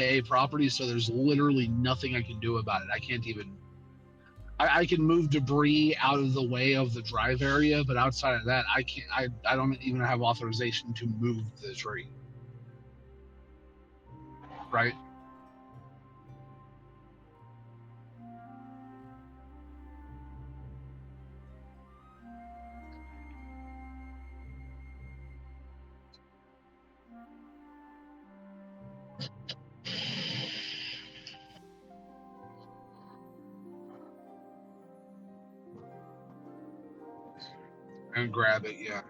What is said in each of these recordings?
A property, so there's literally nothing I can do about it. I can't even. I can move debris out of the way of the drive area, but outside of that, I can't. I don't even have authorization to move the tree. Right? And grab it, yeah.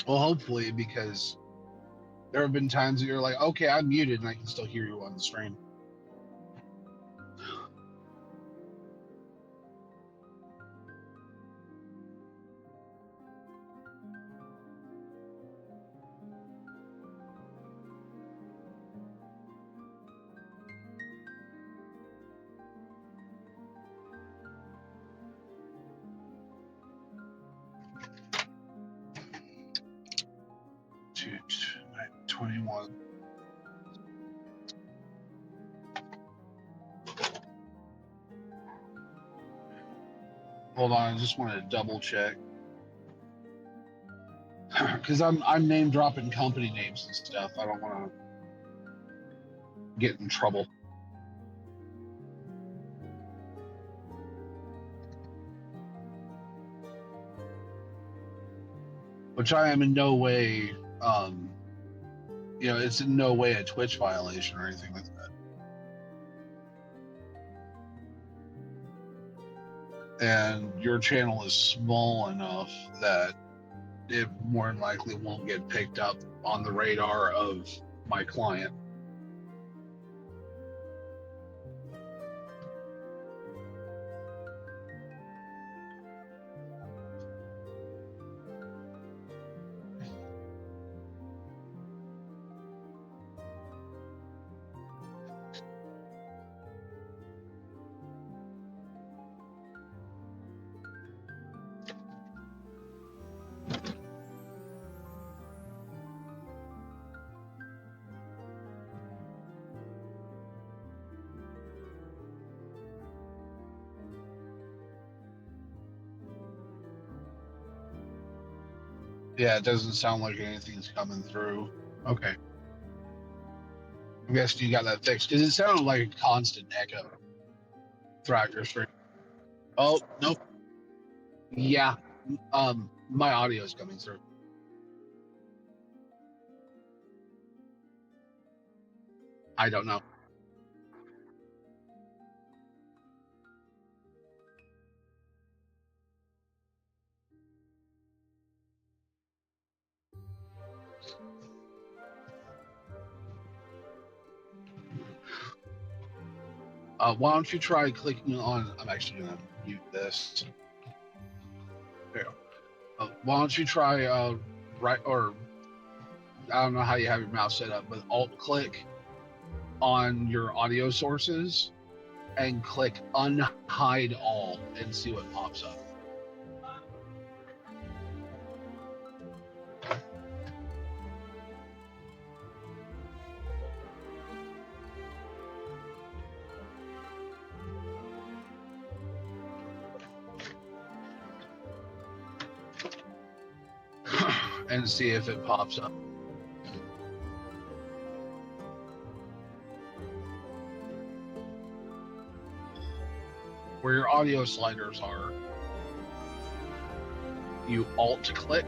Well, hopefully, because there have been times that you're like, okay, I'm muted and I can still hear you on the stream. Two, 21. Hold on, I just want to double check. Because I'm name dropping company names and stuff. I don't want to get in trouble. Which I am in no way, it's in no way a Twitch violation or anything like that. And your channel is small enough that it more than likely won't get picked up on the radar of my client. Yeah, it doesn't sound like anything's coming through. Okay. I guess you got that fixed because it sounded like a constant echo throughout your stream. Oh, nope. Yeah. My audio is coming through. I don't know. Why don't you try clicking on? I'm actually gonna mute this. There. Why don't you try right, or I don't know how you have your mouse set up, but alt click on your audio sources and click unhide all and see what pops up. And see if it pops up. Where your audio sliders are, you alt click.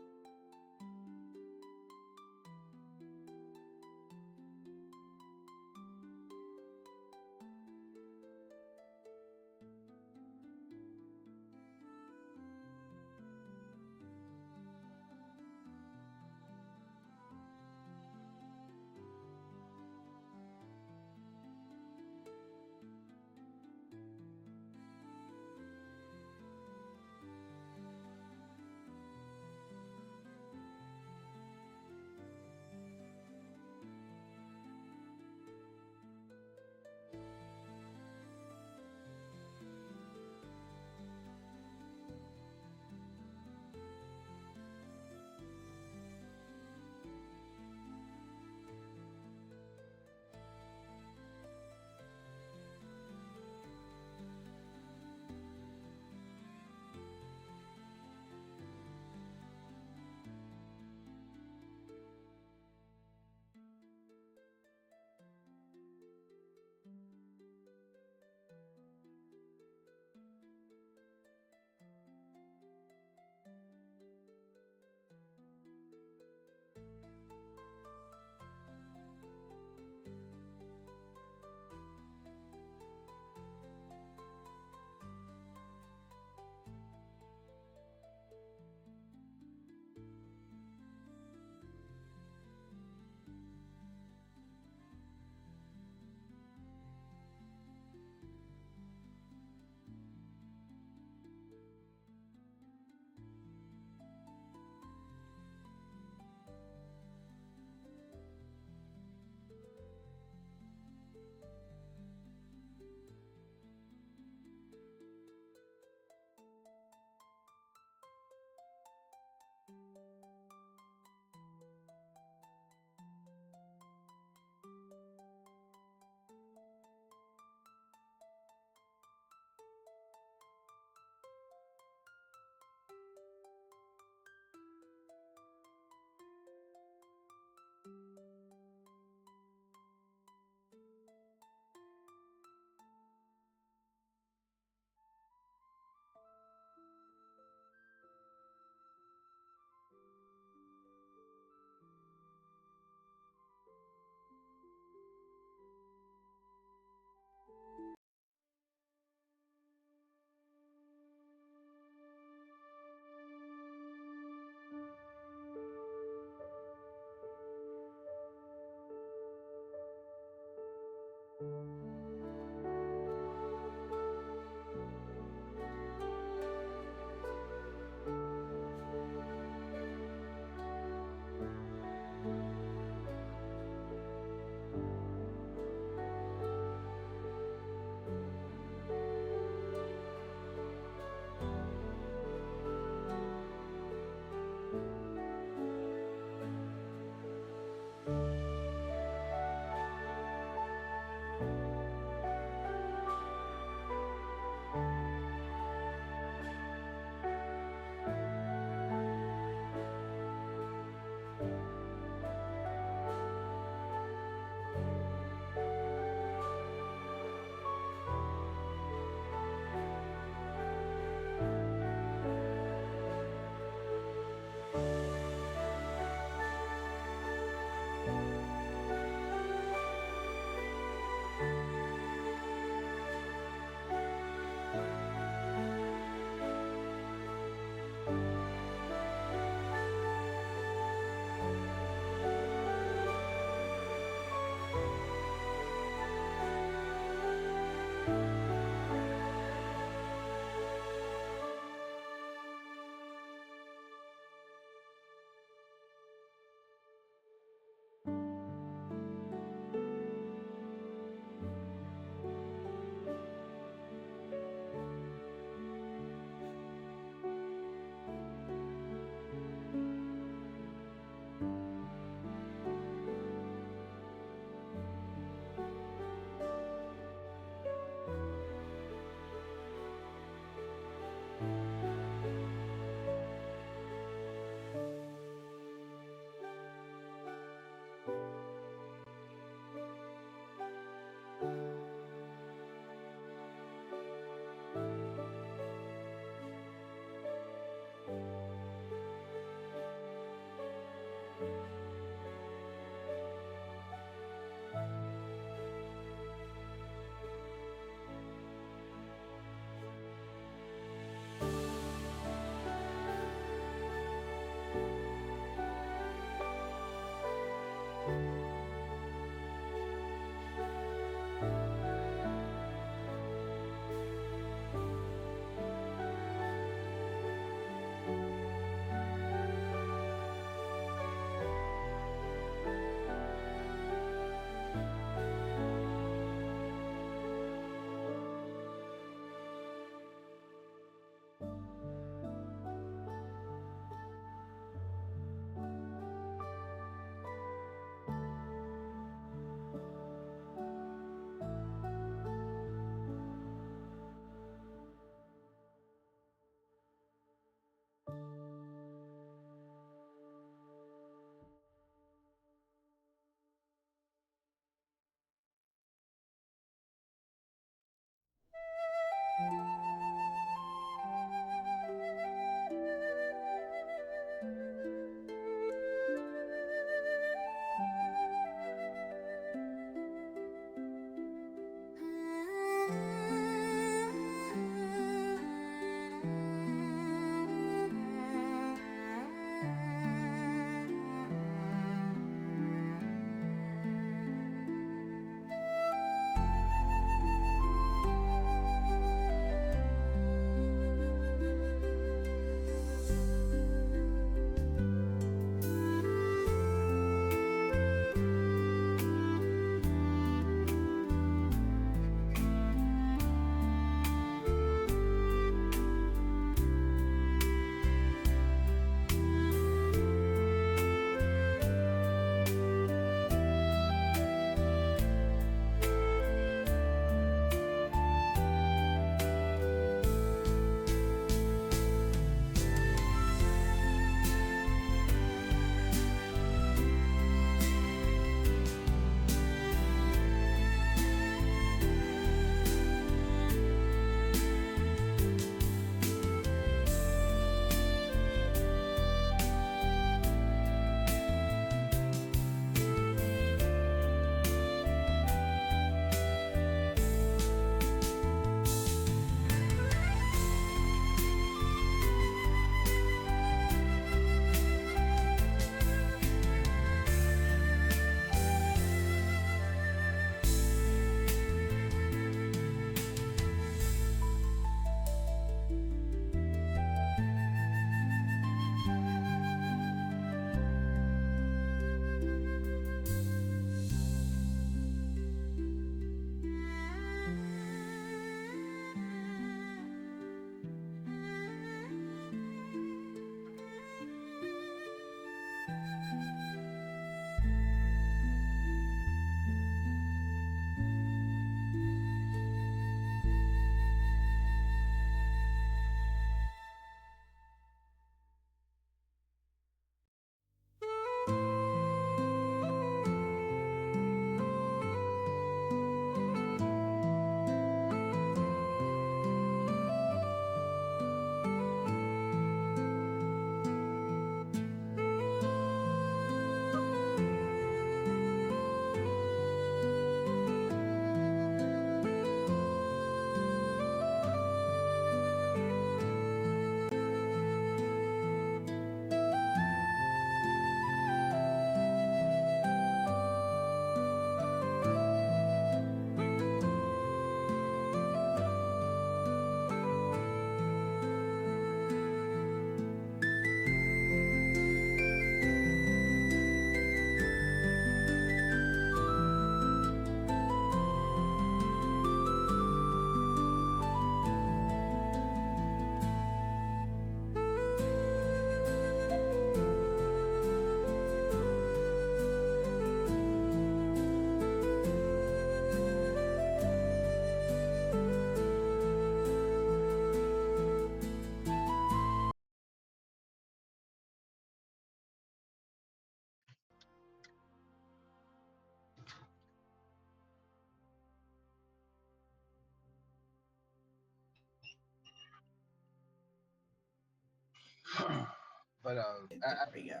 But There we go.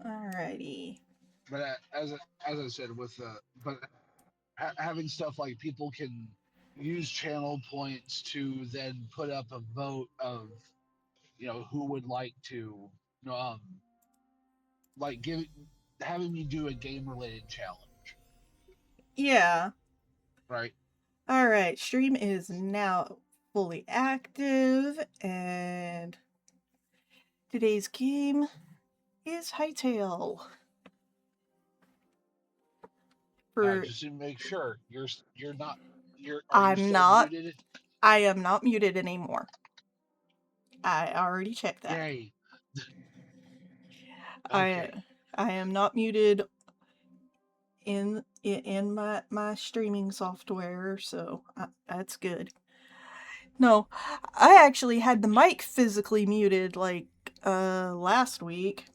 Alrighty. but as I said, with but having stuff like people can use channel points to then put up a vote of who would like to like having me do a game related challenge, Yeah. right? Alright, stream is now fully active, and today's game is Hytale. For Just to make sure you're not are you I'm still not muted? I am not muted anymore. I already checked that. Yay. I Okay. I am not muted in my streaming software, so that's good. No, I actually had the mic physically muted like last week.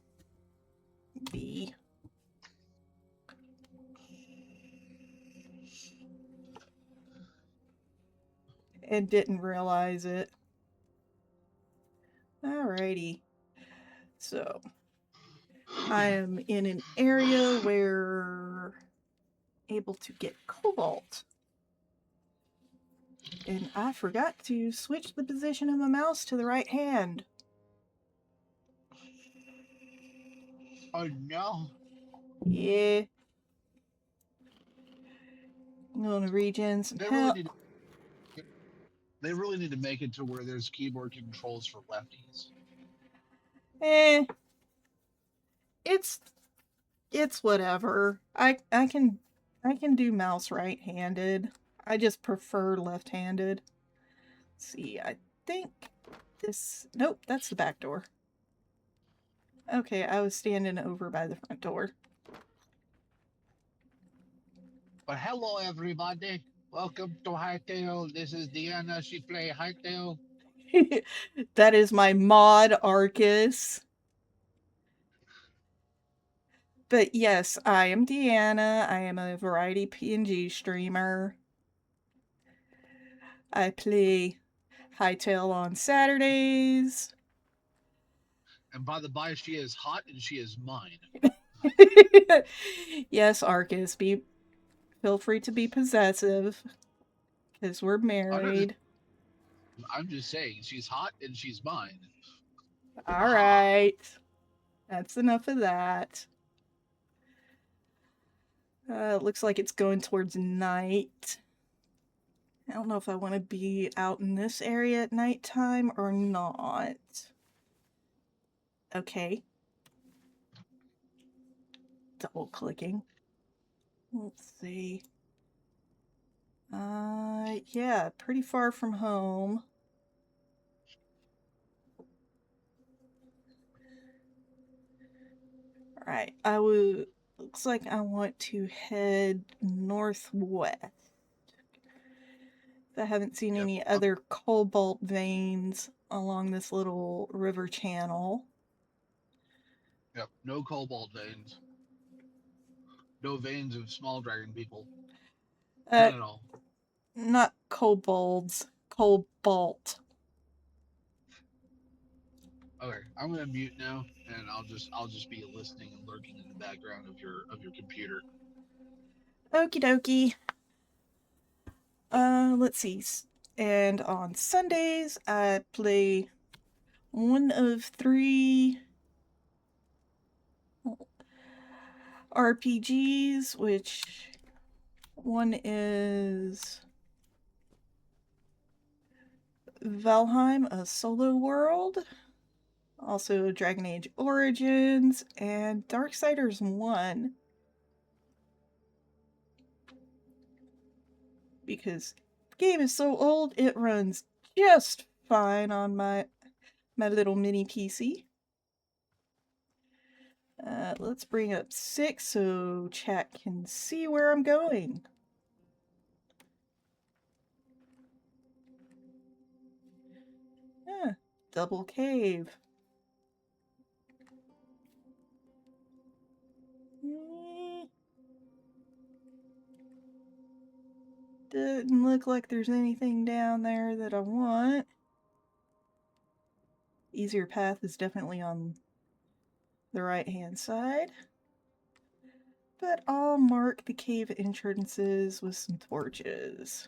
B. And didn't realize it. Alrighty. So, I am in an area where able to get cobalt. And I forgot to switch the position of my mouse to the right hand. Oh no. Yeah. I'm gonna regen some They really help. need they really need to make it to where there's keyboard controls for lefties. Eh, it's whatever. I can do mouse right-handed. I just prefer left-handed. See, I think this... Nope, that's the back door. Okay, I was standing over by the front door. But hello everybody. Welcome to Hytale. This is Deanna. She play Hytale. That is my Mod Arcas. But yes, I am Deanna. I am a variety PNG streamer. I play Hytale on Saturdays. And by the by, she is hot and she is mine. Yes, Arcas, feel free to be possessive, because we're married. I'm just saying, she's hot and she's mine. Alright. That's enough of that. Looks like it's going towards night. I don't know if I want to be out in this area at nighttime or not. Okay. Double clicking. Let's see. Yeah, pretty far from home. Alright, looks like I want to head northwest. I haven't seen any other cobalt veins along this little river channel. Yep, no cobalt veins. No veins of small dragon people. None at all. Not kobolds, cobalt. Okay, I'm gonna mute now, and I'll just be listening and lurking in the background of your computer. Okie dokie. Let's see. And on Sundays, I play one of 3 RPGs, which one is Valheim, A Solo World, also Dragon Age Origins, and Darksiders 1. Because the game is so old, it runs just fine on my little mini PC. Let's bring up 6 so chat can see where I'm going. Double cave. Doesn't look like there's anything down there that I want. easier path is definitely on the right-hand side. But I'll mark the cave entrances with some torches.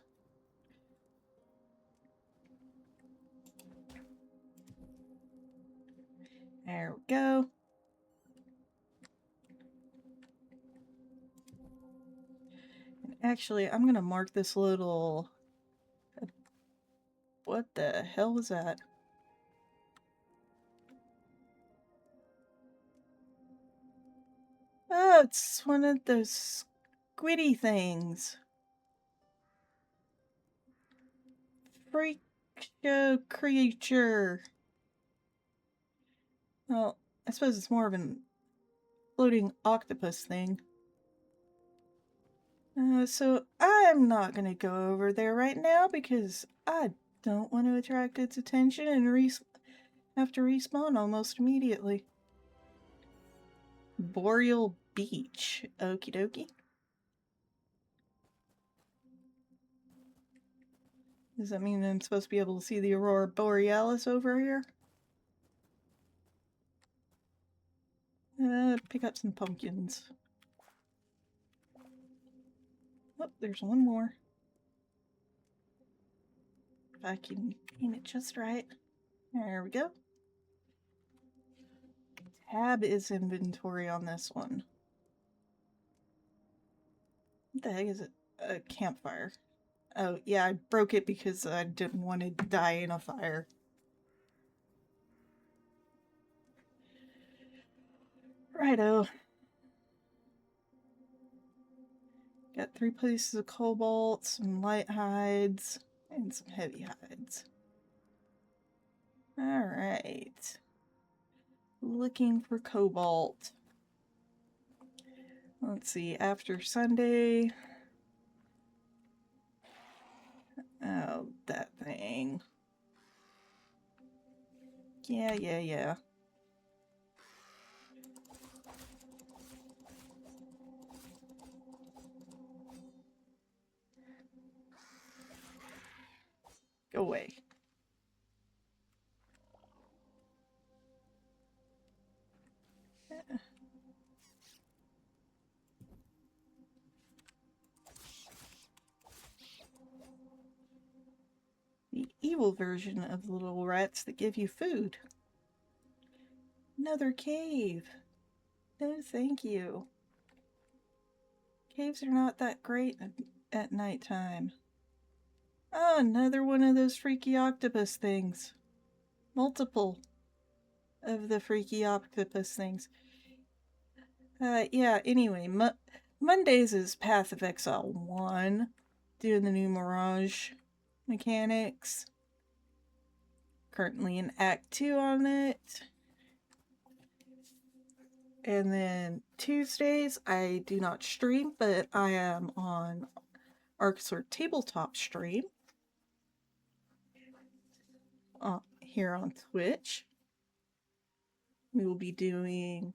There we go. And actually, I'm going to mark this little... What the hell was that? Oh, it's one of those squiddy things. Freak show creature. Well, I suppose it's more of an floating octopus thing. So I'm not going to go over there right now because I don't want to attract its attention and have to respawn almost immediately. Boreal Beach. Okie dokie. Does that mean I'm supposed to be able to see the Aurora Borealis over here? Pick up some pumpkins. Oh, there's one more. If I can aim it just right. There we go. Tab is inventory on this one. What the heck is it? A campfire. Oh, yeah, I broke it because I didn't want to die in a fire. Righto. Got 3 pieces of cobalt, some light hides, and some heavy hides. Alright. Looking for cobalt. Let's see, after Sunday. Oh, that thing. Yeah. Go away. The evil version of the little rats that give you food. Another cave. No, thank you. Caves are not that great at nighttime. Oh, another one of those freaky octopus things. Multiple of the freaky octopus things. Yeah, anyway, Mondays is Path of Exile 1. Doing the new Mirage mechanics. Currently in Act 2 on it. And then Tuesdays, I do not stream, but I am on Arcas Tabletop stream. Here on Twitch. We will be doing...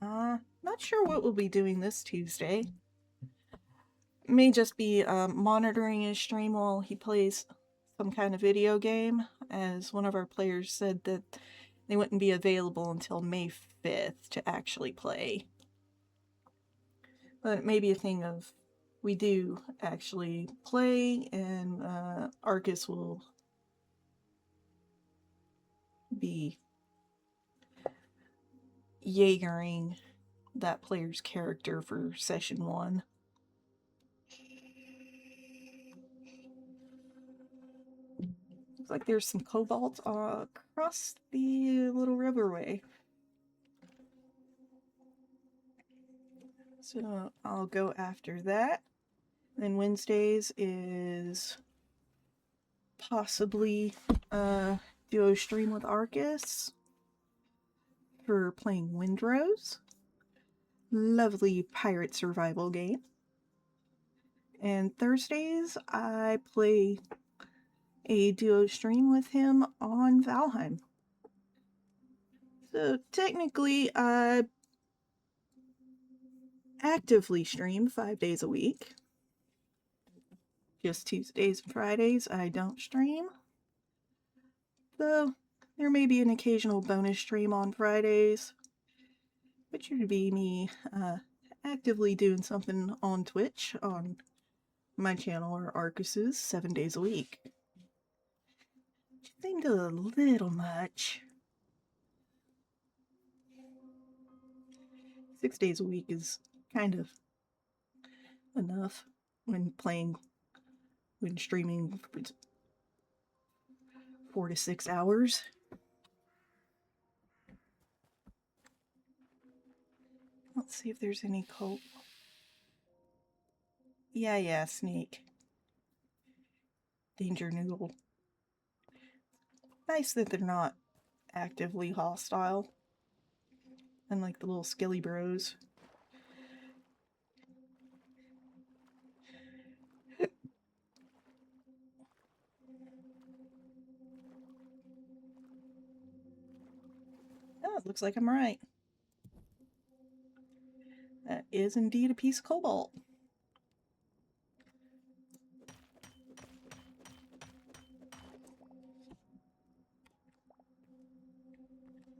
not sure what we'll be doing this Tuesday. May just be monitoring his stream while he plays some kind of video game, as one of our players said that they wouldn't be available until May 5th to actually play. But it may be a thing of we do actually play, and Arcas will be Jaegering that player's character for session 1. Looks like there's some cobalt across the little riverway. So I'll go after that. Then Wednesdays is possibly duo stream with Arcas for playing Windrose. Lovely pirate survival game. And Thursdays I play a duo stream with him on Valheim. So technically I actively stream 5 days a week. Just Tuesdays and Fridays I don't stream. Though There may be an occasional bonus stream on Fridays, but should be me actively doing something on Twitch on my channel or Arcas's 7 days a week. Which seemed a little much. 6 days a week is kind of enough when streaming 4 to 6 hours. Let's see if there's any cobalt. Yeah, snake. Danger noodle. Nice that they're not actively hostile. Unlike the little skilly bros. Oh, it looks like I'm right. That is indeed a piece of cobalt.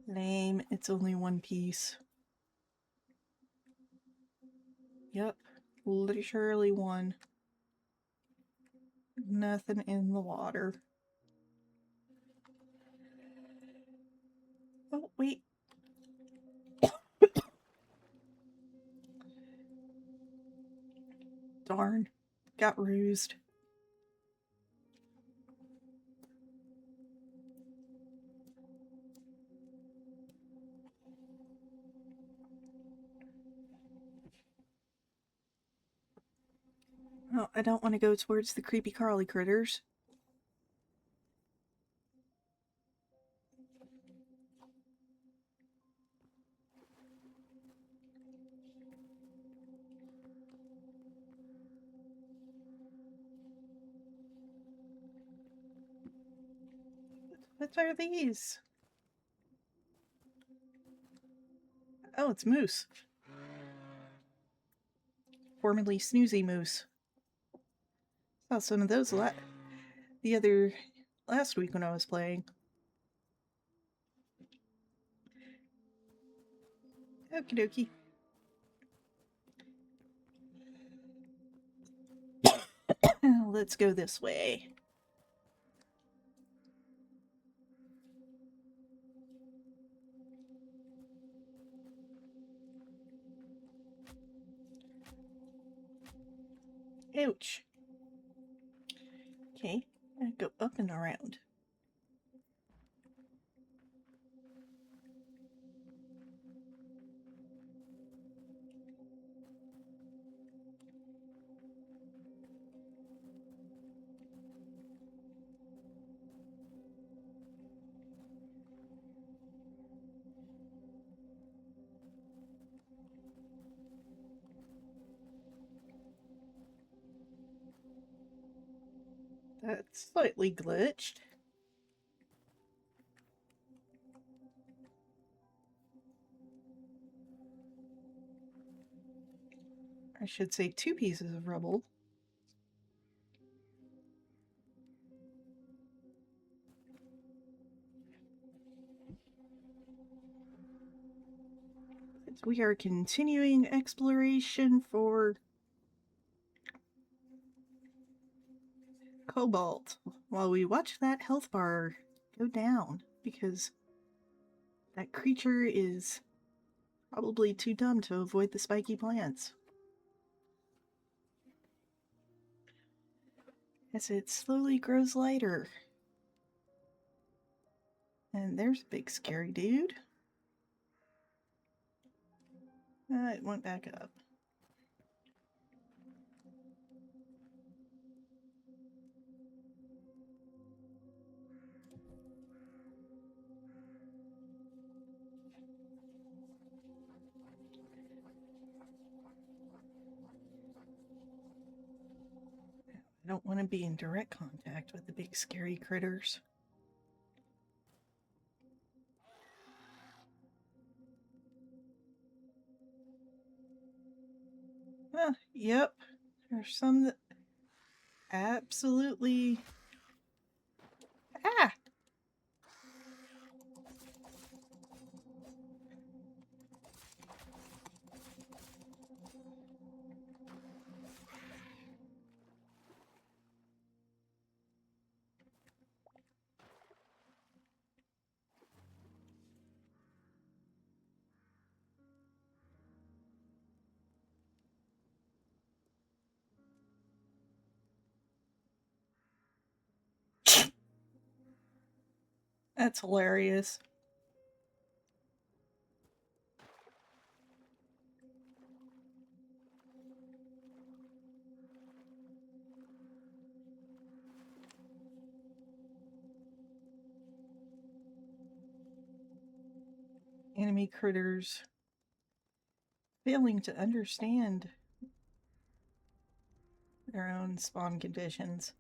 Lame, it's only one piece. Yep, literally one. Nothing in the water. Oh, wait. Darn, got rused. Oh, I don't want to go towards the creepy crawly critters. What are these? Oh, it's moose. Formerly Snoozy Moose. Saw some of those last week when I was playing. Okie dokie. Let's go this way. Ouch. Okay, I go up and around. That's slightly glitched. I should say 2 pieces of rubble. Since we are continuing exploration for cobalt while we watch that health bar go down, because that creature is probably too dumb to avoid the spiky plants. As it slowly grows lighter. And there's a big scary dude. It went back up. I don't want to be in direct contact with the big scary critters. Yep. There's some that absolutely... Ah! That's hilarious. Enemy critters failing to understand their own spawn conditions.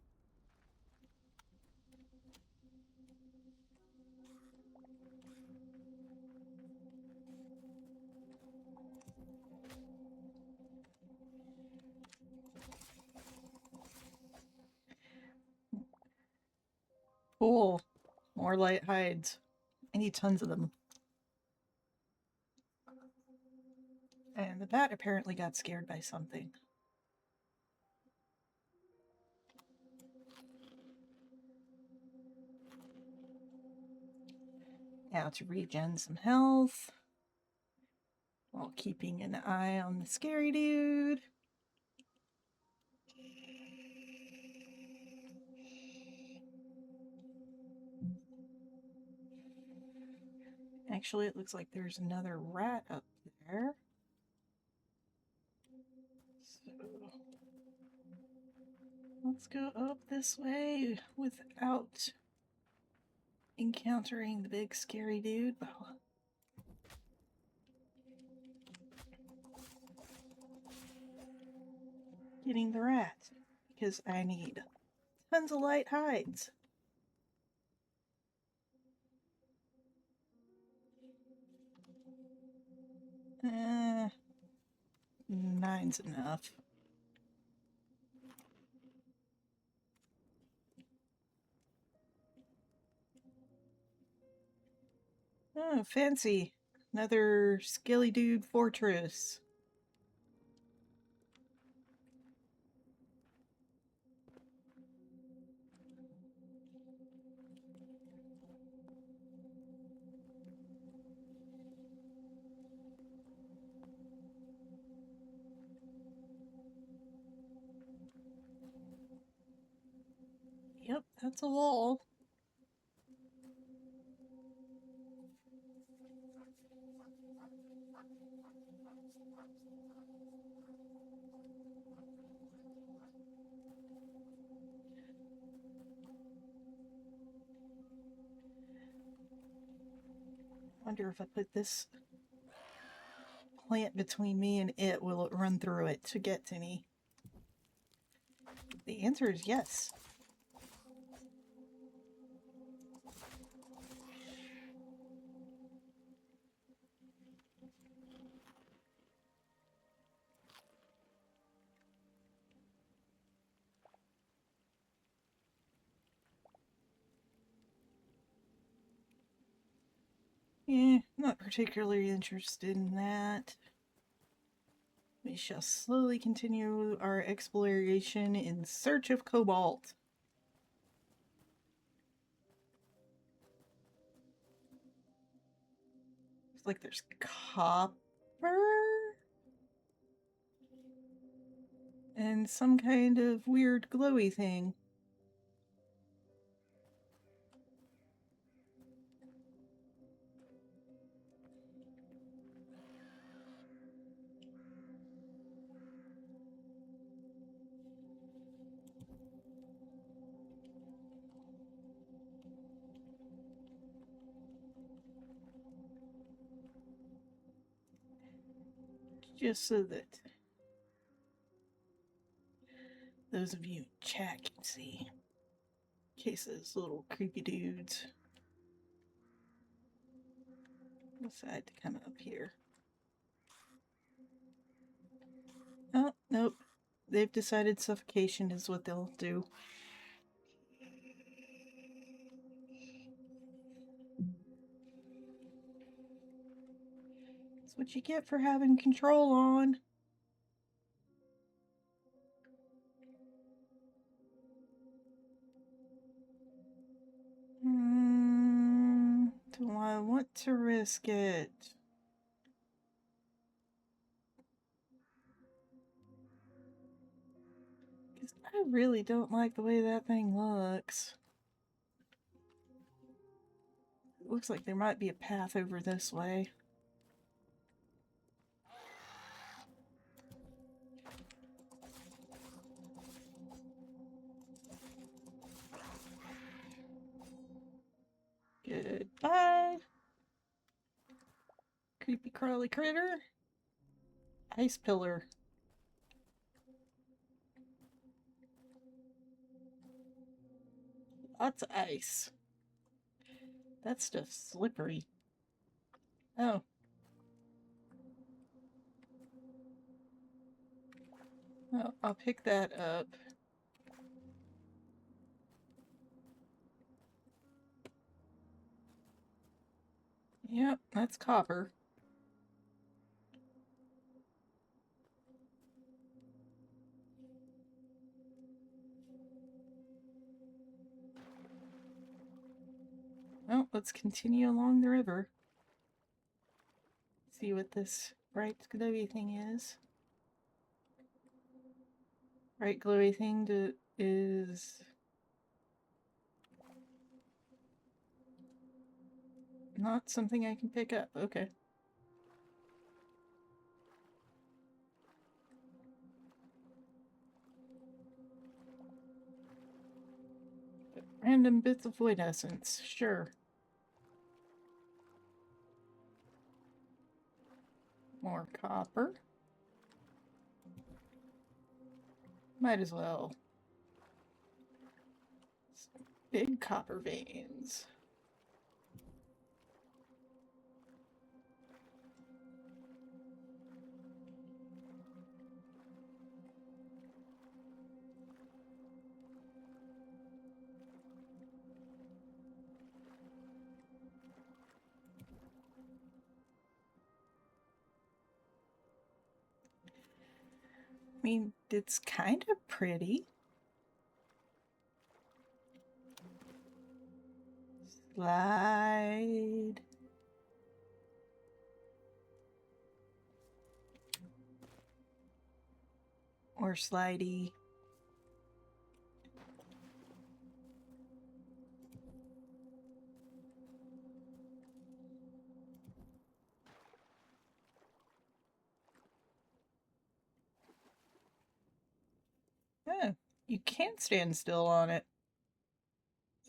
Cool. More light hides. I need tons of them. And the bat apparently got scared by something. Now to regen some health while keeping an eye on the scary dude. Actually, it looks like there's another rat up there. So let's go up this way without encountering the big scary dude. Getting the rat because I need tons of light hides. Nine's enough. Oh, fancy. Another Skilly Dude fortress. Yep, that's a wall. Wonder if I put this plant between me and it, will it run through it to get to me? The answer is yes. Not particularly interested in that. We shall slowly continue our exploration in search of cobalt. Looks like there's copper and some kind of weird glowy thing. Just so that those of you in chat can see. In case those little creepy dudes decide to come up here. Oh, nope. They've decided suffocation is what they'll do. That's what you get for having control on. Do I want to risk it? Because I really don't like the way that thing looks. Looks like there might be a path over this way. Goodbye. Creepy crawly critter. Ice pillar. Lots of ice. That stuff's slippery. Oh. Oh, I'll pick that up. Yep, that's copper. Well, let's continue along the river. See what this bright glowy thing is. Bright glowy thing is not something I can pick up. Okay. Random bits of void essence. Sure. More copper. Might as well. Some big copper veins. I mean, it's kind of pretty. Slide. Or slidey. Oh, you can't stand still on it.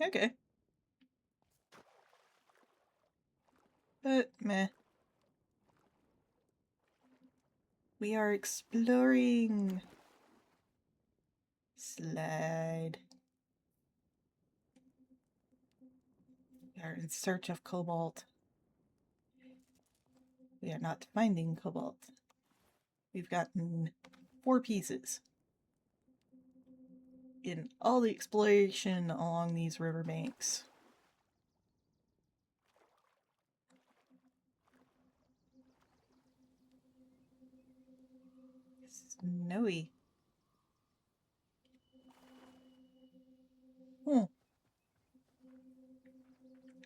Okay. But meh. We are exploring. Slide. We are in search of cobalt. We are not finding cobalt. We've gotten 4 pieces in all the exploration along these riverbanks. Snowy.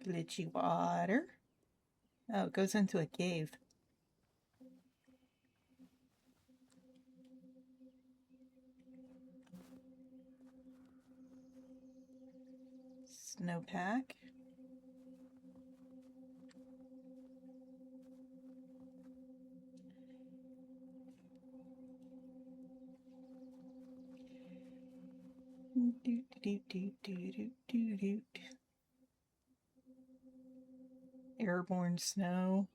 Glitchy water. Oh, it goes into a cave. Snowpack. Airborne snow.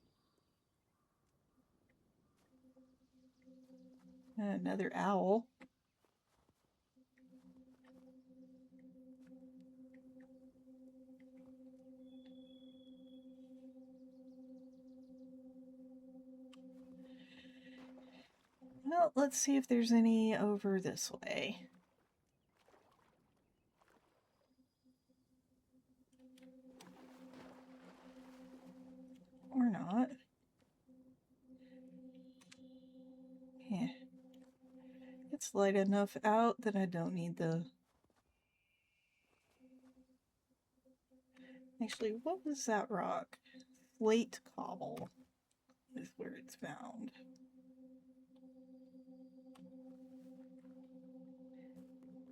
Another owl. Well, let's see if there's any over this way. Or not. Yeah. It's light enough out that I don't need the... Actually, what was that rock? Slate cobble is where it's found.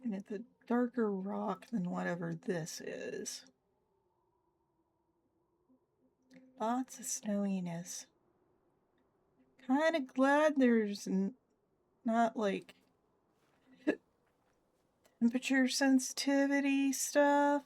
And it's a darker rock than whatever this is. Lots of snowiness. Kind of glad there's not like temperature sensitivity stuff.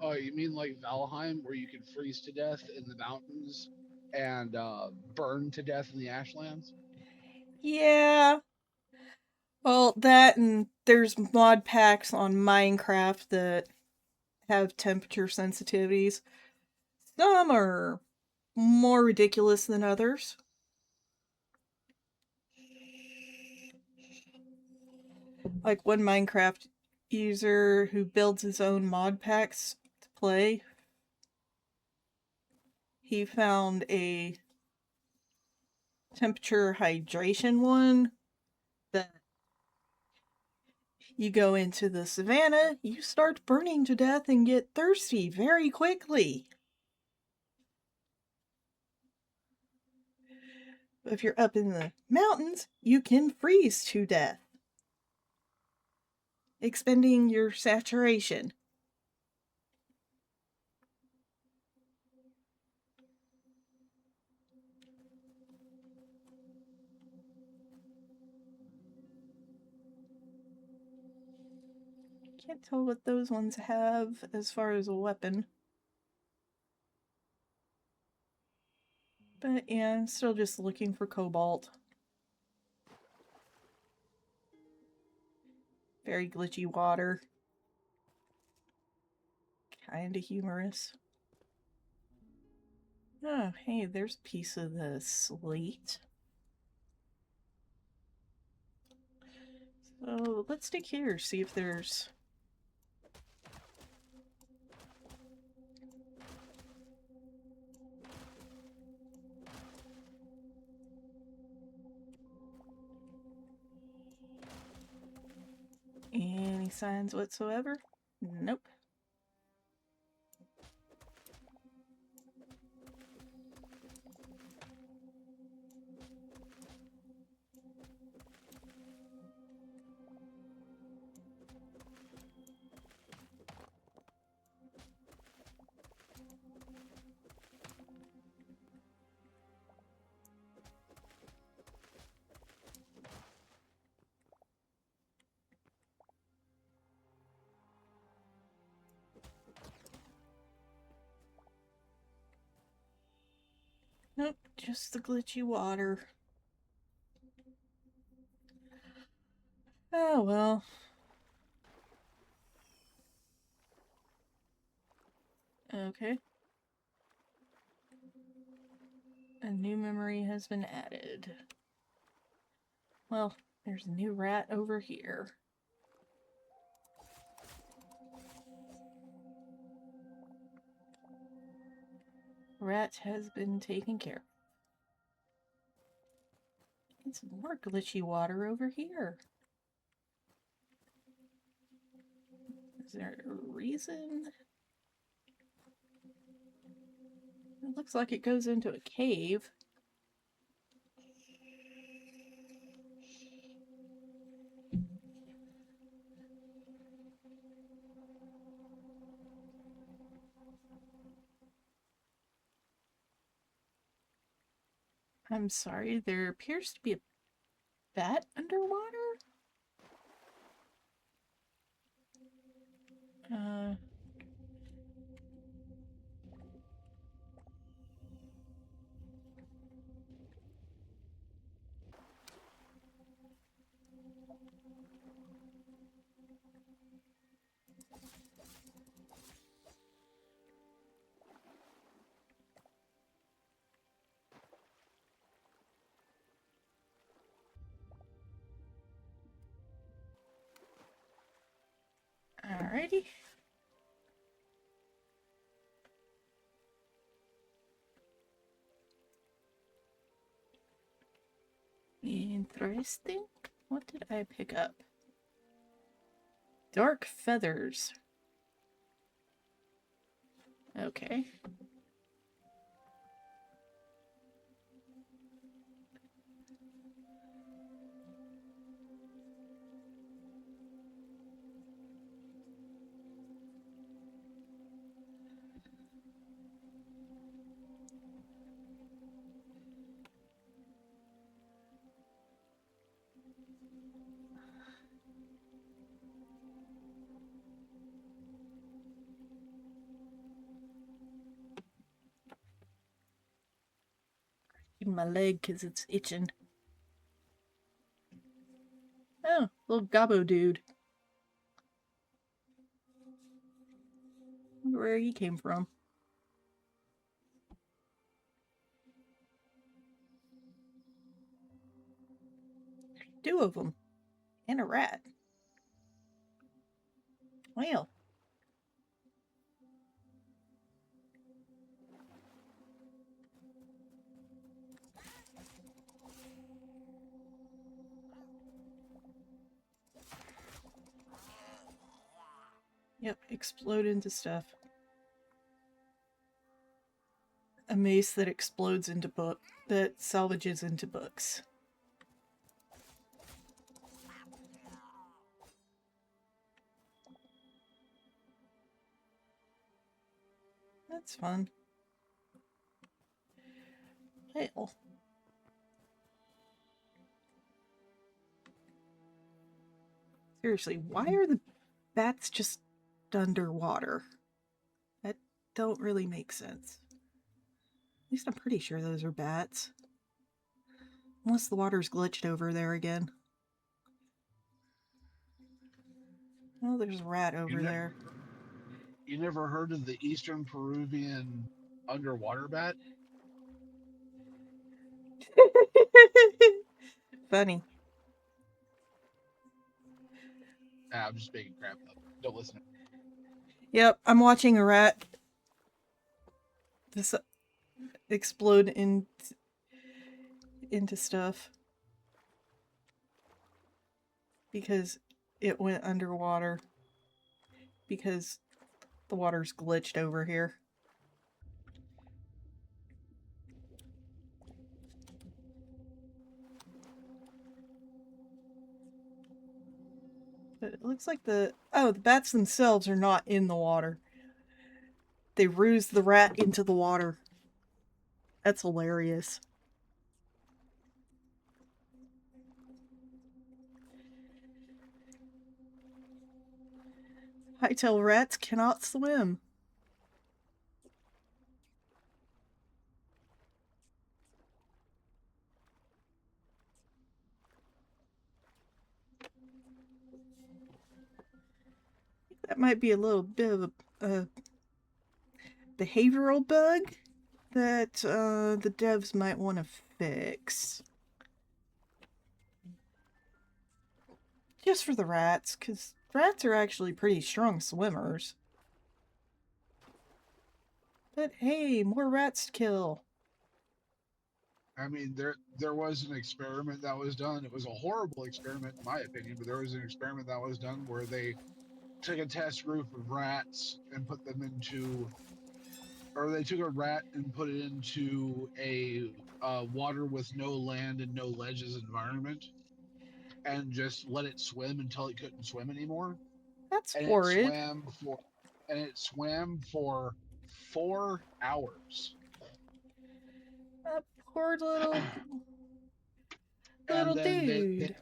Oh, you mean like Valheim, where you can freeze to death in the mountains and burn to death in the ashlands? Yeah. Well, that and there's mod packs on Minecraft that have temperature sensitivities. Some are more ridiculous than others. Like one Minecraft user who builds his own mod packs to play, he found a temperature hydration one that you go into the savannah, you start burning to death and get thirsty very quickly. But if you're up in the mountains, you can freeze to death, expending your saturation. Can't tell what those ones have as far as a weapon. But yeah, I'm still just looking for cobalt. Very glitchy water. Kinda humorous. Oh, hey, there's a piece of the slate. So let's dig here, see if there's... any signs whatsoever? Nope. Nope, just the glitchy water. Oh well. Okay. A new memory has been added. Well, there's a new rat over here. Rat has been taken care of. It's more glitchy water over here. Is there a reason? It looks like it goes into a cave. I'm sorry, there appears to be a bat underwater? Alrighty. Interesting. What did I pick up? Dark feathers. Okay. My leg because it's itching. Oh, little gobbo dude. Wonder where he came from. Two of them. And a rat. Well. Yep, explode into stuff. A mace that explodes into that salvages into books. That's fun. Hell. Seriously, why are the bats just underwater? That don't really make sense. At least I'm pretty sure those are bats. Unless the water's glitched over there again. Oh, there's a rat over there. You never heard of the Eastern Peruvian underwater bat? Funny. I'm just making crap up. Don't listen. Yep, I'm watching a rat this explode into stuff because it went underwater because the water's glitched over here. But it looks like the bats themselves are not in the water. They ruse the rat into the water. That's hilarious. Hytale rats cannot swim. That might be a little bit of a behavioral bug that the devs might want to fix. Just for the rats, because rats are actually pretty strong swimmers. But hey, more rats to kill. I mean, there was an experiment that was done. It was a horrible experiment, in my opinion, but there was an experiment that was done where they took a test group of rats and put them into, or they took a rat and put it into a water with no land and no ledges environment, and just let it swim until it couldn't swim anymore. That's And horrid. it swam for 4 hours. That poor little And then dude.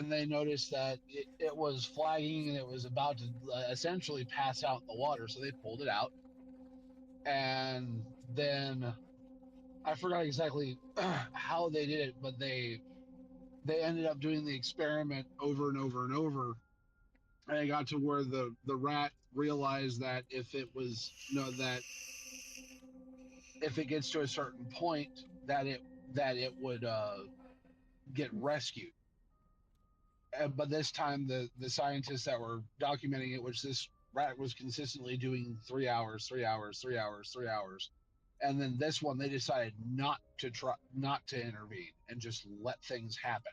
they noticed that it was flagging and it was about to essentially pass out in the water, so they pulled it out. And then I forgot exactly how they did it, but they ended up doing the experiment over and over and over, and it got to where the rat realized that if it was that if it gets to a certain point that it would get rescued. But this time the scientists that were documenting it, which this rat was consistently doing 3 hours, 3 hours, 3 hours, 3 hours, and then this one they decided not to intervene and just let things happen.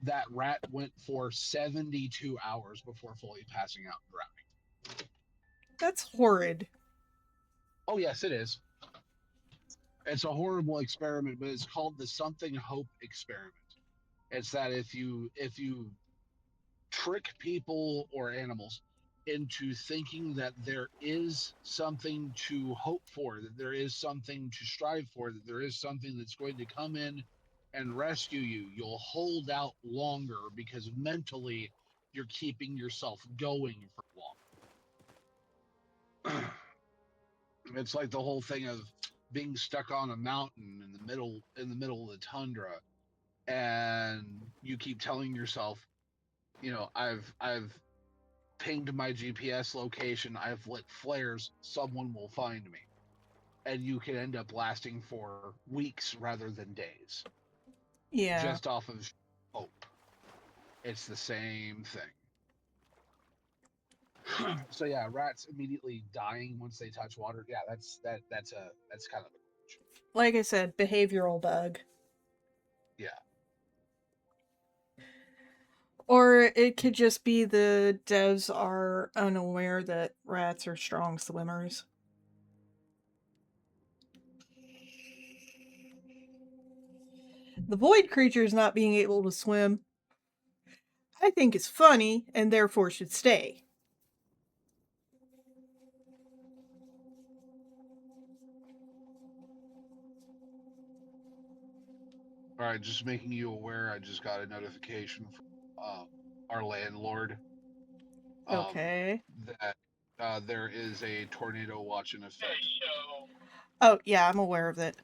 That rat went for 72 hours before fully passing out and drowning. That's horrid. Oh yes, it is. It's a horrible experiment, but it's called the something hope experiment. It's that if you trick people or animals into thinking that there is something to hope for, that there is something to strive for, that there is something that's going to come in and rescue you, you'll hold out longer because mentally you're keeping yourself going for long. It's like the whole thing of being stuck on a mountain in the middle of the tundra, and you keep telling yourself, I've pinged my GPS location, I've lit flares, someone will find me. And you can end up lasting for weeks rather than days. Yeah. Just off of hope. It's the same thing. So yeah, rats immediately dying once they touch water. Yeah, that's kind of Like I said, behavioral bug. yeah. Or it could just be the devs are unaware that rats are strong swimmers. The void creatures not being able to swim, I think is funny and therefore should stay. All right, just making you aware. I just got a notification from our landlord Okay. that there is a tornado watch in effect. Oh, yeah, I'm aware of it.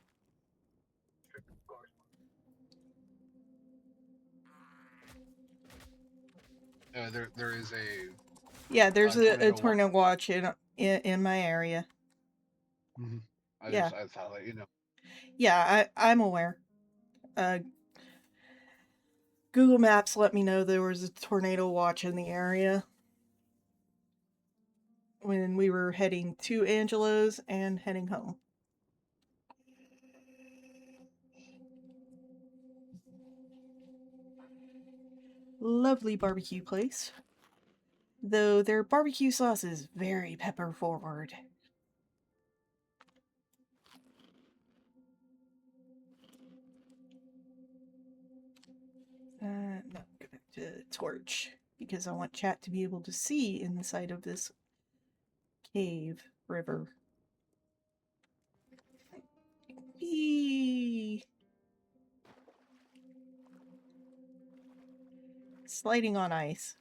There is a Yeah, there's a tornado watch. tornado watch in my area. Mm-hmm. Yeah. I thought that Yeah, I'm aware. Google Maps let me know there was a tornado watch in the area when we were heading to Angelo's and heading home. Lovely barbecue place. Though their barbecue sauce is very pepper forward. No, go back to torch because I want chat to be able to see inside of this cave river. Eee. Sliding on ice.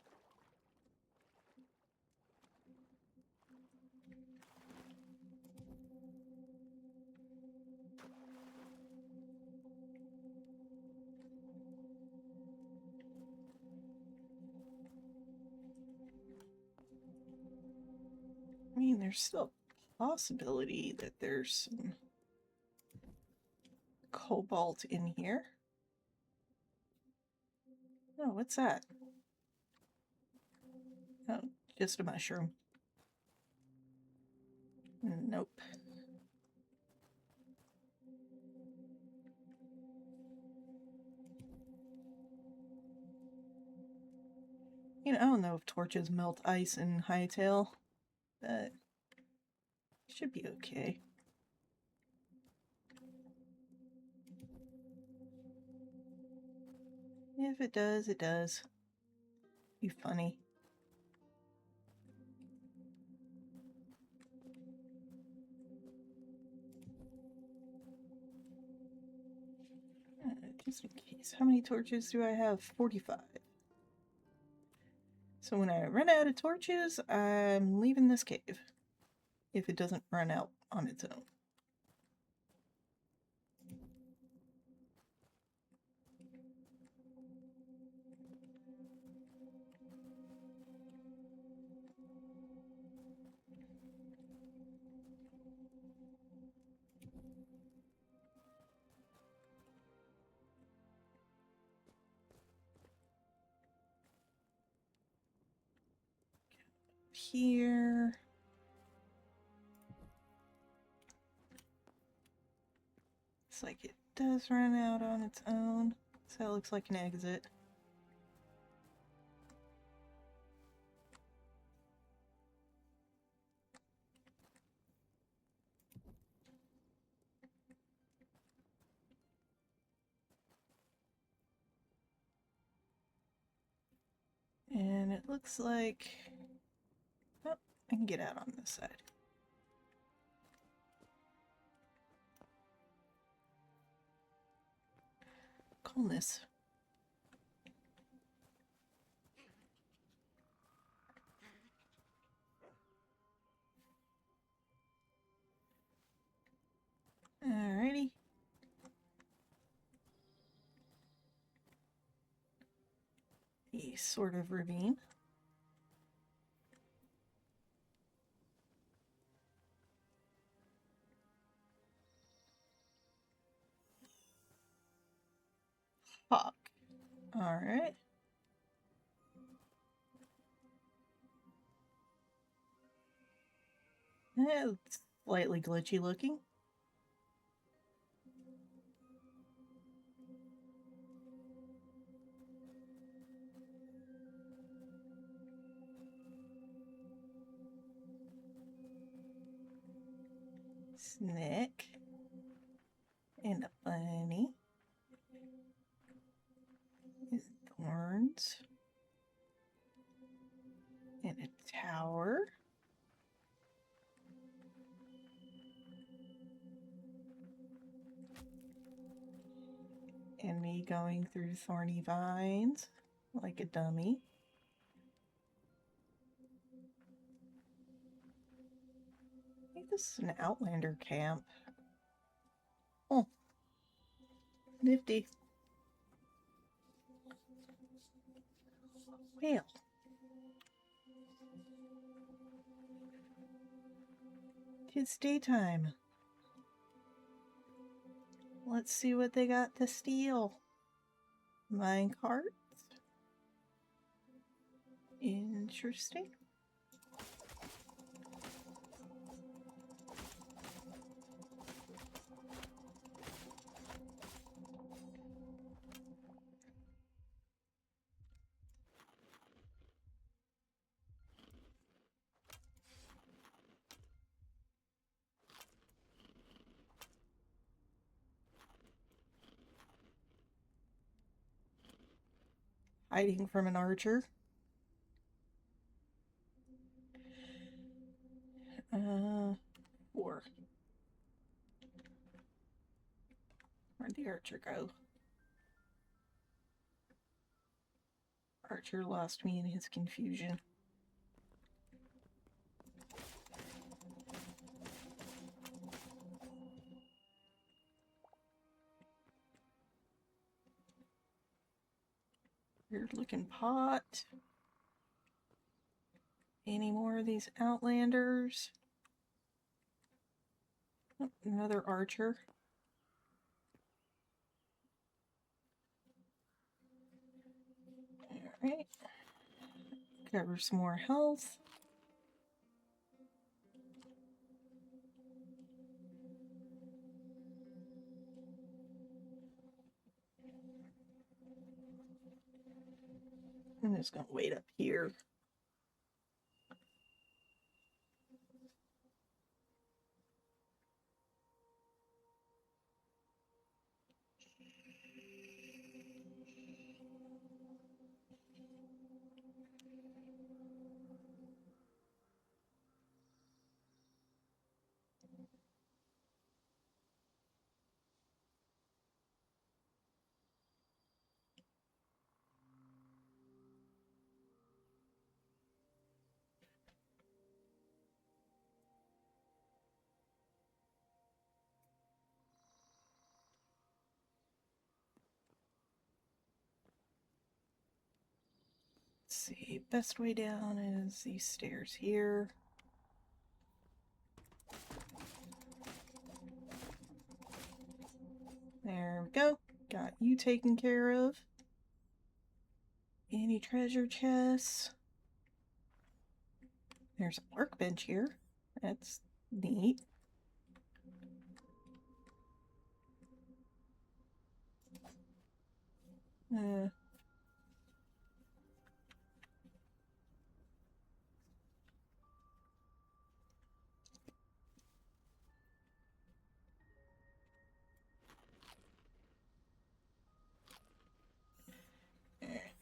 I mean, there's still a possibility that there's some cobalt in here. Oh, what's that? Oh, just a mushroom. Nope. I don't know if torches melt ice in Hytale, but it should be okay. If it does, it does. Be funny. Just in case. How many torches do I have? 45. So when I run out of torches, I'm leaving this cave. If it doesn't run out on its own. Here. It's like it does run out on its own. So that looks like an exit. And it looks like... Oh, I can get out on this side. coolness. Alrighty. A sort of ravine. Hawk. Alright. It's slightly glitchy looking. Snake. And a bunny. And thorns. And a tower. And me going through thorny vines like a dummy. I think this is an Outlander camp. Oh, nifty. Well. It's daytime. Let's see what they got to steal. Mine carts. Interesting. Hiding from an archer. Four. Where'd the archer go? Archer lost me in his confusion. Weird looking pot. Any more of these Outlanders? Oh, another archer. Alright. Cover some more health. I'm just gonna wait up here. Let's see, best way down is these stairs here. There we go. Got you taken care of. Any treasure chests? There's a workbench here. That's neat.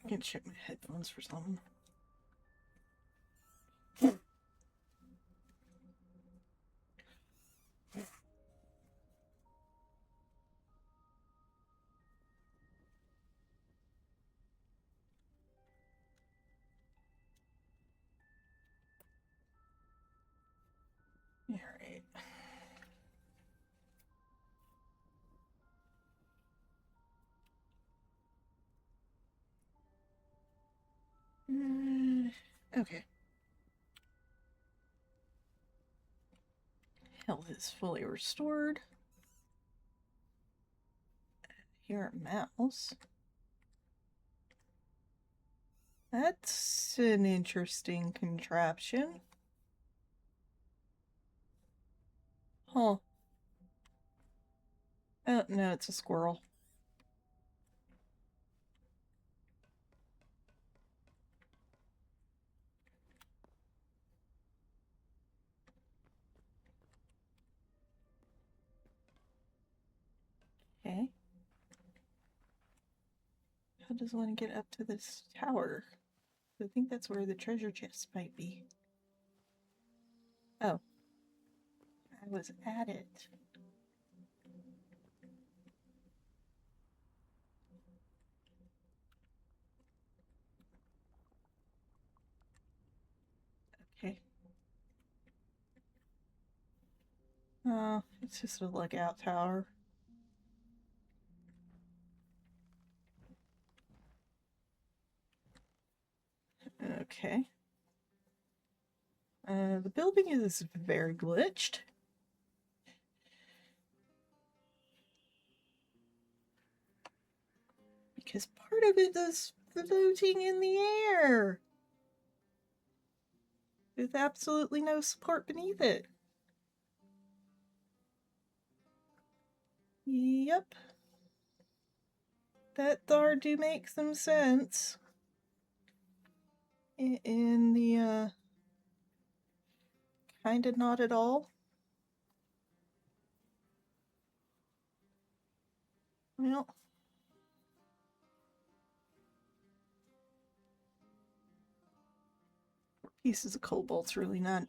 I can check my headphones for something. Okay. Health is fully restored. Here, mouse. That's an interesting contraption. Huh. Oh, no, it's a squirrel. Okay. How does one get up to this tower? I think that's where the treasure chest might be. Oh. I was at it. Okay. Oh, it's just a lookout tower. Okay. The building is very glitched. Because part of it is floating in the air. With absolutely no support beneath it. Yep. That thar do make some sense. In the, kinda not at all. Well. Pieces of cobalt's really not.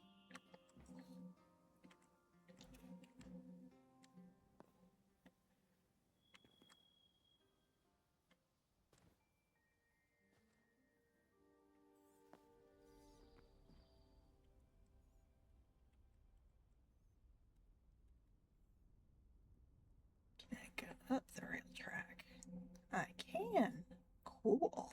Can I go up the rail track? I can. Cool.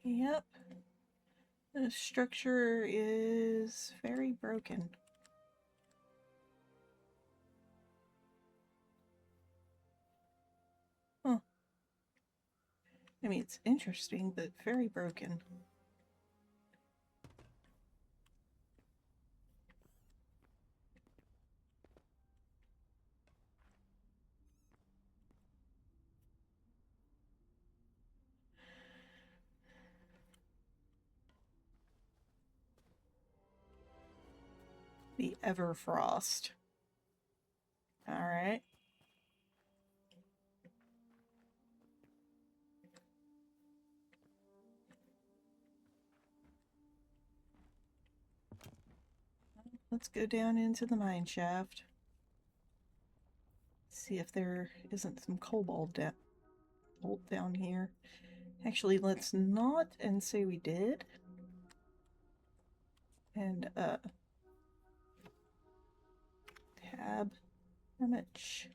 Yep. The structure is very broken. Huh. I mean, it's interesting, but very broken. The Everfrost. Alright. Let's go down into the mine shaft. See if there isn't some cobalt down here. Actually, let's not and say we did. And, tab. How much?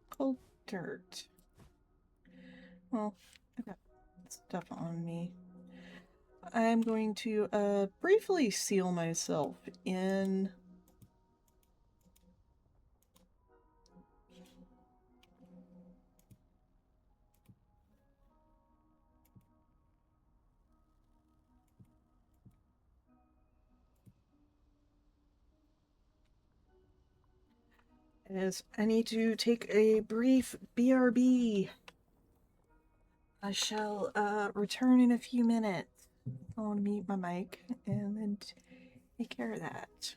Cold dirt. Well, I've got stuff on me. I'm going to, briefly seal myself in. As I need to take a brief BRB. I shall return in a few minutes. I'll mute my mic and then take care of that.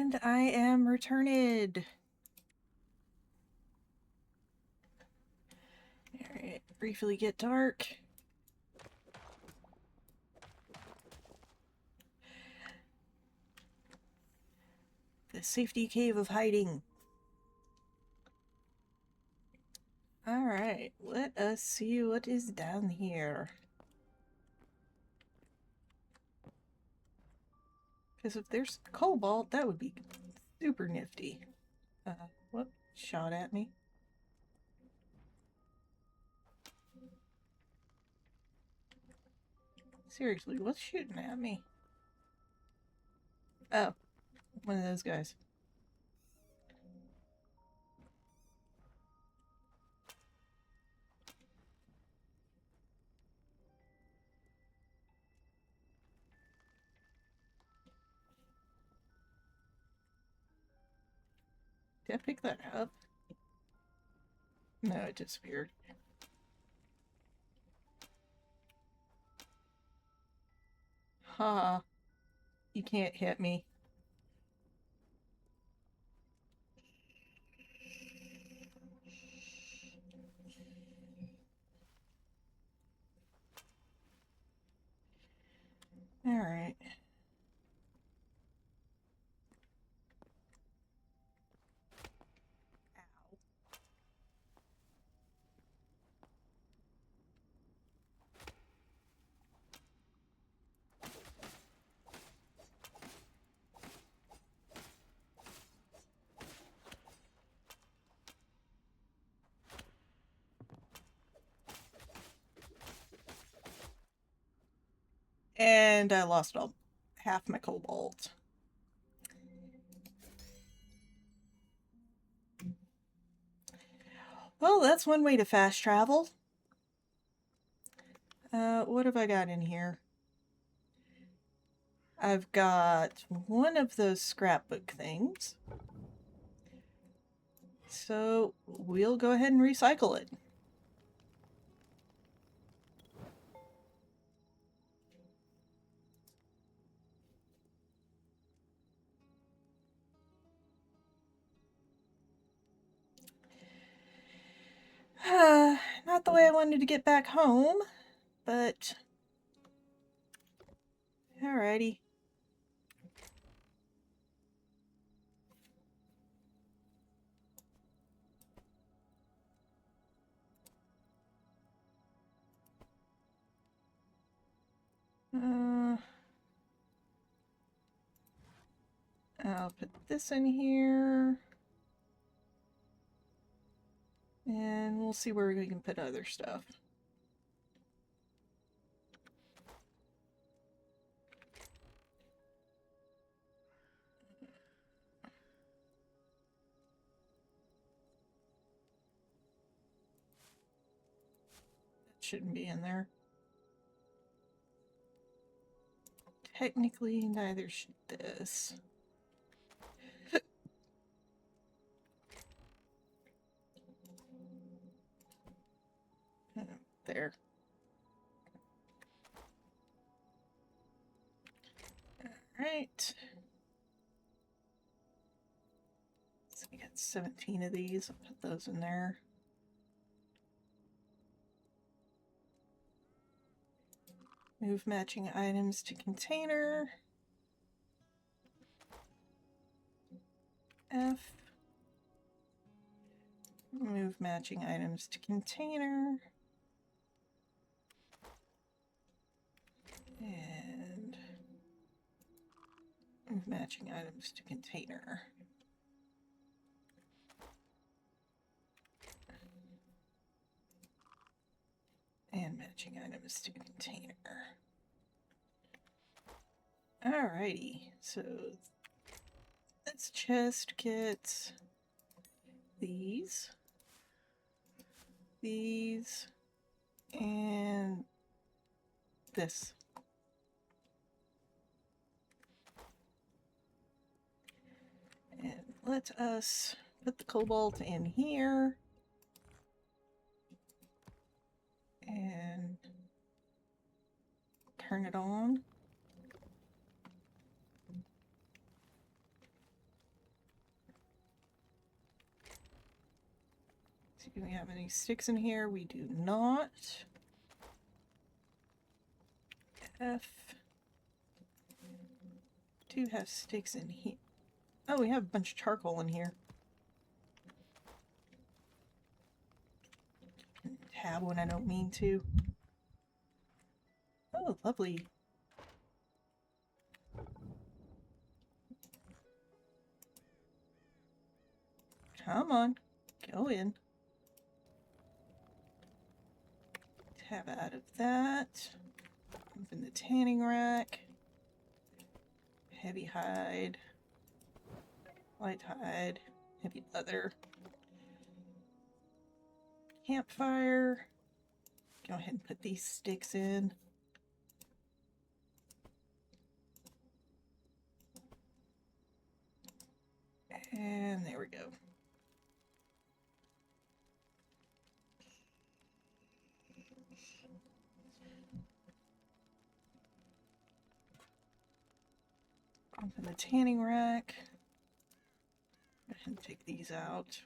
And I am returned. Alright, briefly get dark. The safety cave of hiding. Alright, let us see what is down here. Because if there's cobalt, that would be super nifty. Whoop, shot at me. Seriously, what's shooting at me? Oh, one of those guys. Did I pick that up? No, it disappeared. Ha! You can't hit me. Alright. And I lost all half my cobalt. Well, that's one way to fast travel. What have I got in here? I've got one of those scrapbook things. So we'll go ahead and recycle it. Not the way I wanted to get back home, but alrighty. I'll put this in here. And we'll see where we can put other stuff. That shouldn't be in there. Technically, neither should this. There. Alright. So we got 17 of these. I'll put those in there. Move matching items to container. F. Move matching items to container. And move matching items to container. And matching items to container. Alrighty, so let's chest get these, and this. And let us put the cobalt in here. And turn it on. Do we have any sticks in here? We do not. F. Do have sticks in here. Oh, we have a bunch of charcoal in here. Tab when I don't mean to. Oh, lovely. Come on, go in. Tab out of that. Open the tanning rack. Heavy hide. Light hide. Heavy leather. Campfire. Go ahead and put these sticks in. And there we go. Open the tanning rack. Go ahead and take these out.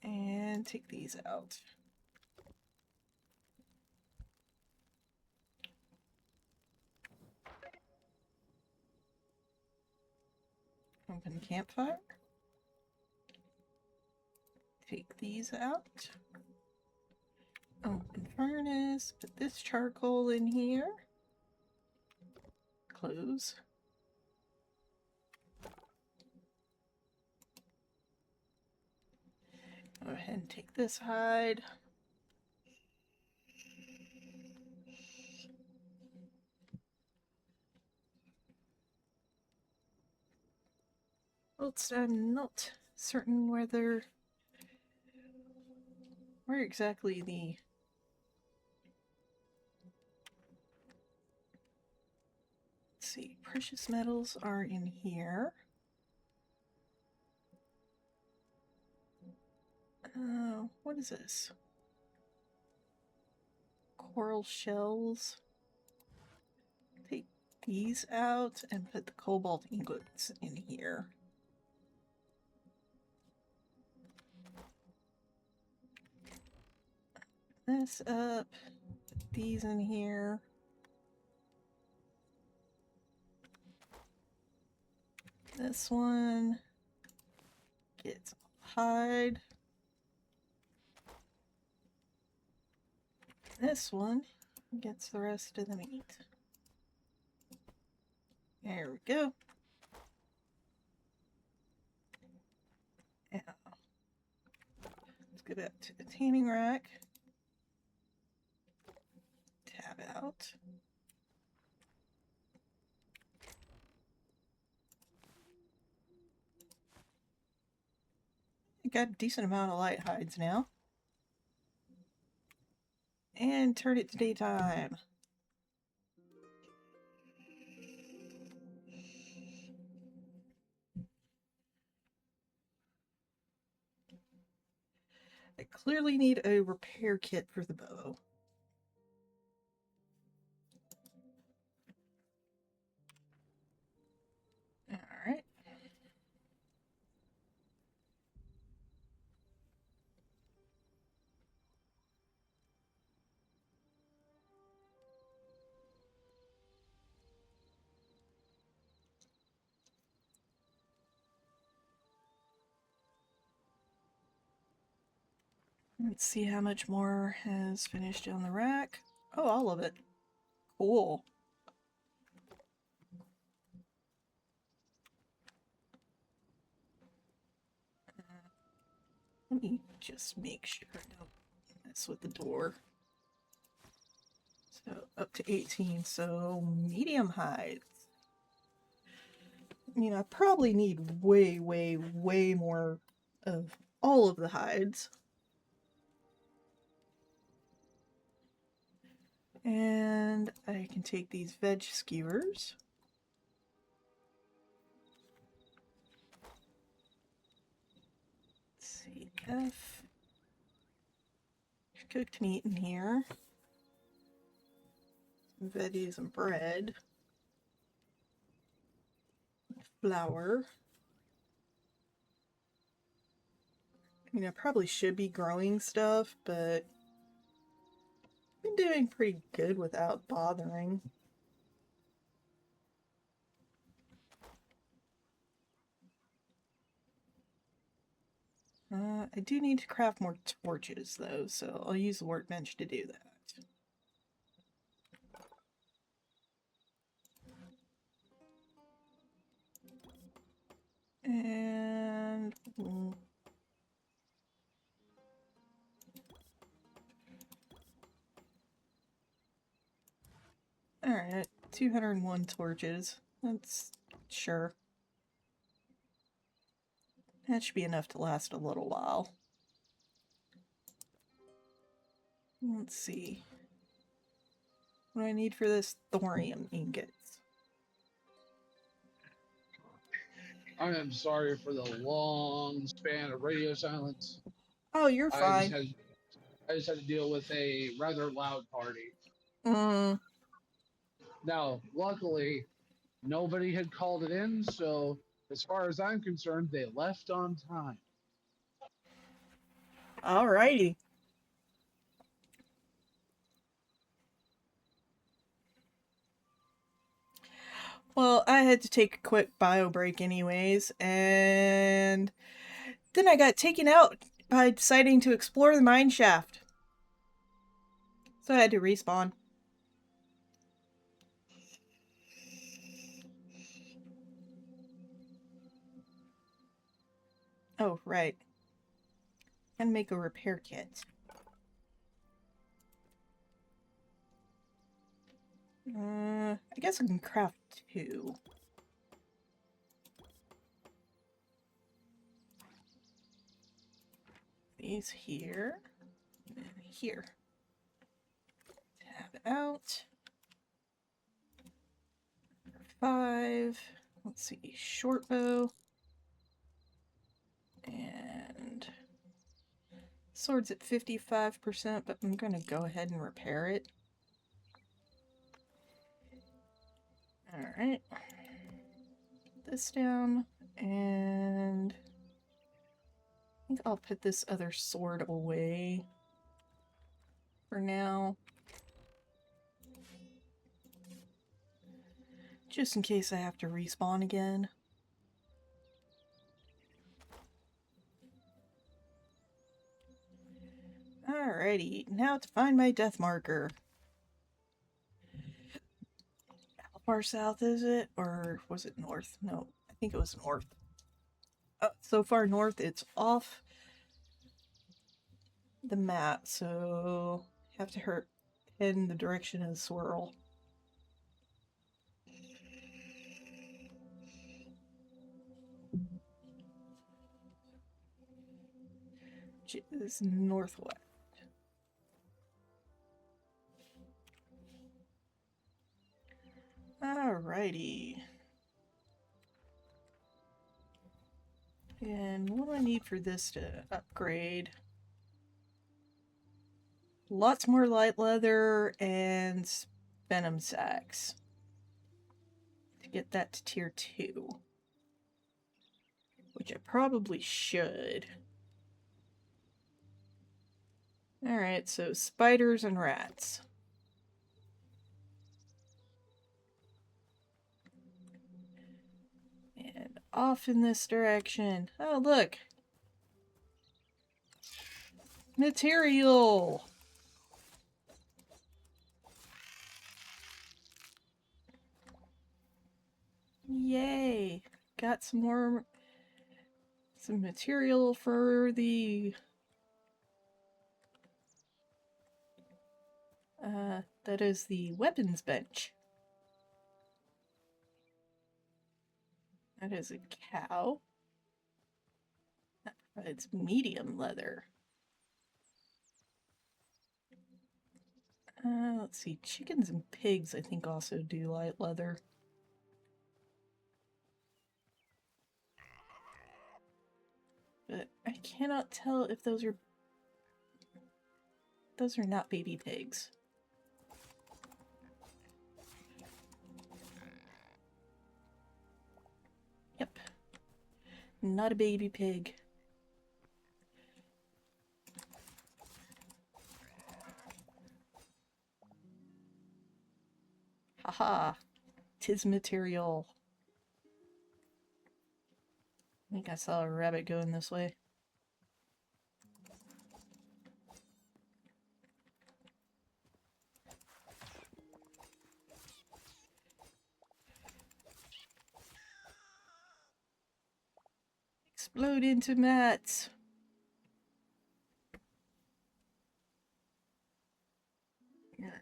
And take these out. Open the campfire. Take these out. Open furnace. Put this charcoal in here. Close. Go ahead and take this hide. Well, I'm not certain where exactly the let's see, precious metals are in here. What is this? Coral shells. Take these out and put the cobalt ingots in here. This up, put these in here. This one gets hide. This one gets the rest of the meat. There we go. Now, let's go back to the tanning rack. Tab out. I got a decent amount of light hides now. And turn it to daytime. I clearly need a repair kit for the bow. Alright. Let's see how much more has finished on the rack. Oh, all of it. Cool. Let me just make sure I don't mess with the door. So up to 18, so medium hides. I mean, I probably need way, way, way more of all of the hides. And I can take these veg skewers. Let's see, F. Cooked meat in here. Some veggies and bread. Flour. I mean, I probably should be growing stuff, but I've been doing pretty good without bothering. I do need to craft more torches, though, so I'll use the workbench to do that. And... Alright, 201 torches. That's... sure. That should be enough to last a little while. Let's see. What do I need for this? Thorium ingots. I am sorry for the long span of radio silence. Oh, you're fine. I just had to deal with a rather loud party. Mm. Now, luckily, nobody had called it in, so as far as I'm concerned, they left on time. Alrighty. Well, I had to take a quick bio break anyways, and then I got taken out by deciding to explore the mineshaft. So I had to respawn. Oh, right. And make a repair kit. I guess I can craft 2. These here. And here. Tab out. 5. Let's see. Short bow. And sword's at 55%, but I'm going to go ahead and repair it. Alright. This down, and I think I'll put this other sword away for now. Just in case I have to respawn again. Alrighty, now to find my death marker. How far south is it? Or was it north? No, I think it was north. So far north, it's off the map, so have to head in the direction of the swirl. Which is northwest. Alrighty. And what do I need for this to upgrade? Lots more light leather and venom sacks. To get that to tier 2. Which I probably should. Alright, so spiders and rats. And off in this direction. Oh, look! Material! Yay! Got some material for the that is the weapons bench. That is a cow. It's medium leather. Let's see, chickens and pigs I think also do light leather. But I cannot tell if those are not baby pigs. Yep. Not a baby pig. Aha! 'Tis material. I think I saw a rabbit going this way. Explode into mats.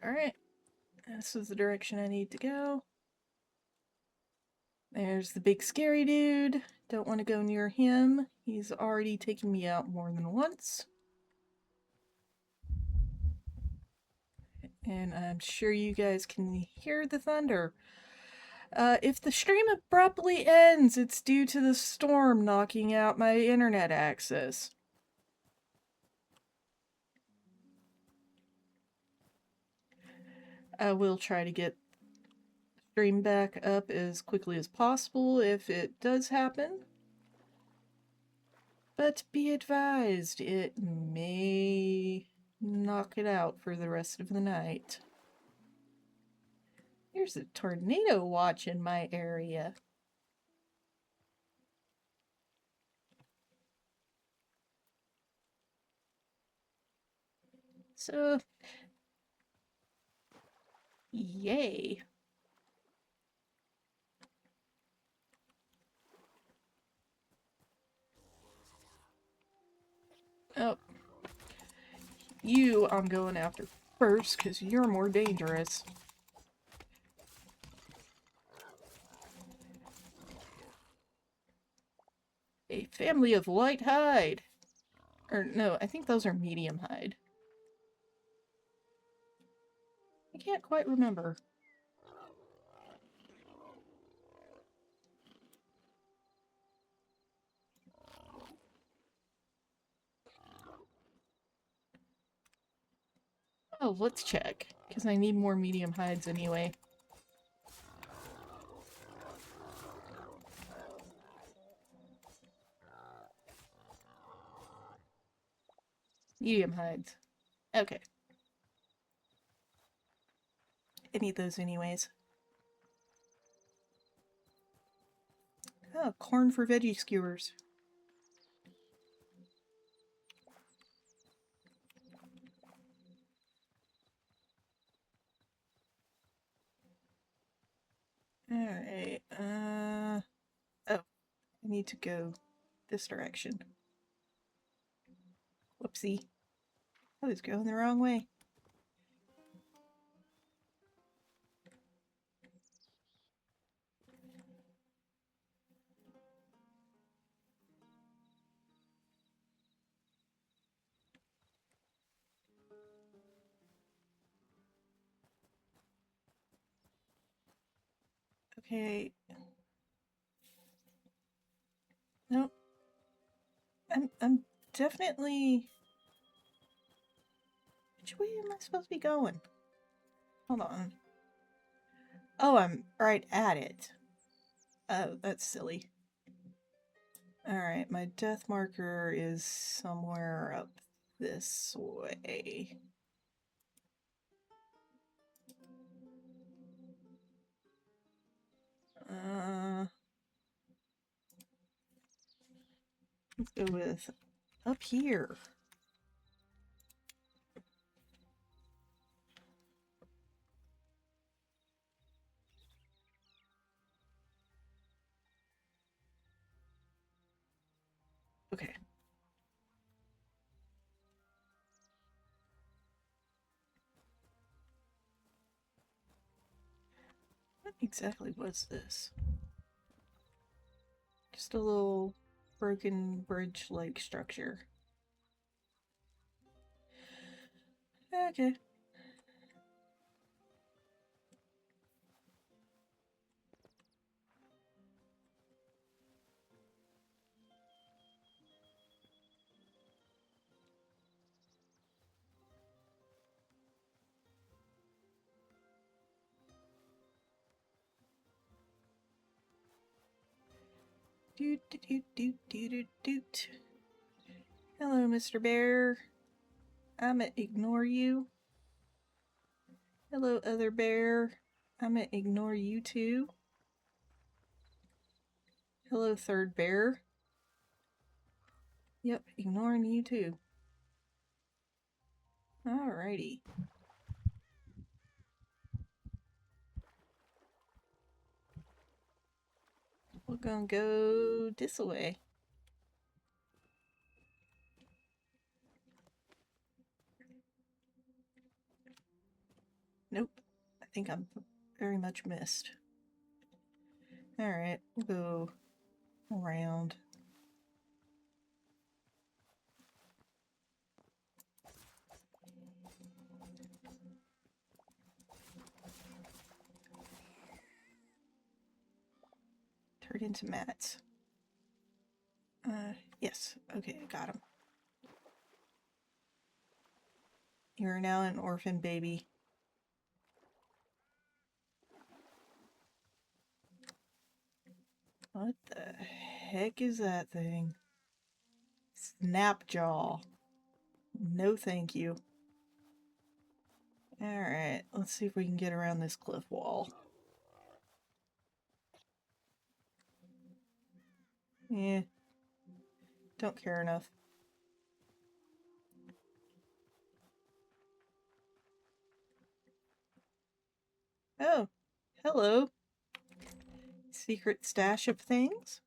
Alright. This is the direction I need to go. There's the big scary dude. Don't want to go near him. He's already taken me out more than once. And I'm sure you guys can hear the thunder. If the stream abruptly ends, it's due to the storm knocking out my internet access. I will try to get the stream back up as quickly as possible if it does happen. But be advised, it may knock it out for the rest of the night. There's a tornado watch in my area. So, yay. Oh. You I'm going after first, because you're more dangerous. A family of light hide. Or no, I think those are medium hide. I can't quite remember. Oh, let's check, because I need more medium hides anyway. Medium hides. Okay. I need those anyways. Oh, corn for veggie skewers. Alright, oh, I need to go this direction. Whoopsie. I was going the wrong way. Okay. Nope. I'm definitely... Which way am I supposed to be going? Hold on. Oh, I'm right at it. Oh, that's silly. Alright, my death marker is somewhere up this way. Let's go with up here. Okay. What exactly was this? Just a little broken bridge-like structure. Okay. Doot doot doot doot doot doot. Hello, Mr. Bear. I'ma ignore you. Hello, other bear. I'm gonna ignore you two. Hello, third bear. Yep, ignoring you too. Alrighty. We're gonna go this way. Nope. I think I'm very much missed. Alright, we'll go around. Turn into mats. Yes. Okay, I got him. You're now an orphan baby. What the heck is that thing? Snapjaw. No thank you. Alright, let's see if we can get around this cliff wall. Yeah. Don't care enough. Oh, hello. Secret stash of things?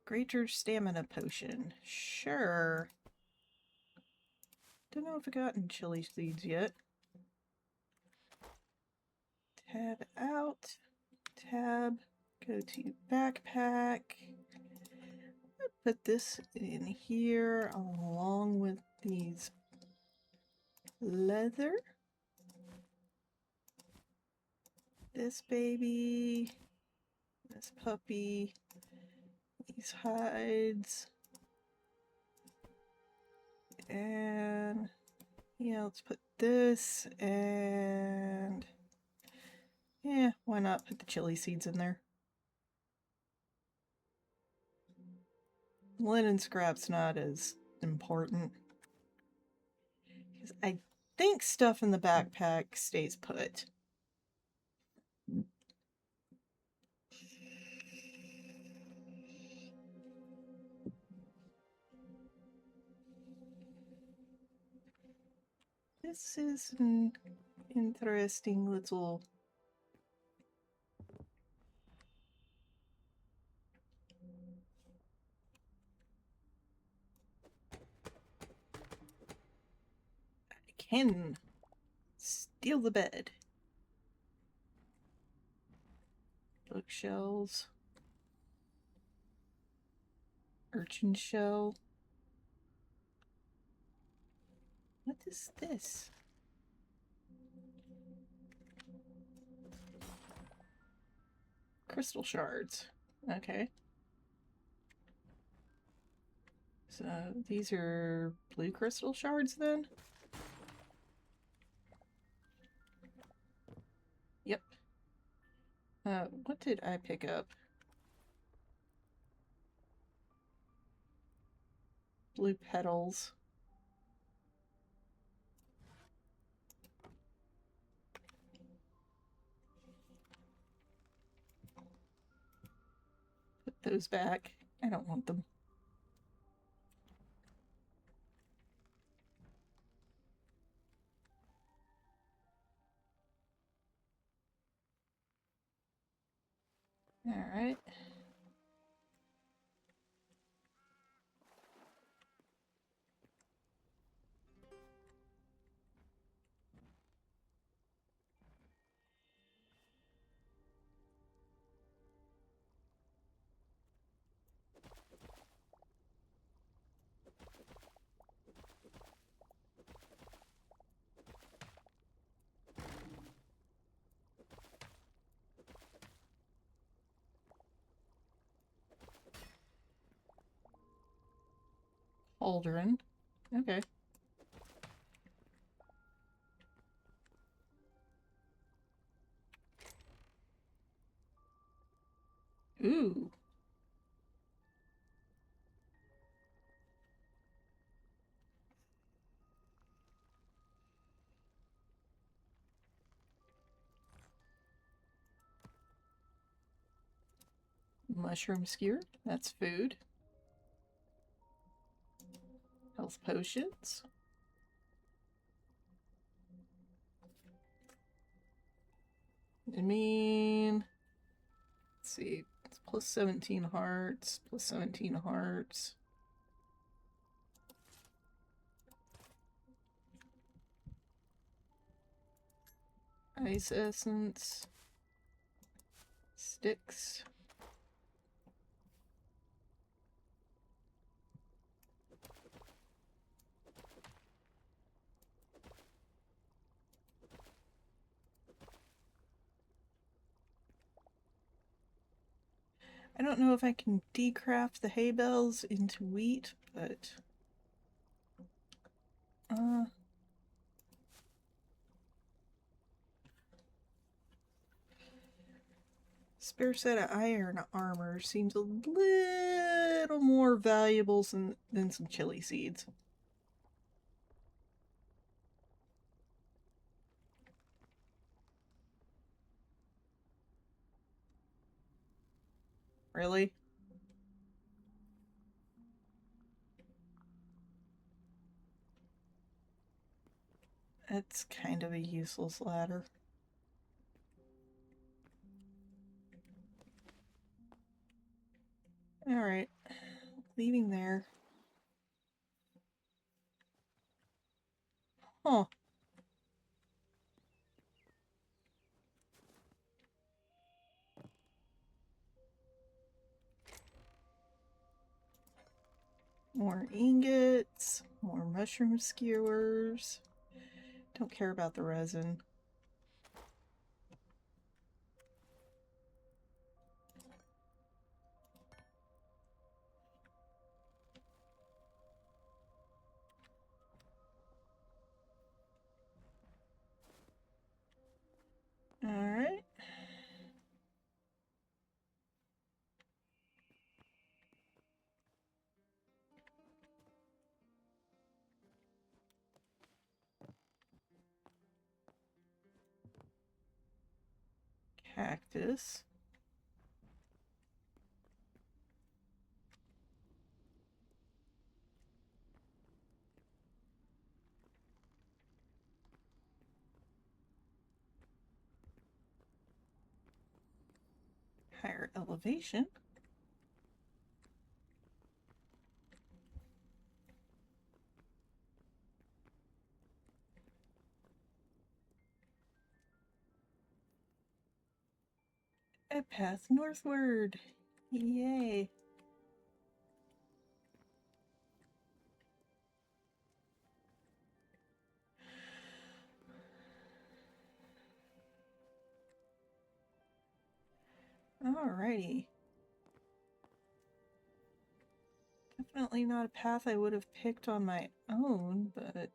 Greater stamina potion. Sure. Don't know if I've gotten chili seeds yet. Tab out. Tab. Go to backpack. Put this in here along with these leather. This baby. This puppy. These hides. And yeah, let's put this and yeah, why not put the chili seeds in there? Linen scrap's not as important. Because I think stuff in the backpack stays put. This is an interesting little... I can steal the bed. Bookshelves. Urchin shell. What is this? Crystal shards. Okay. So these are blue crystal shards then? Yep. What did I pick up? Blue petals. Put those back. I don't want them. Alright. Cauldron. Okay. Ooh. Mushroom skewer. That's food. Health potions. I mean, let's see. It's plus 17 hearts. Plus 17 hearts. Ice essence. Sticks. I don't know if I can decraft the hay bales into wheat, but spare set of iron armor seems a little more valuable than some chili seeds. Really? It's kind of a useless ladder. Alright. Leaving there. Huh. More ingots. More mushroom skewers. Don't care about the resin. Alright. Cactus. Higher elevation. A path northward. Yay. Alrighty. Definitely not a path I would have picked on my own, but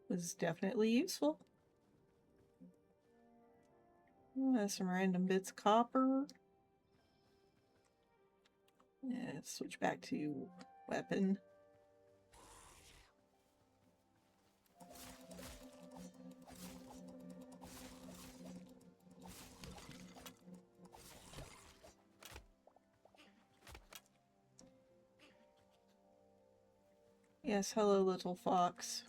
was definitely useful. Some random bits of copper. Yeah, switch back to weapon. Yes, hello, little fox.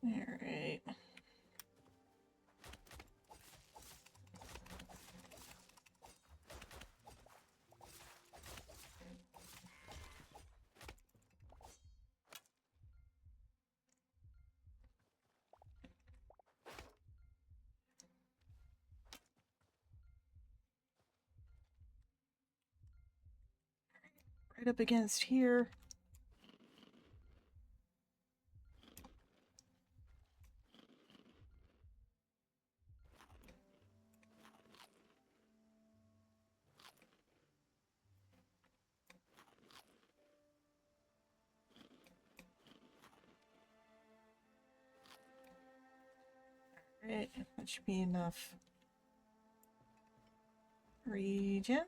Alright. Right up against here. Alright, that should be enough. Region.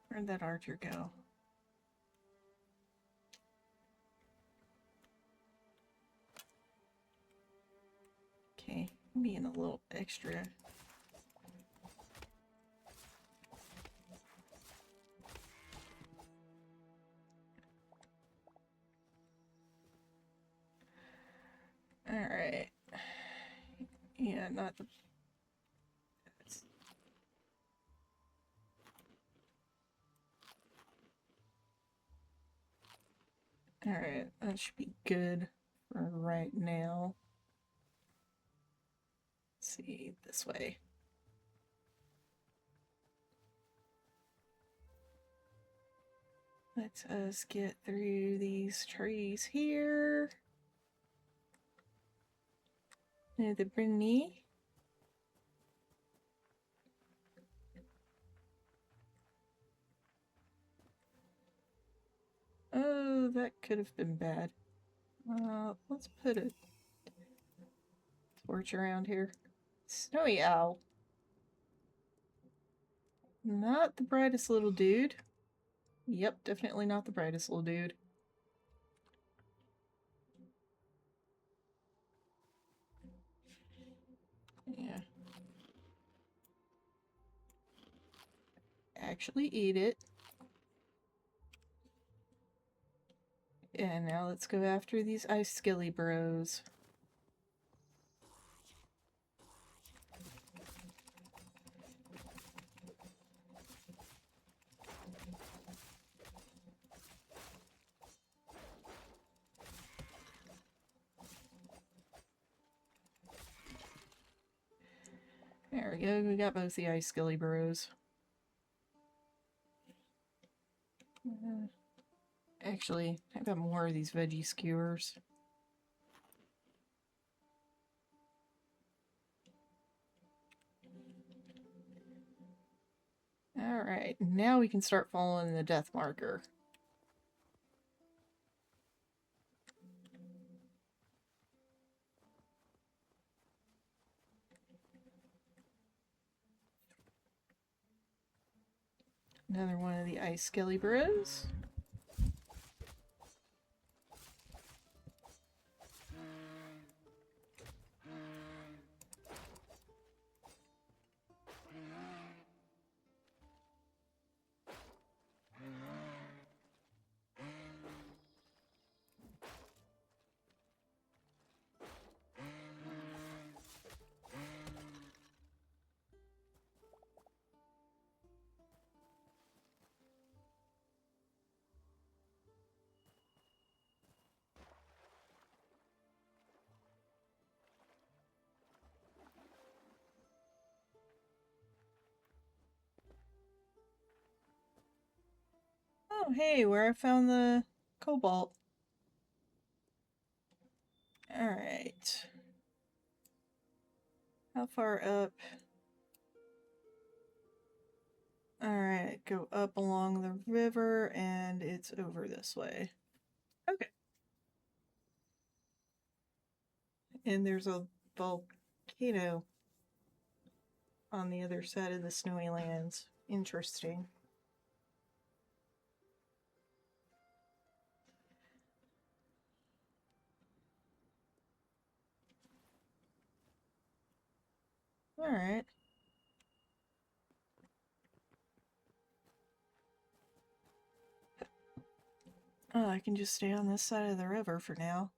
Where'd that archer go? Okay, being a little extra. Alright. Yeah, not the... Alright, that should be good for right now. Let's see, this way. Let us get through these trees here. Near the Brittany. Oh, that could have been bad. Let's put a torch around here. Snowy owl. Not the brightest little dude. Yep, definitely not the brightest little dude. Yeah. Actually eat it. And now let's go after these ice skilly bros. There we go, we got both the ice skilly bros. Actually, I got more of these veggie skewers. Alright, now we can start following the death marker. Another one of the ice skelly bros. Oh, hey, where I found the cobalt. Alright. How far up? Alright, go up along the river and it's over this way. Okay. And there's a volcano on the other side of the snowy lands. Interesting. Alright. Oh, I can just stay on this side of the river for now.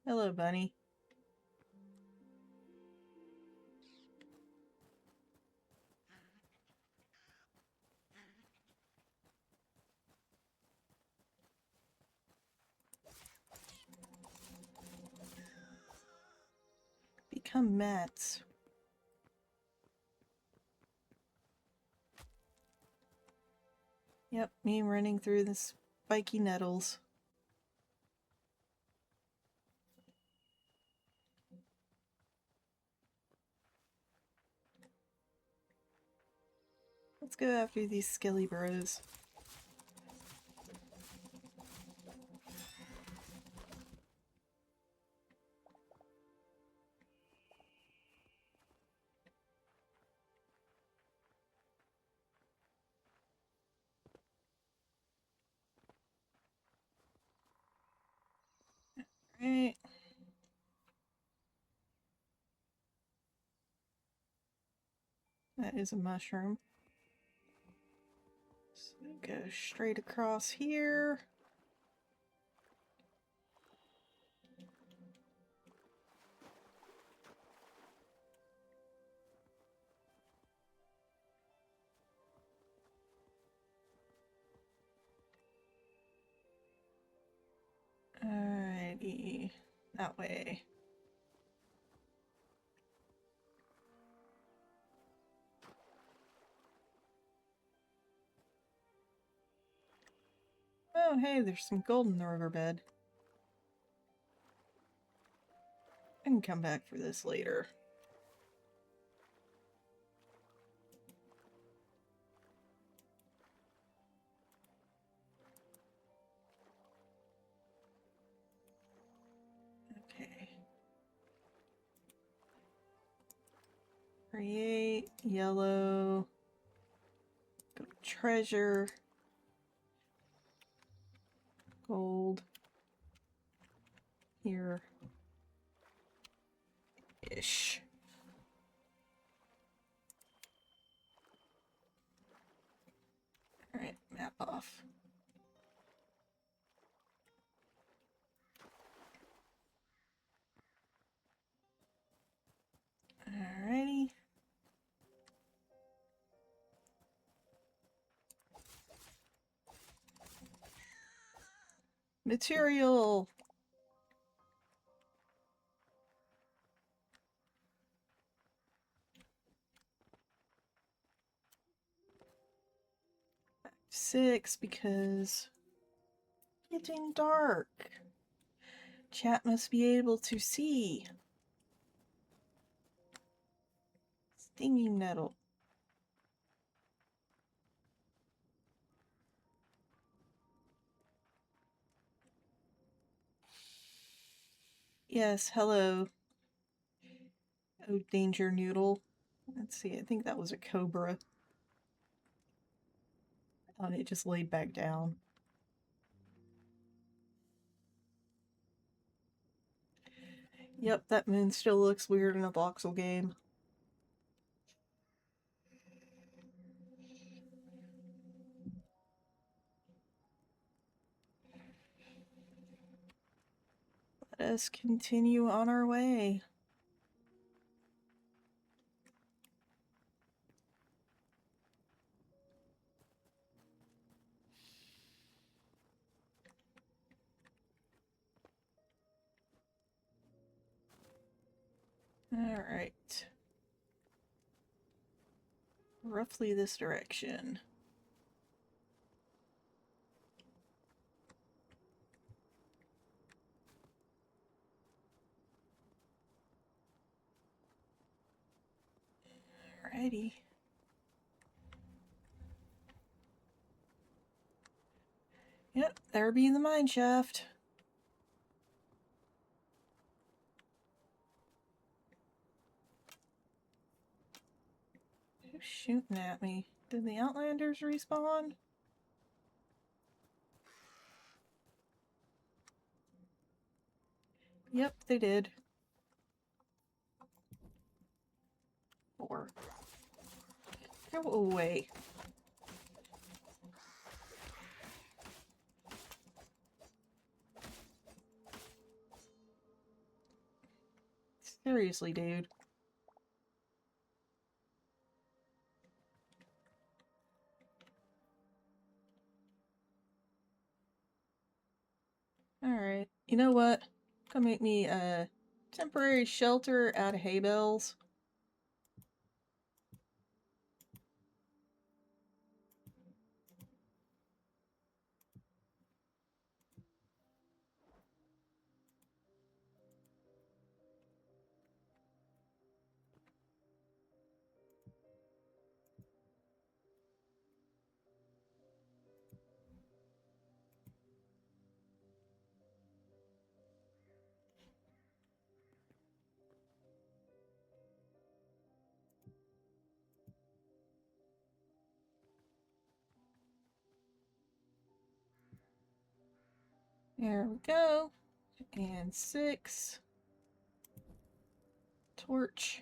Hello, bunny. Become mats. Yep, me running through the spiky nettles. Let's go after these skilly bros. Right. That is a mushroom. So go straight across here. Alrighty, that way. Oh, hey, there's some gold in the riverbed. I can come back for this later. Okay. Create, yellow, go to treasure, gold, here, ish. Alright, map off. Alrighty. Material! Six, because getting dark. Chat must be able to see. Stinging nettle. Yes, hello. Oh, danger noodle. Let's see, I think that was a cobra. And it just laid back down. Yep, that moon still looks weird in a voxel game. Let us continue on our way. Alright. Roughly this direction. Alrighty. Yep, there be the mine shaft. Who's shooting at me? Did the Outlanders respawn? Yep, they did. Or go away. Seriously, dude. Alright, you know what? Come make me a temporary shelter out of hay bales. There we go. And 6. Torch.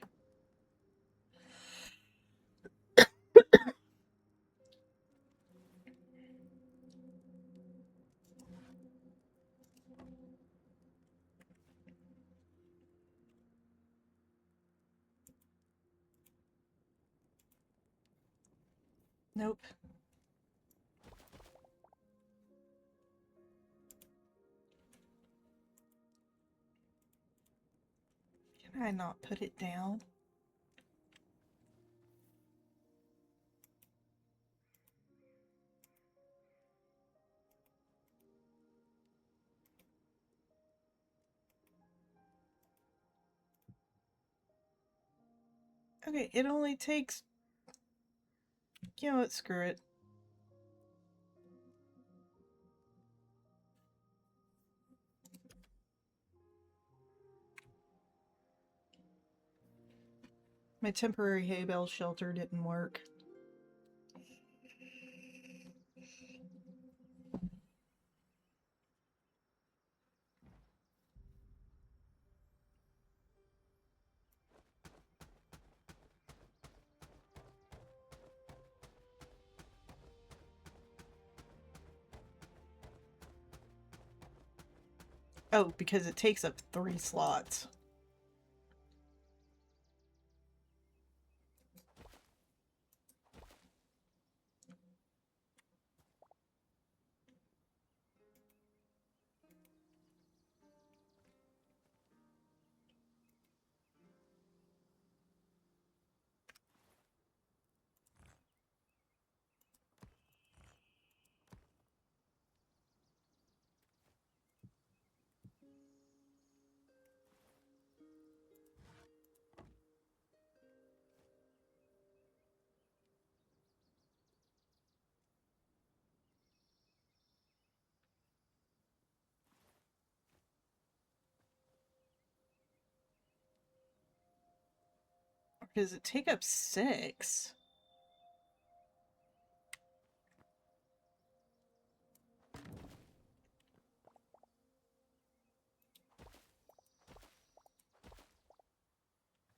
Nope. Can I not put it down? Okay, it only takes... You know what, screw it. My temporary hay bale shelter didn't work. Oh, because it takes up 3 slots. Does it take up 6?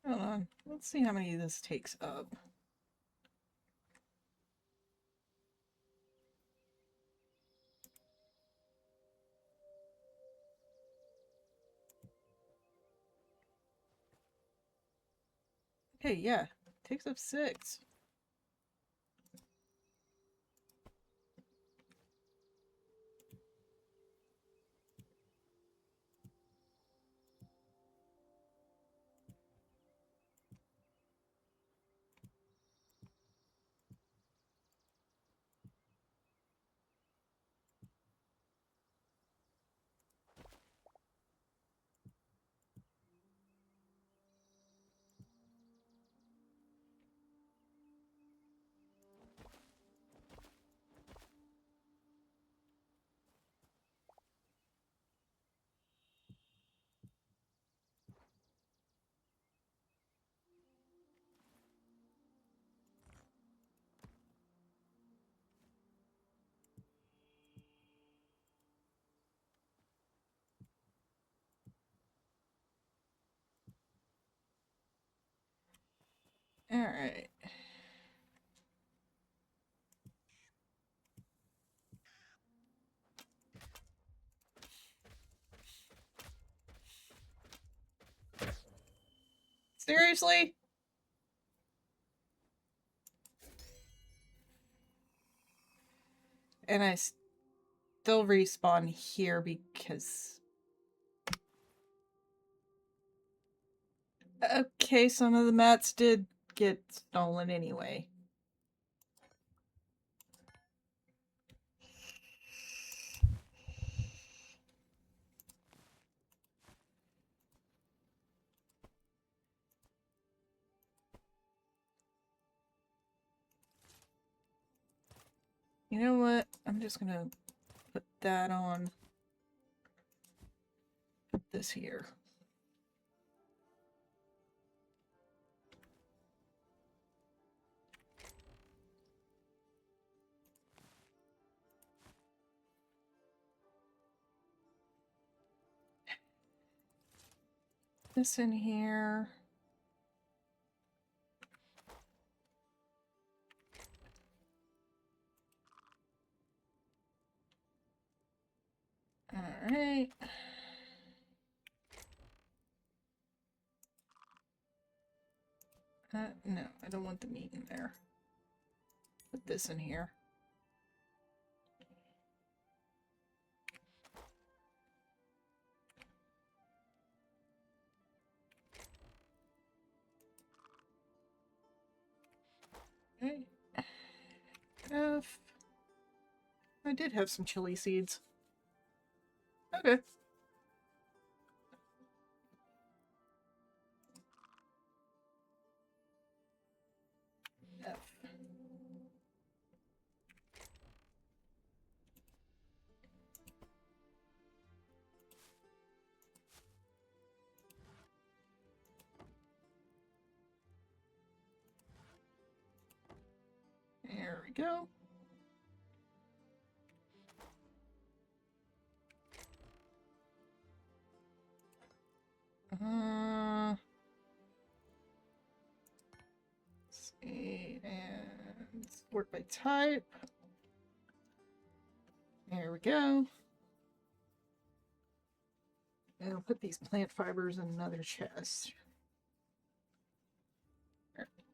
Hold on. Let's see how many this takes up. Okay, yeah. Takes up 6. Alright. Seriously? And I still respawn here because... Okay, some of the mats did get stolen anyway. You know what? I'm just gonna put that on. Put this here. this in here. All right. No, I don't want the meat in there. Put this in here. Okay. I did have some chili seeds. Okay. F. There we go. Let's see, and sort by type. There we go. And I'll put these plant fibers in another chest.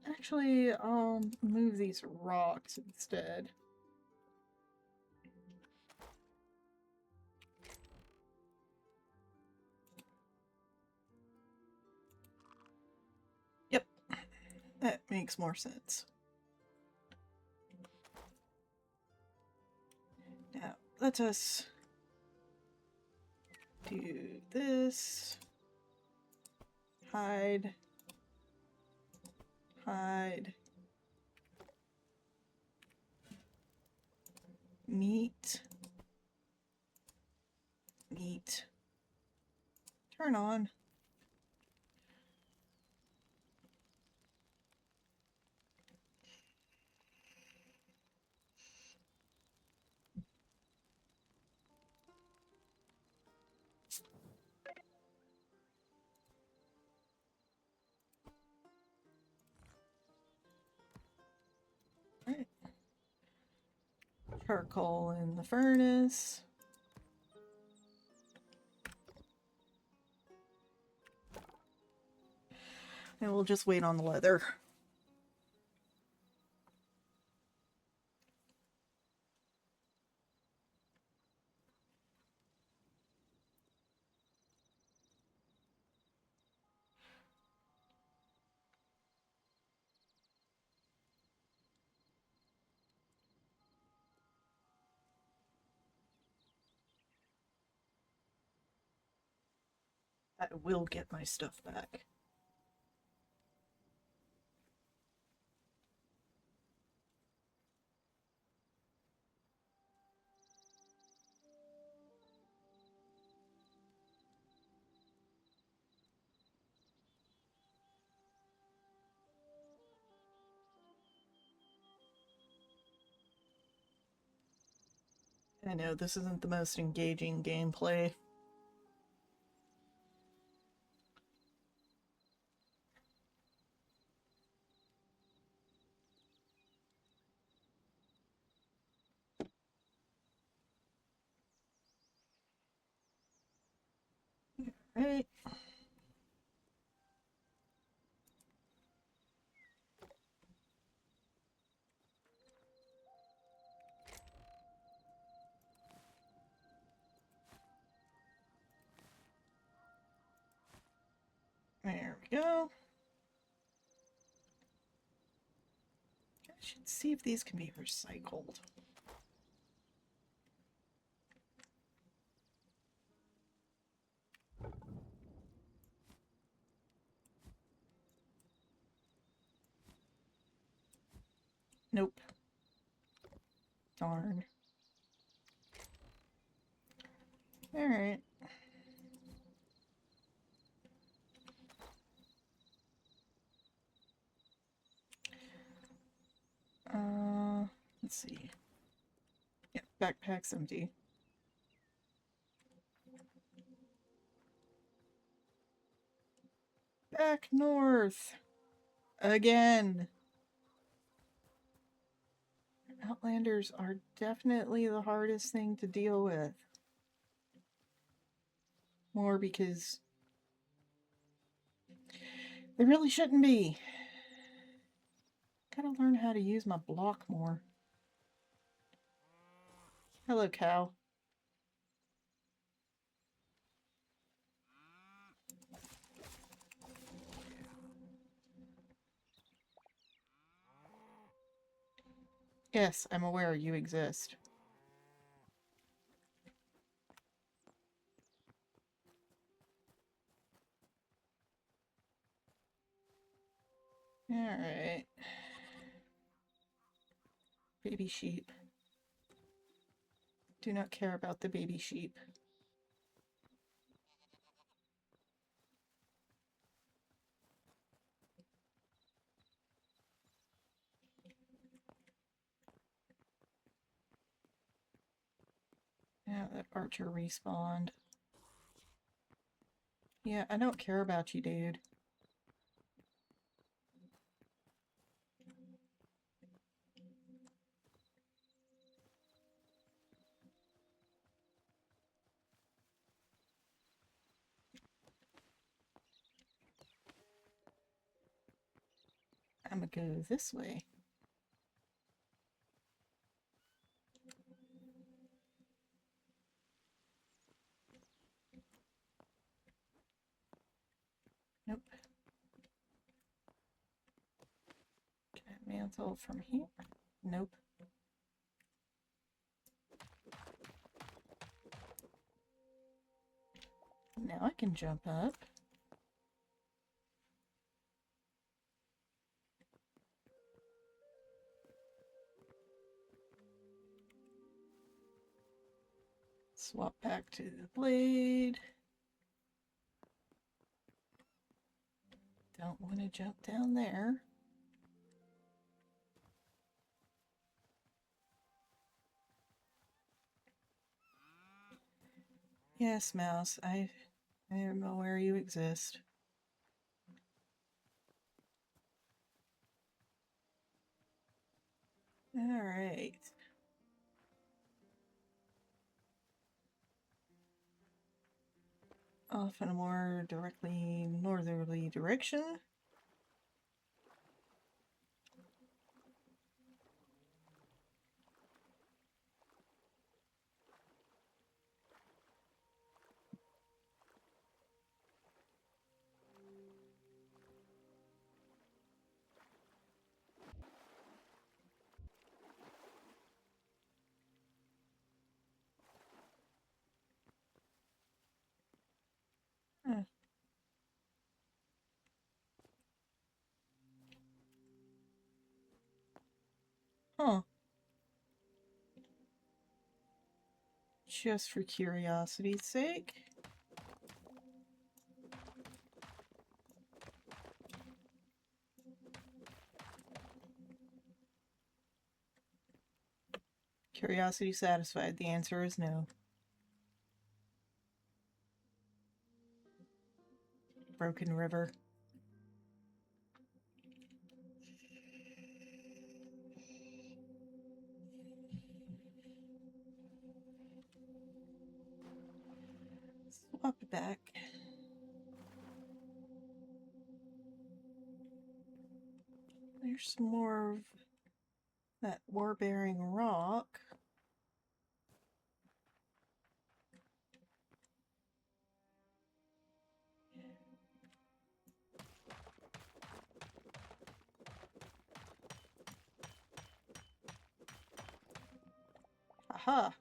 Actually, I'll move these rocks instead. Yep, that makes more sense. Now, let us do this. Hide. Hide. Meat. Meat. Turn on. Right. Charcoal in the furnace. And we'll just wait on the leather. I will get my stuff back. I know this isn't the most engaging gameplay. Right. There we go. I should see if these can be recycled. Nope. Darn. Alright. Let's see. Yeah, backpack's empty. back north. Again. Outlanders are definitely the hardest thing to deal with. More because they really shouldn't be. Gotta learn how to use my block more. Hello, cow. Yes, I'm aware you exist. Alright. Baby sheep. Do not care about the baby sheep. Yeah, that archer respawned. Yeah, I don't care about you, dude. I'm gonna go this way. Nope. Can I mantle from here? Nope. Now I can jump up. Swap back to the blade. Don't want to jump down there. Yes, mouse, I am aware you exist. Alright. Off in a more directly northerly direction. Huh. Just for curiosity's sake. Curiosity satisfied. The answer is no. Broken River. Swap it back. There's some more of that war-bearing rock. Aha!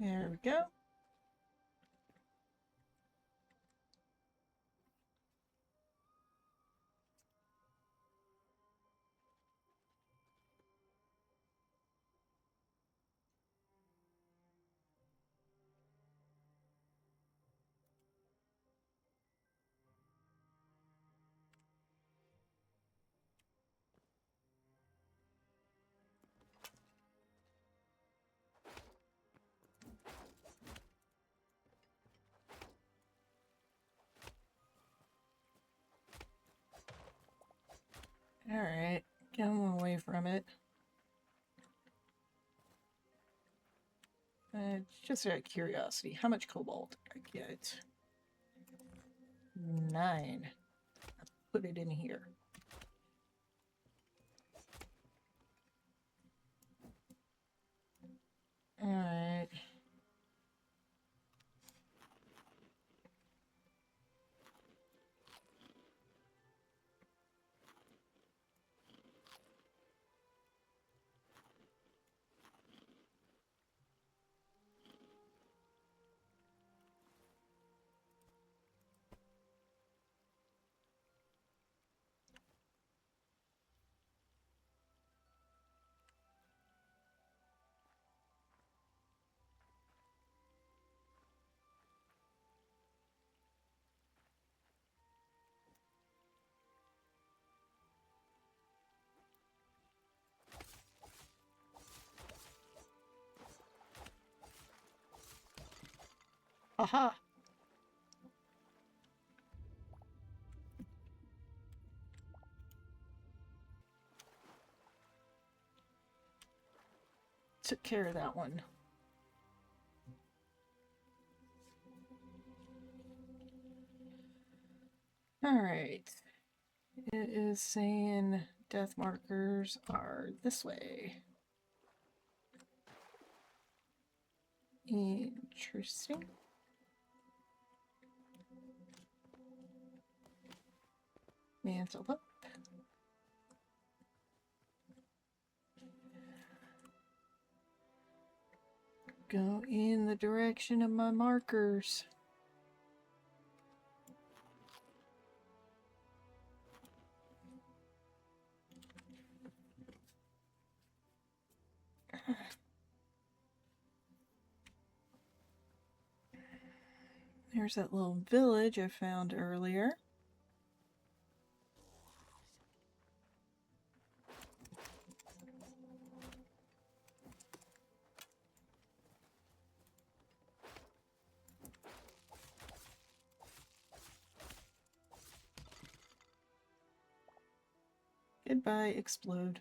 There we go. Alright, get them away from it. Just out of curiosity, how much cobalt did I get? 9. I'll put it in here. Alright. Aha! Took care of that one. Alright. It is saying death markers are this way. Interesting. Mantle up. Go in the direction of my markers. There's that little village I found earlier. Goodbye, explode.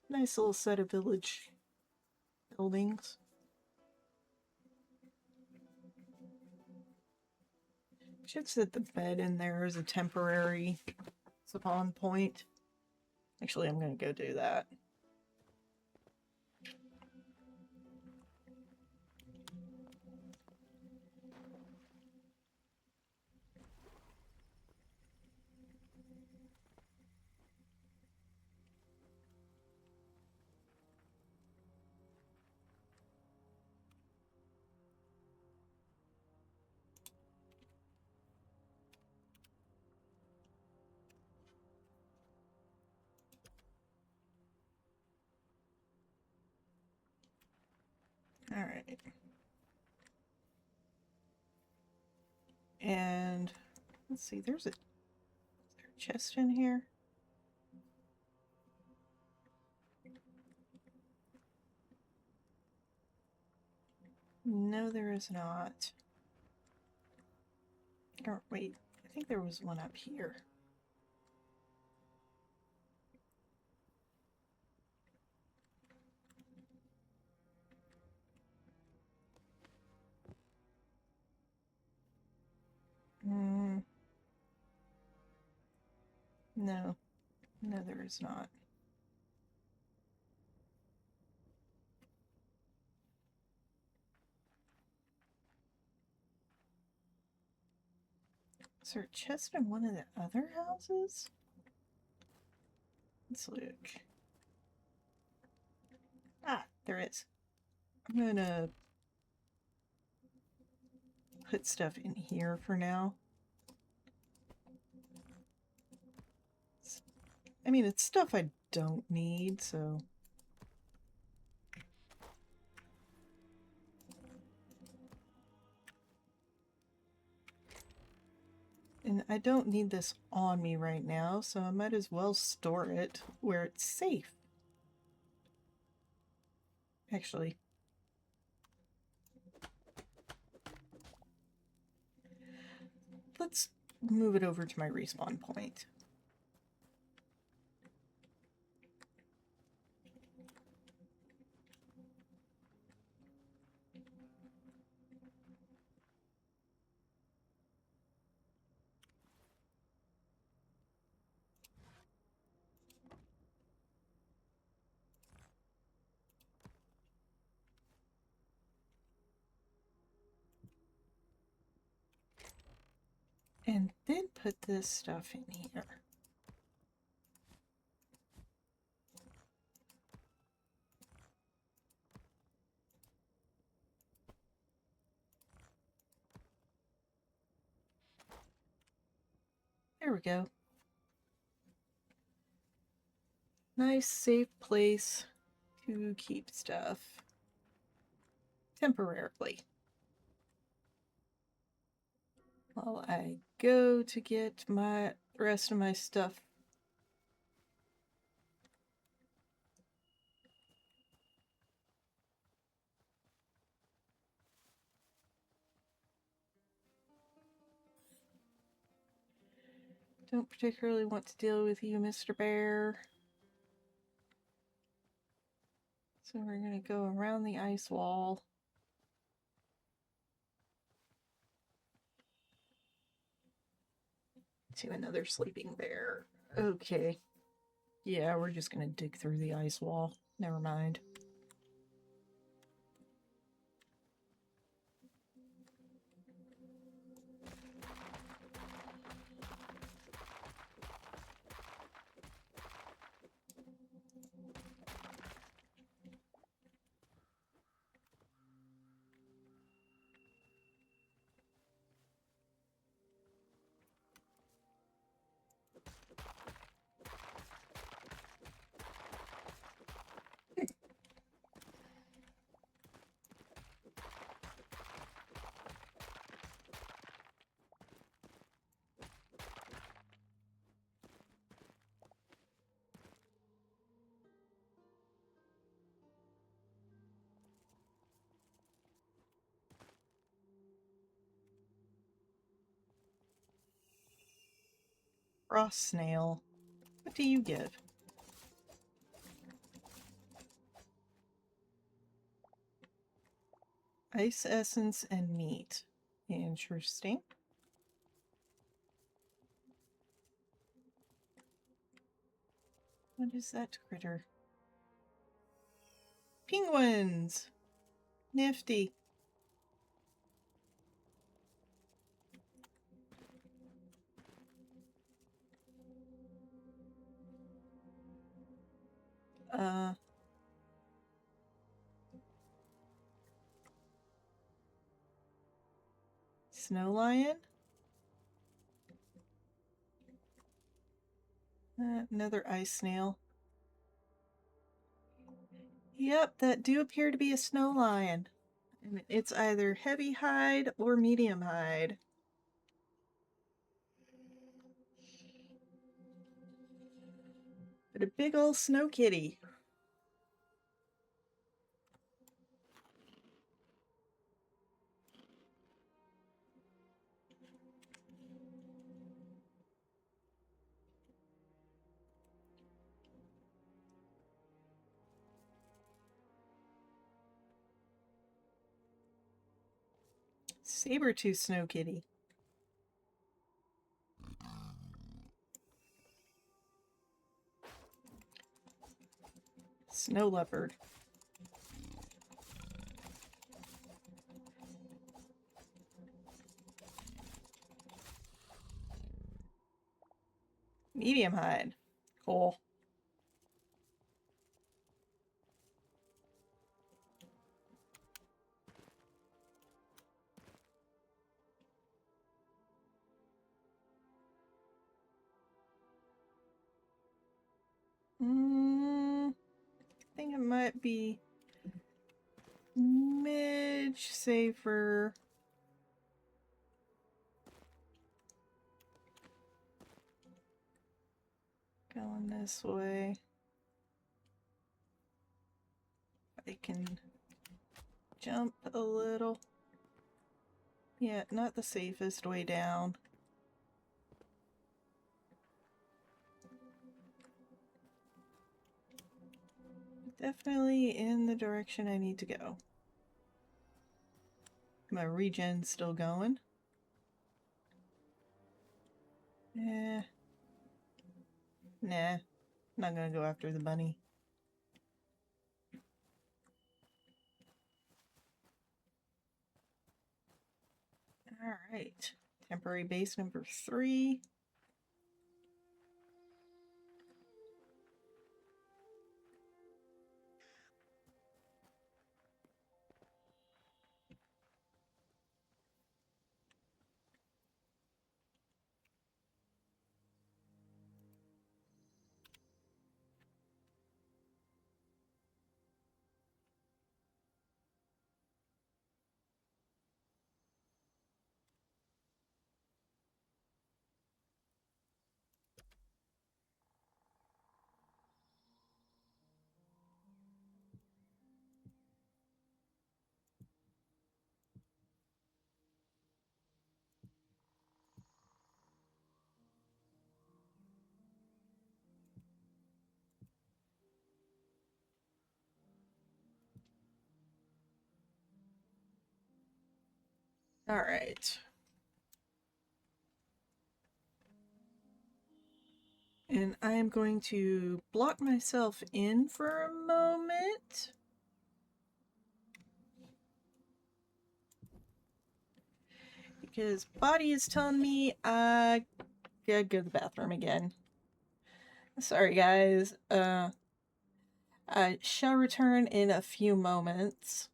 Nice little set of village buildings. Should set the bed in there as a temporary spawn point. Actually, I'm going to go do that. Alright. And let's see, is there a chest in here? No, there is not. Or wait, I think there was one up here. No. No, there is not. Is there a chest in one of the other houses? Let's look. Ah, there is. I'm gonna put stuff in here for now. I mean, it's stuff I don't need, so... And I don't need this on me right now, so I might as well store it where it's safe. Actually, let's move it over to my respawn point. And then put this stuff in here. There we go. Nice, safe place to keep stuff. Temporarily. While I go to get the rest of my stuff. Don't particularly want to deal with you, Mr. Bear. So we're going to go around the ice wall. To another sleeping bear. Okay. Yeah, we're just going to dig through the ice wall. Never mind. Frost snail. What do you give? Ice essence and meat. Interesting. What is that critter? Penguins! Nifty. Snow lion? Another ice snail. Yep, that do appear to be a snow lion. And it's either heavy hide or medium hide. But a big old snow kitty. Saber-tooth snow kitty. Snow leopard. Medium hide. Cool. I think it might be Midge safer. Going this way. I can jump a little. Yeah, not the safest way down. Definitely in the direction I need to go. My regen's still going. Nah, not gonna go after the bunny. Alright, temporary base number 3. Alright. And I am going to block myself in for a moment. Because body is telling me I gotta go to the bathroom again. Sorry guys. I shall return in a few moments.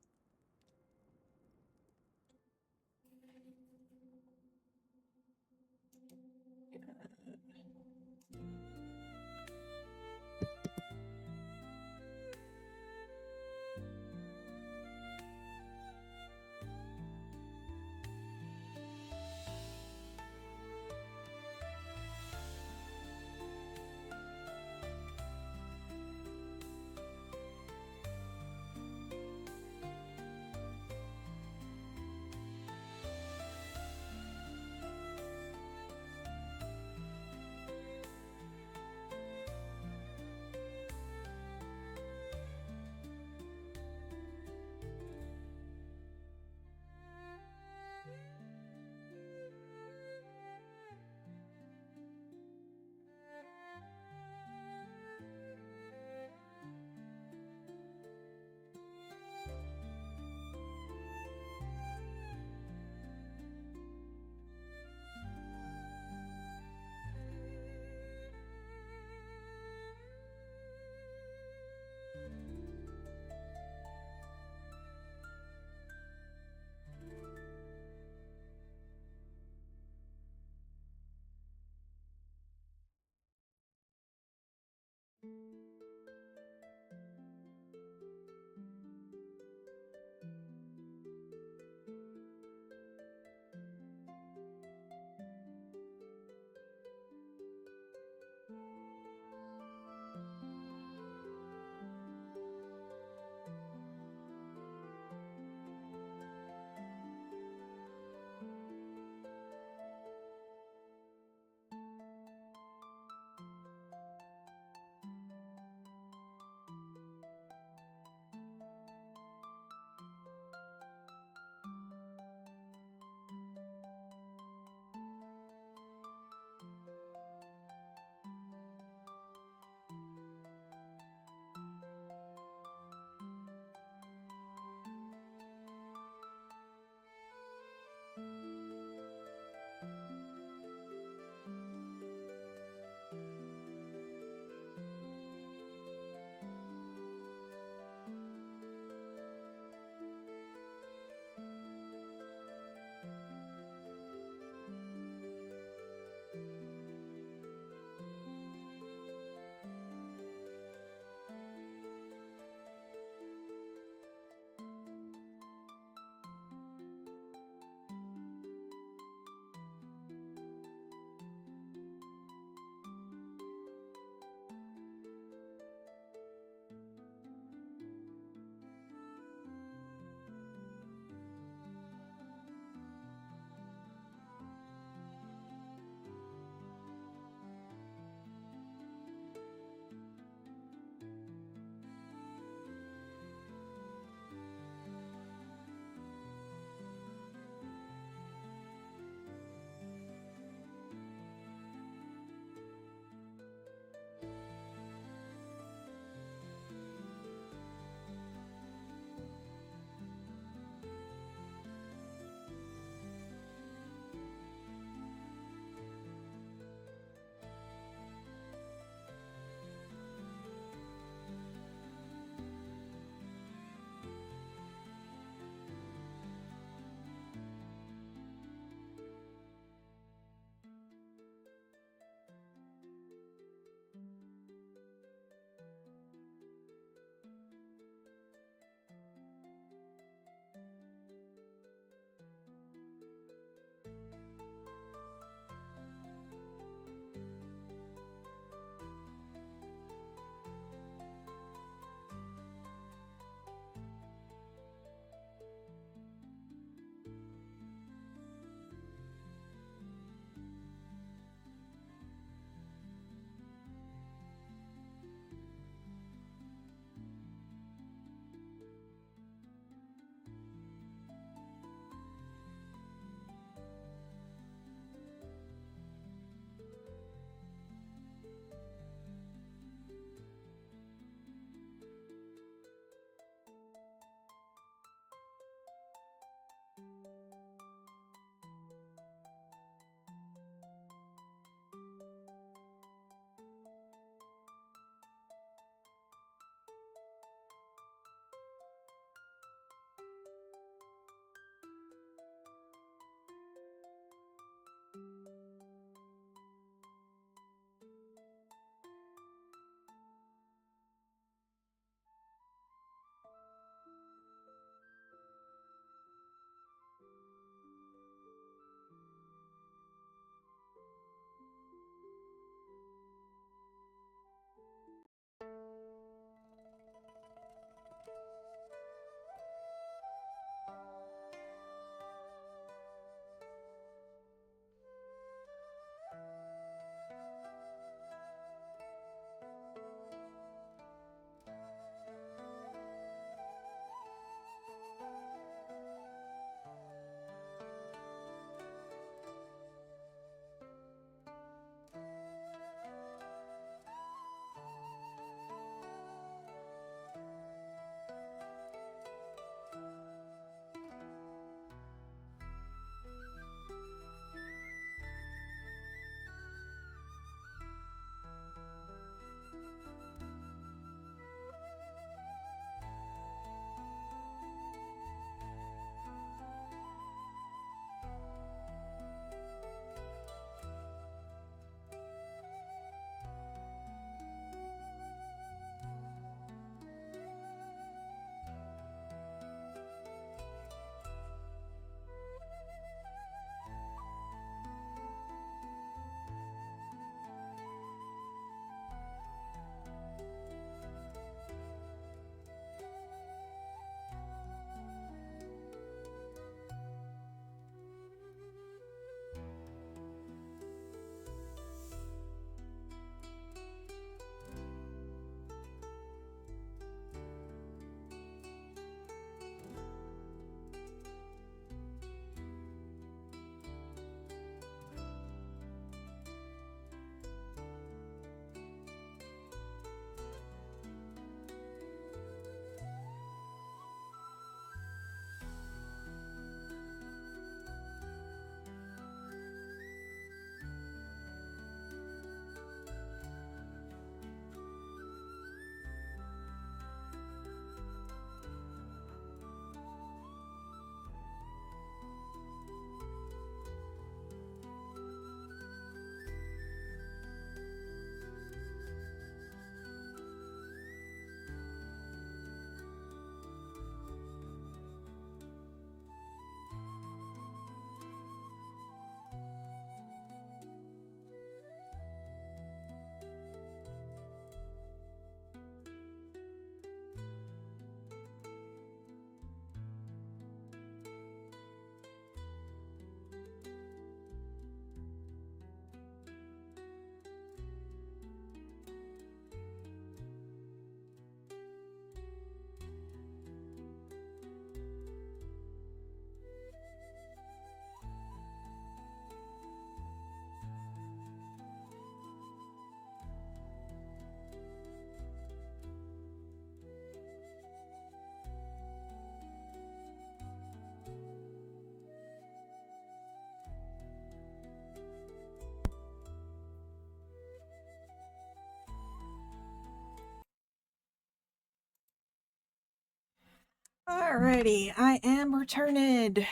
Alrighty, I am returned.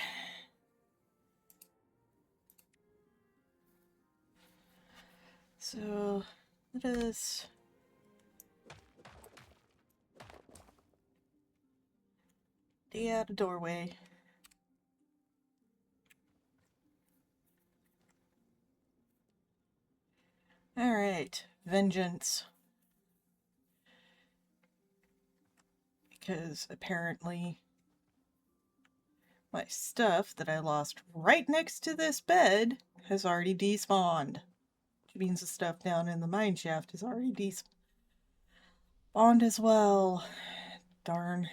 So, let us... dig out a doorway. Alright, vengeance. Because apparently my stuff that I lost right next to this bed has already despawned. Which means the stuff down in the mine shaft is already despawned as well. Darn.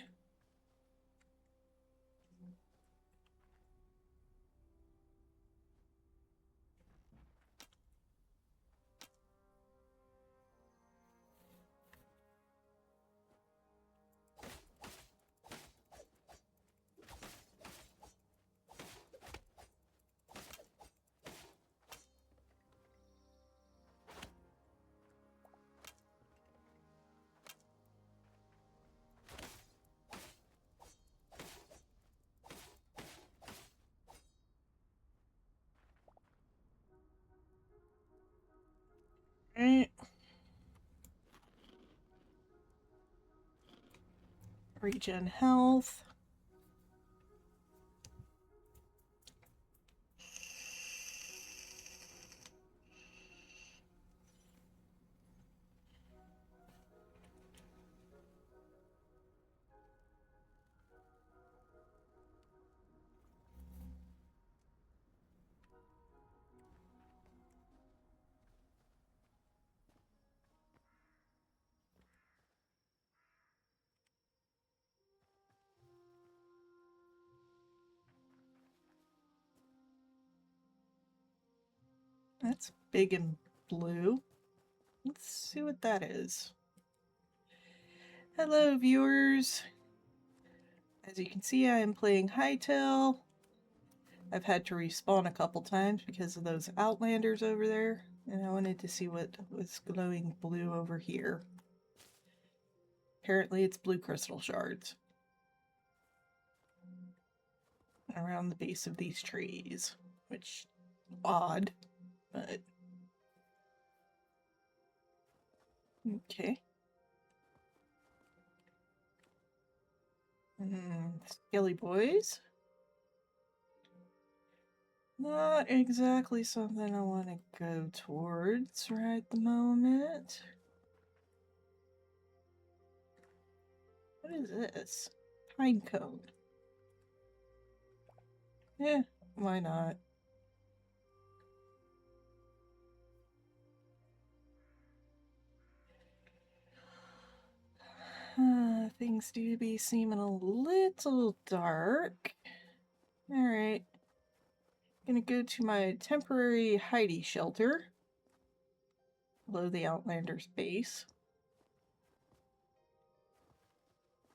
Right. Regen health. That's big and blue. Let's see what that is. Hello, viewers. As you can see, I am playing Hytale. I've had to respawn a couple times because of those Outlanders over there, and I wanted to see what was glowing blue over here. Apparently it's blue crystal shards around the base of these trees, which odd, but okay. Skelly boys. Not exactly something I want to go towards right at the moment. What is this? Pine cone. Yeah, why not? Things do be seeming a little dark. Alright. Gonna go to my temporary hidey shelter below the Outlander's base.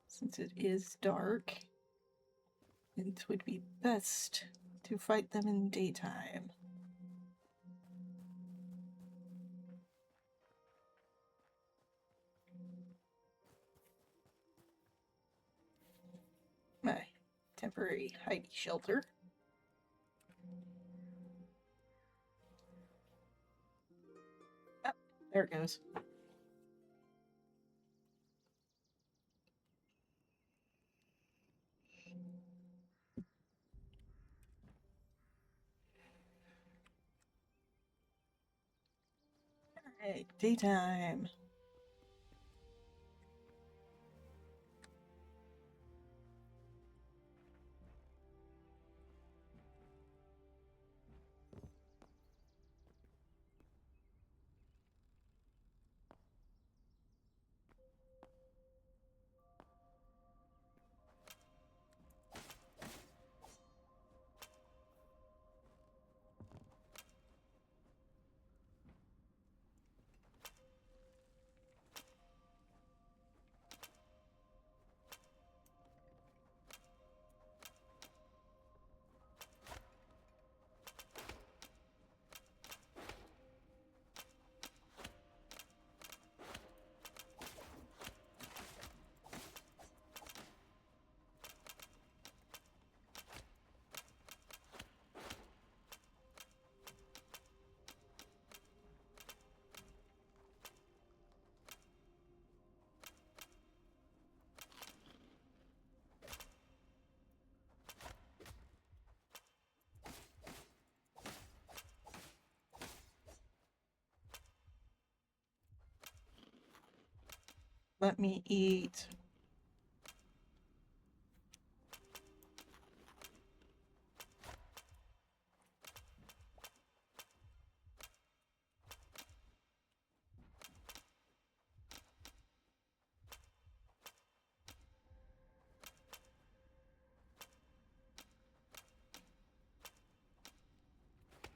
Since it is dark, it would be best to fight them in daytime. My temporary hidey shelter. Ah, there it goes. Alright, daytime. Let me eat.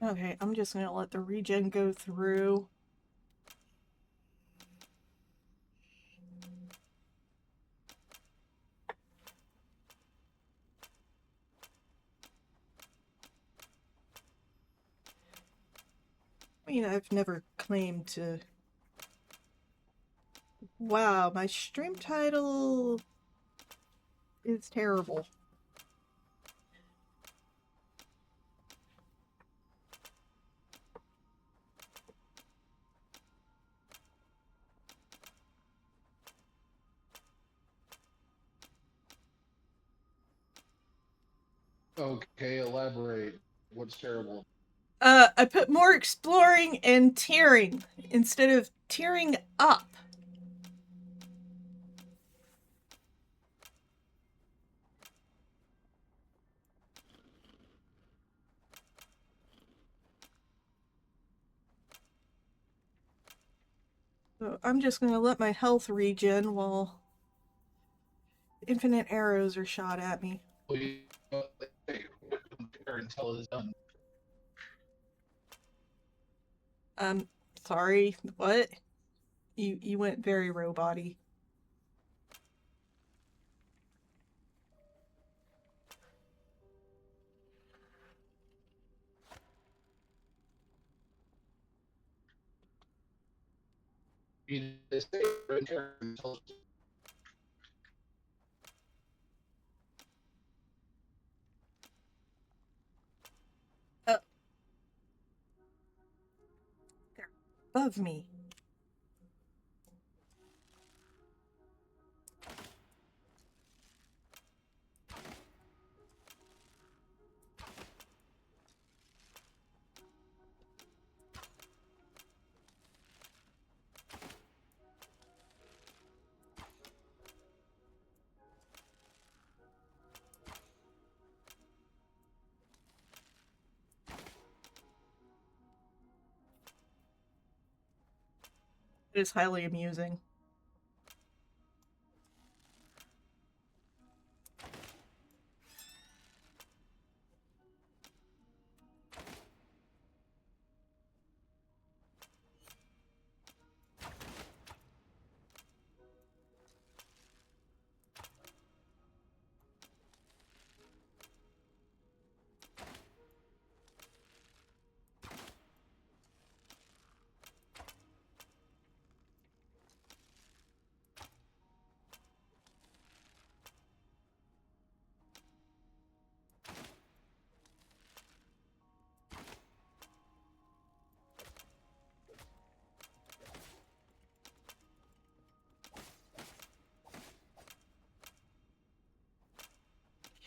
Okay, I'm just gonna let the regen go through. I mean, I've never claimed to... Wow, my stream title is terrible. Okay, elaborate. What's terrible? I put more exploring and tearing instead of tearing up. So I'm just gonna let my health regen while infinite arrows are shot at me. Hey, compare until it's done. Sorry, what? You went very robot-y. You just stay right there until They're above me. It is highly amusing.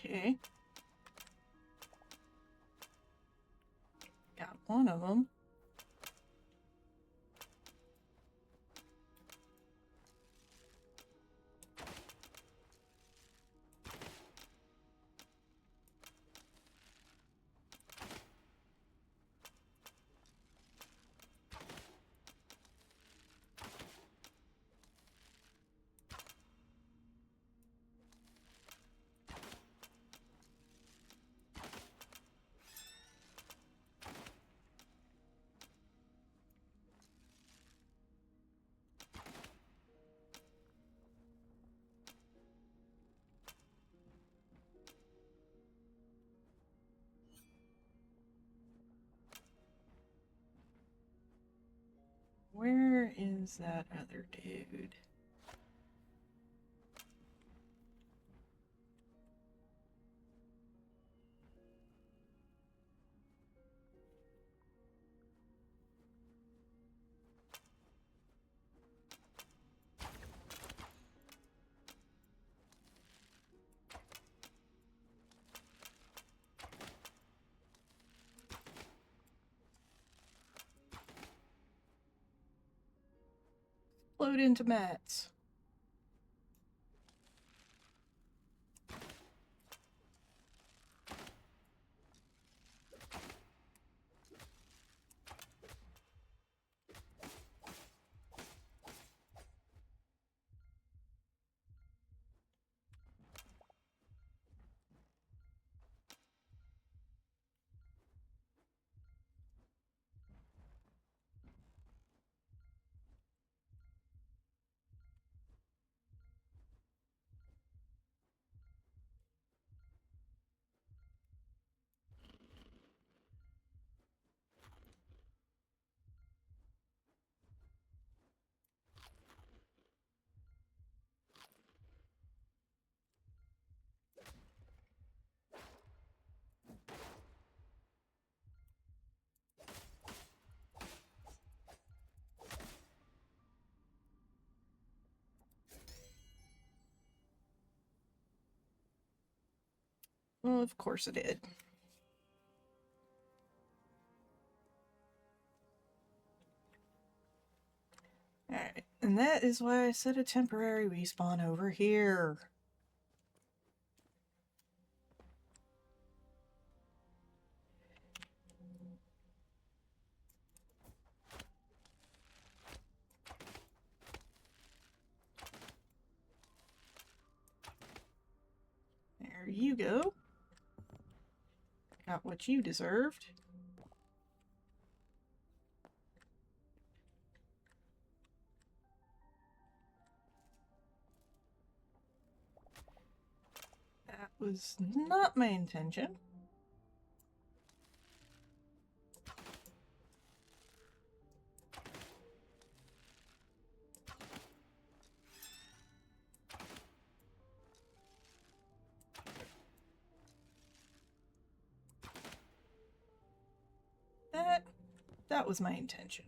Okay. Got one of them. Where is that other dude? Explode into mats. Well, of course it did. Alright, and that is why I set a temporary respawn over here. There you go. Got what you deserved. That was not my intention. That was my intention.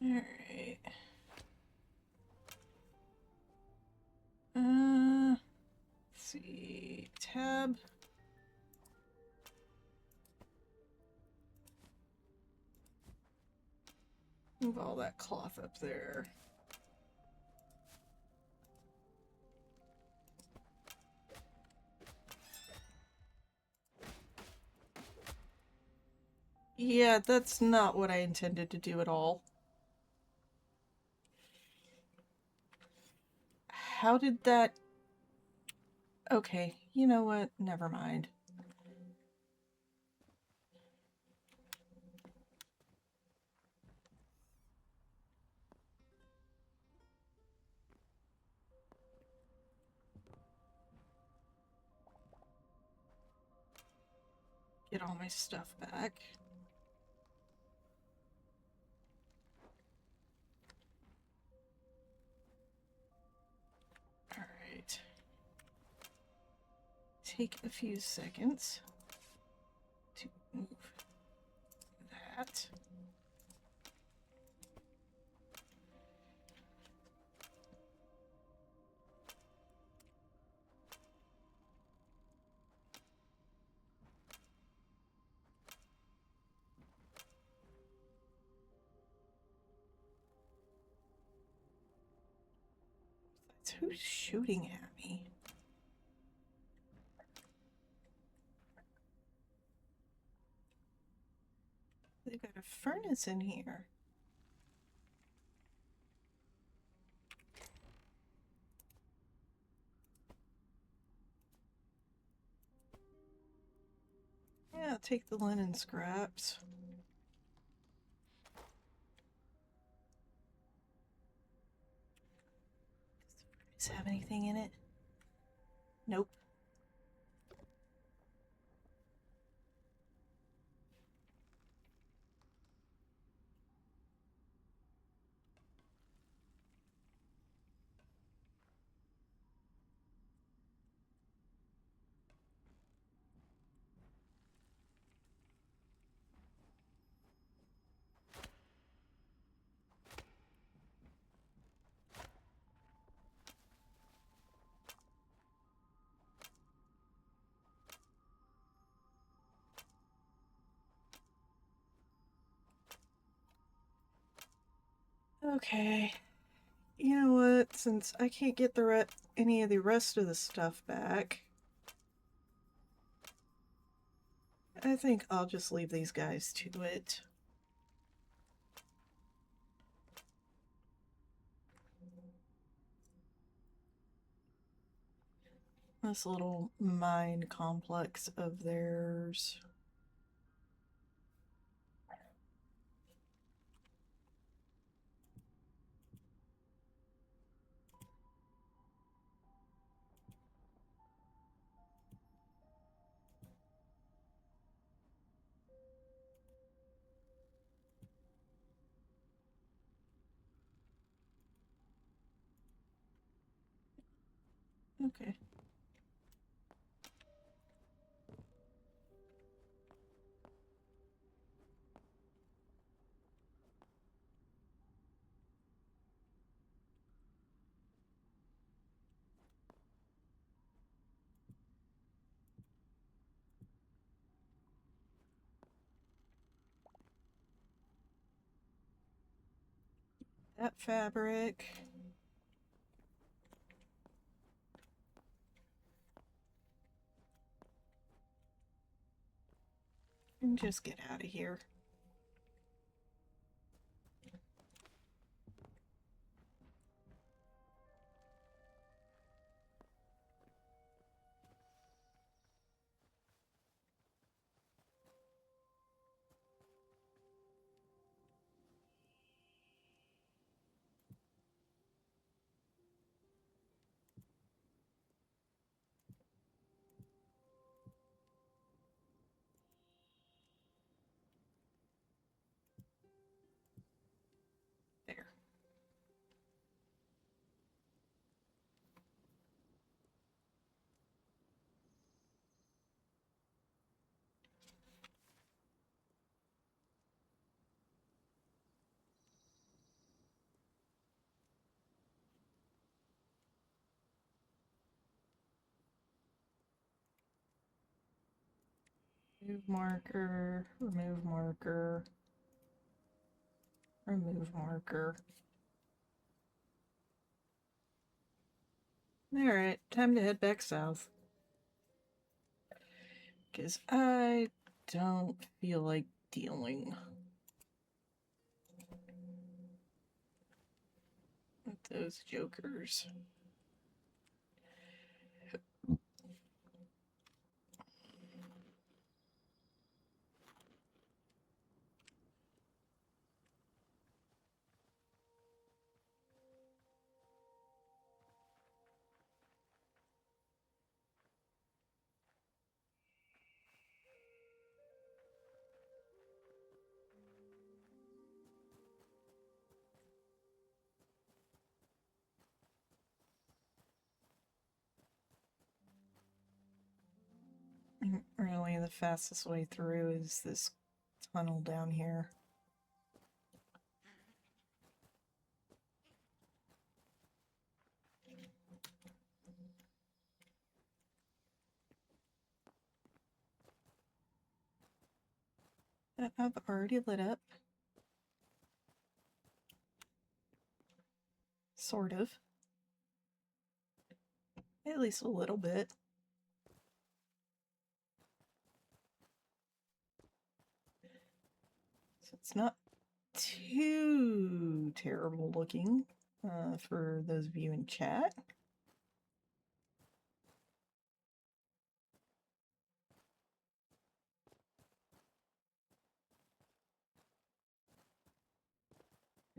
Alright. Let's see. Tab. Move all that cloth up there. Yeah, that's not what I intended to do at all. How did that... Okay, you know what? Never mind. Get all my stuff back. Alright. Take a few seconds to move that. Who's shooting at me? They've got a furnace in here. Yeah, I'll take the linen scraps. Does the furnace have anything in it? Nope. Okay. You know what? Since I can't get any of the rest of the stuff back, I think I'll just leave these guys to it. This little mine complex of theirs. Okay. that fabric. And just get out of here. There. Remove marker, remove marker, remove marker. Alright, time to head back south. Because I don't feel like dealing with those jokers. Really, the fastest way through is this tunnel down here. I've already lit up. Sort of. At least a little bit. So it's not too terrible looking for those of you in chat.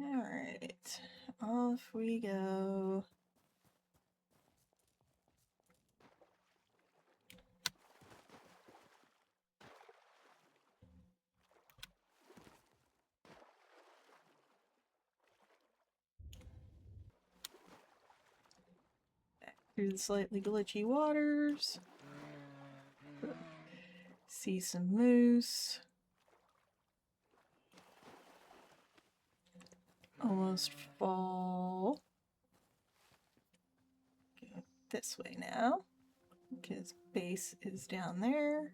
Alright, off we go. Back through the slightly glitchy waters. See some moose. Almost fall. Go this way now, because base is down there.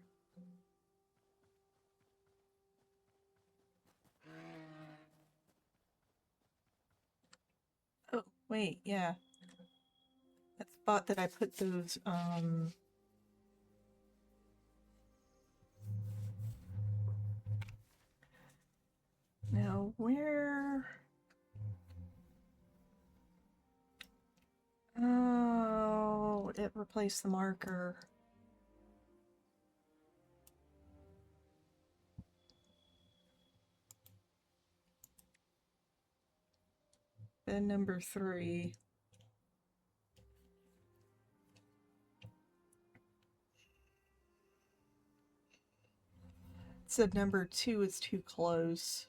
Oh, wait, yeah. That spot that I put those, now where... Oh, it replaced the marker. Then number 3. It said number 2 is too close.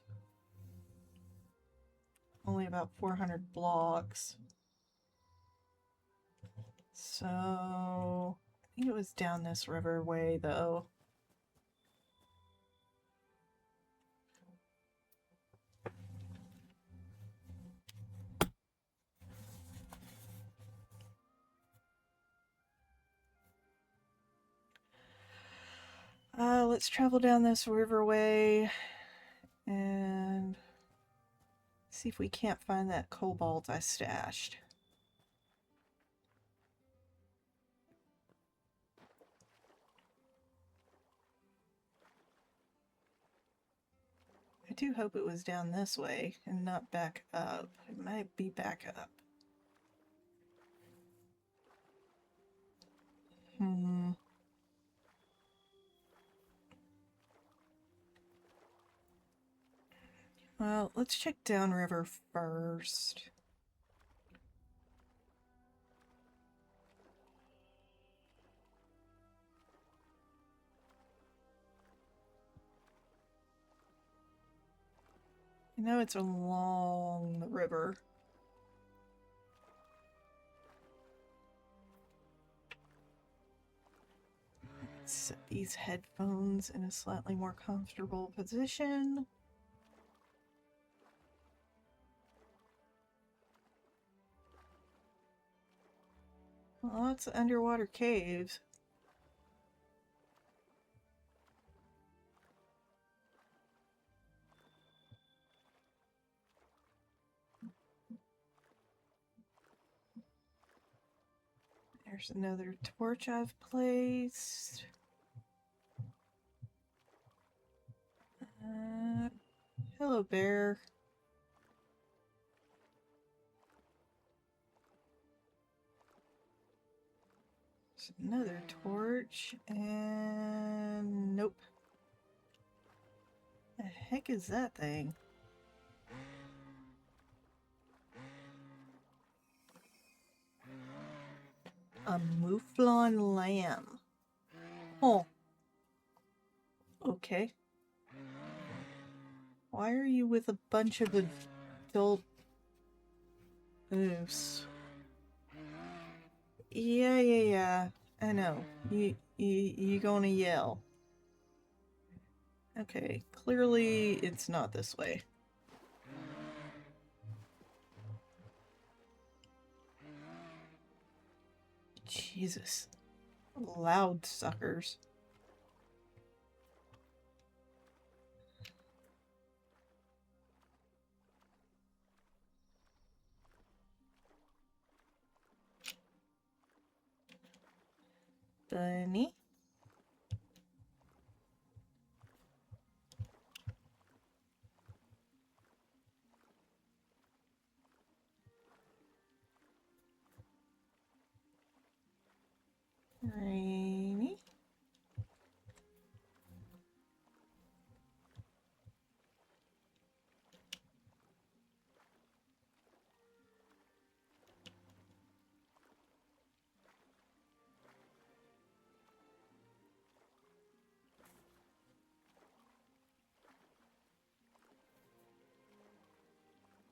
Only about 400 blocks. So, I think it was down this riverway though. Let's travel down this riverway and See if we can't find that cobalt I stashed. I do hope it was down this way and not back up. It might be back up. Well, let's check downriver first. I know it's along the river. Let's set these headphones in a slightly more comfortable position. Lots of underwater caves. There's another torch I've placed. Hello, bear. There's another torch, and nope. The heck is that thing? A mouflon lamb. Oh. Okay. Why are you with a bunch of adult moose? Yeah. I know. You gonna yell. Okay, clearly it's not this way. Jesus. Loud suckers. Bunny. Rainy.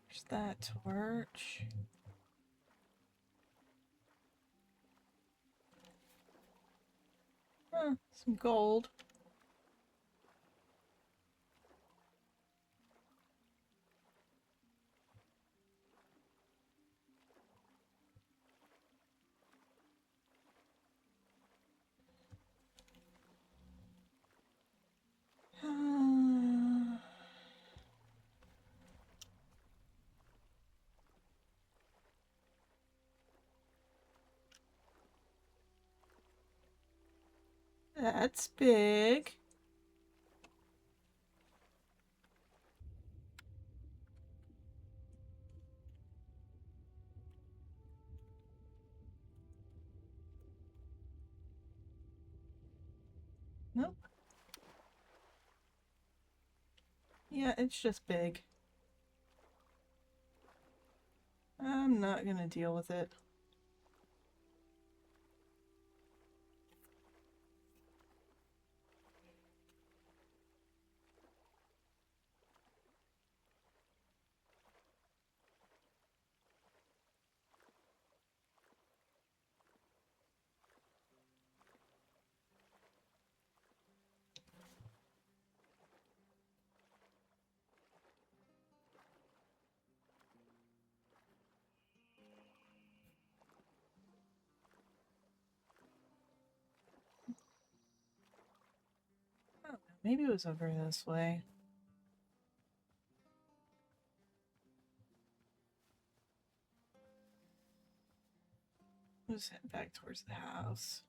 There's that torch. Huh, some gold. That's big. Nope. Yeah, it's just big. I'm not gonna deal with it. Oh, maybe it was over this way. Let's head back towards the house.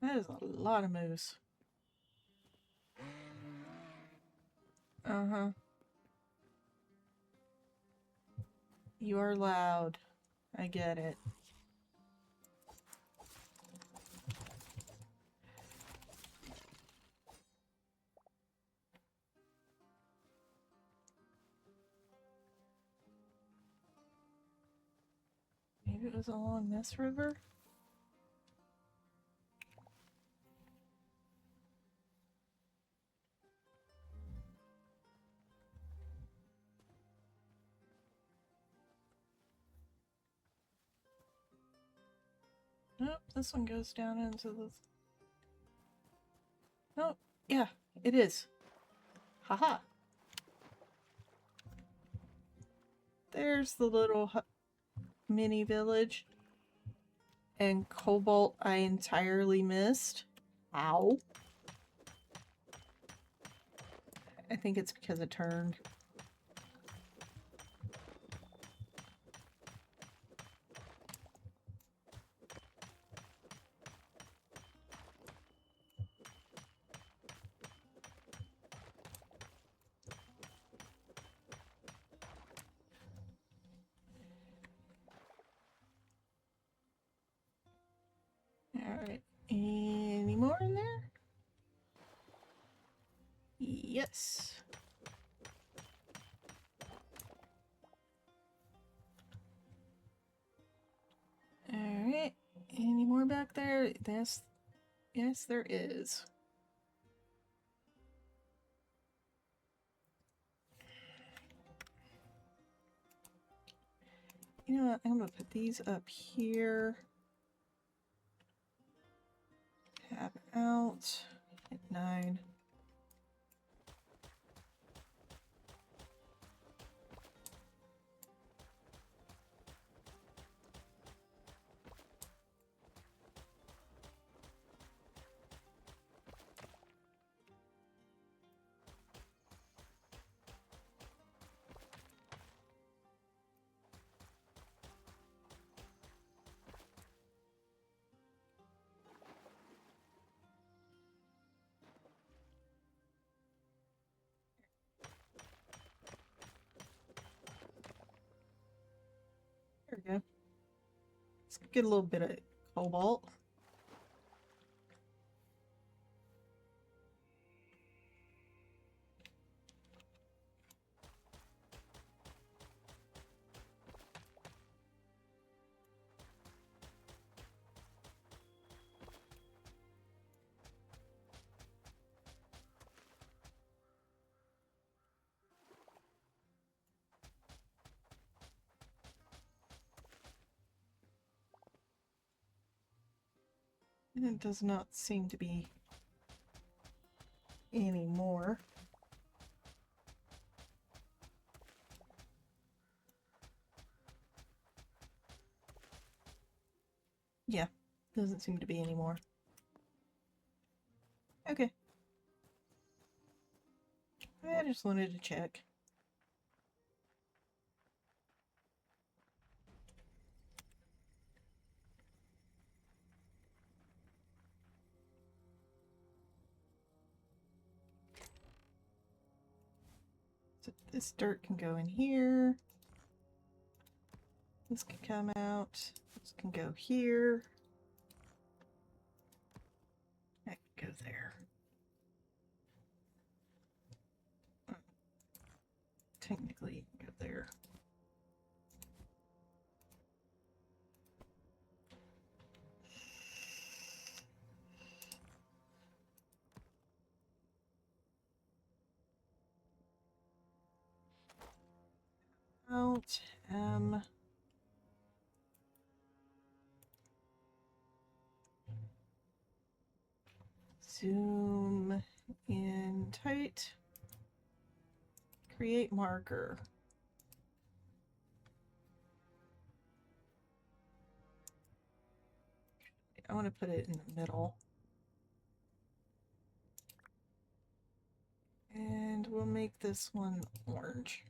That is a lot of moose. Uh-huh. You are loud. I get it. Maybe it was along this river? Nope, this one goes down into the... Nope, yeah, it is. Haha. There's the little mini village. And cobalt I entirely missed. Ow. I think it's because it turned. Alright, any more in there? Yes. Alright, any more back there? Yes, there is. You know what, I'm gonna put these up here. Tab out, hit 9. There we go. Let's get a little bit of cobalt. It does not seem to be any more. Yeah, doesn't seem to be any more. Okay. I just wanted to check. So this dirt can go in here. This can come out. This can go here. That can go there. Technically, it can go there. Out, zoom in tight. Create marker. I want to put it in the middle. And we'll make this one orange.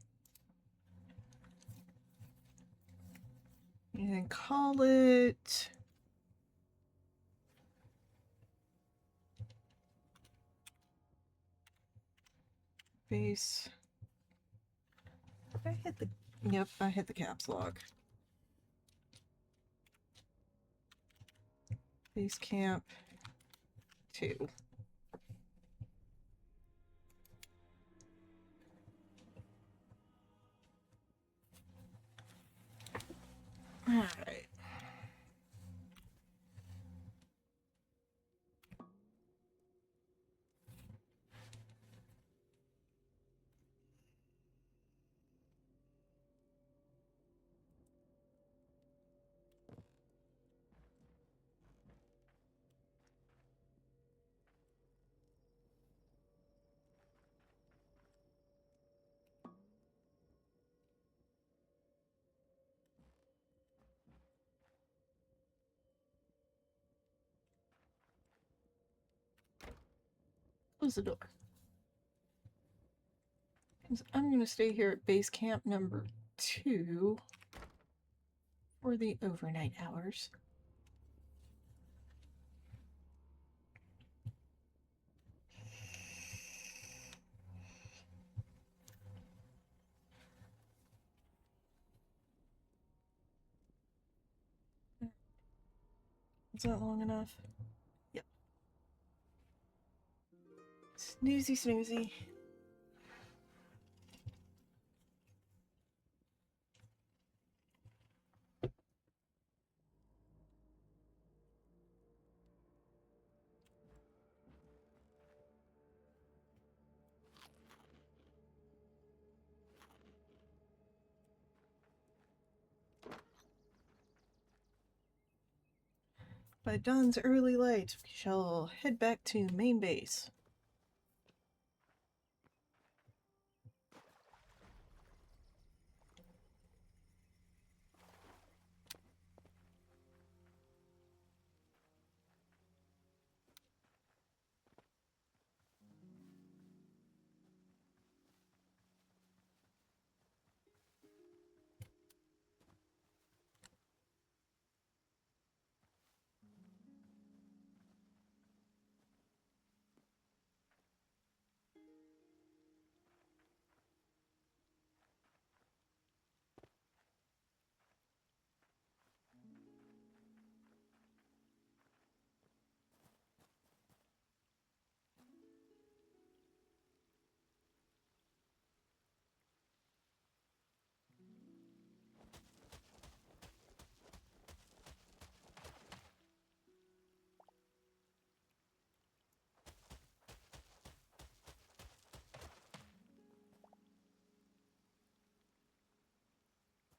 And call it base. I hit the, yep, I hit the caps lock. Base camp 2. All right. Close the door. I'm going to stay here at base camp number 2 for the overnight hours. Is that long enough? Yep. Snoozy, snoozy. By dawn's early light, we shall head back to main base.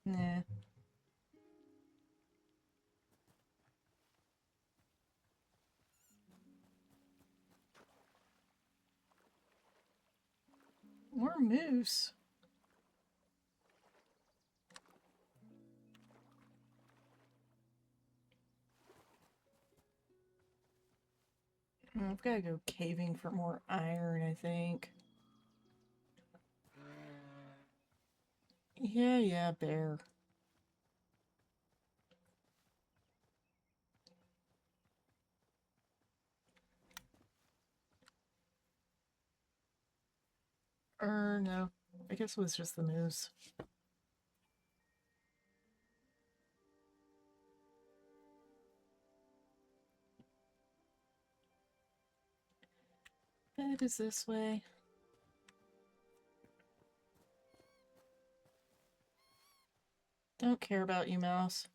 Nah. More moose. I've got to go caving for more iron, I think. Yeah, bear. No. I guess it was just the moose. Bed is this way. Don't care about you, mouse.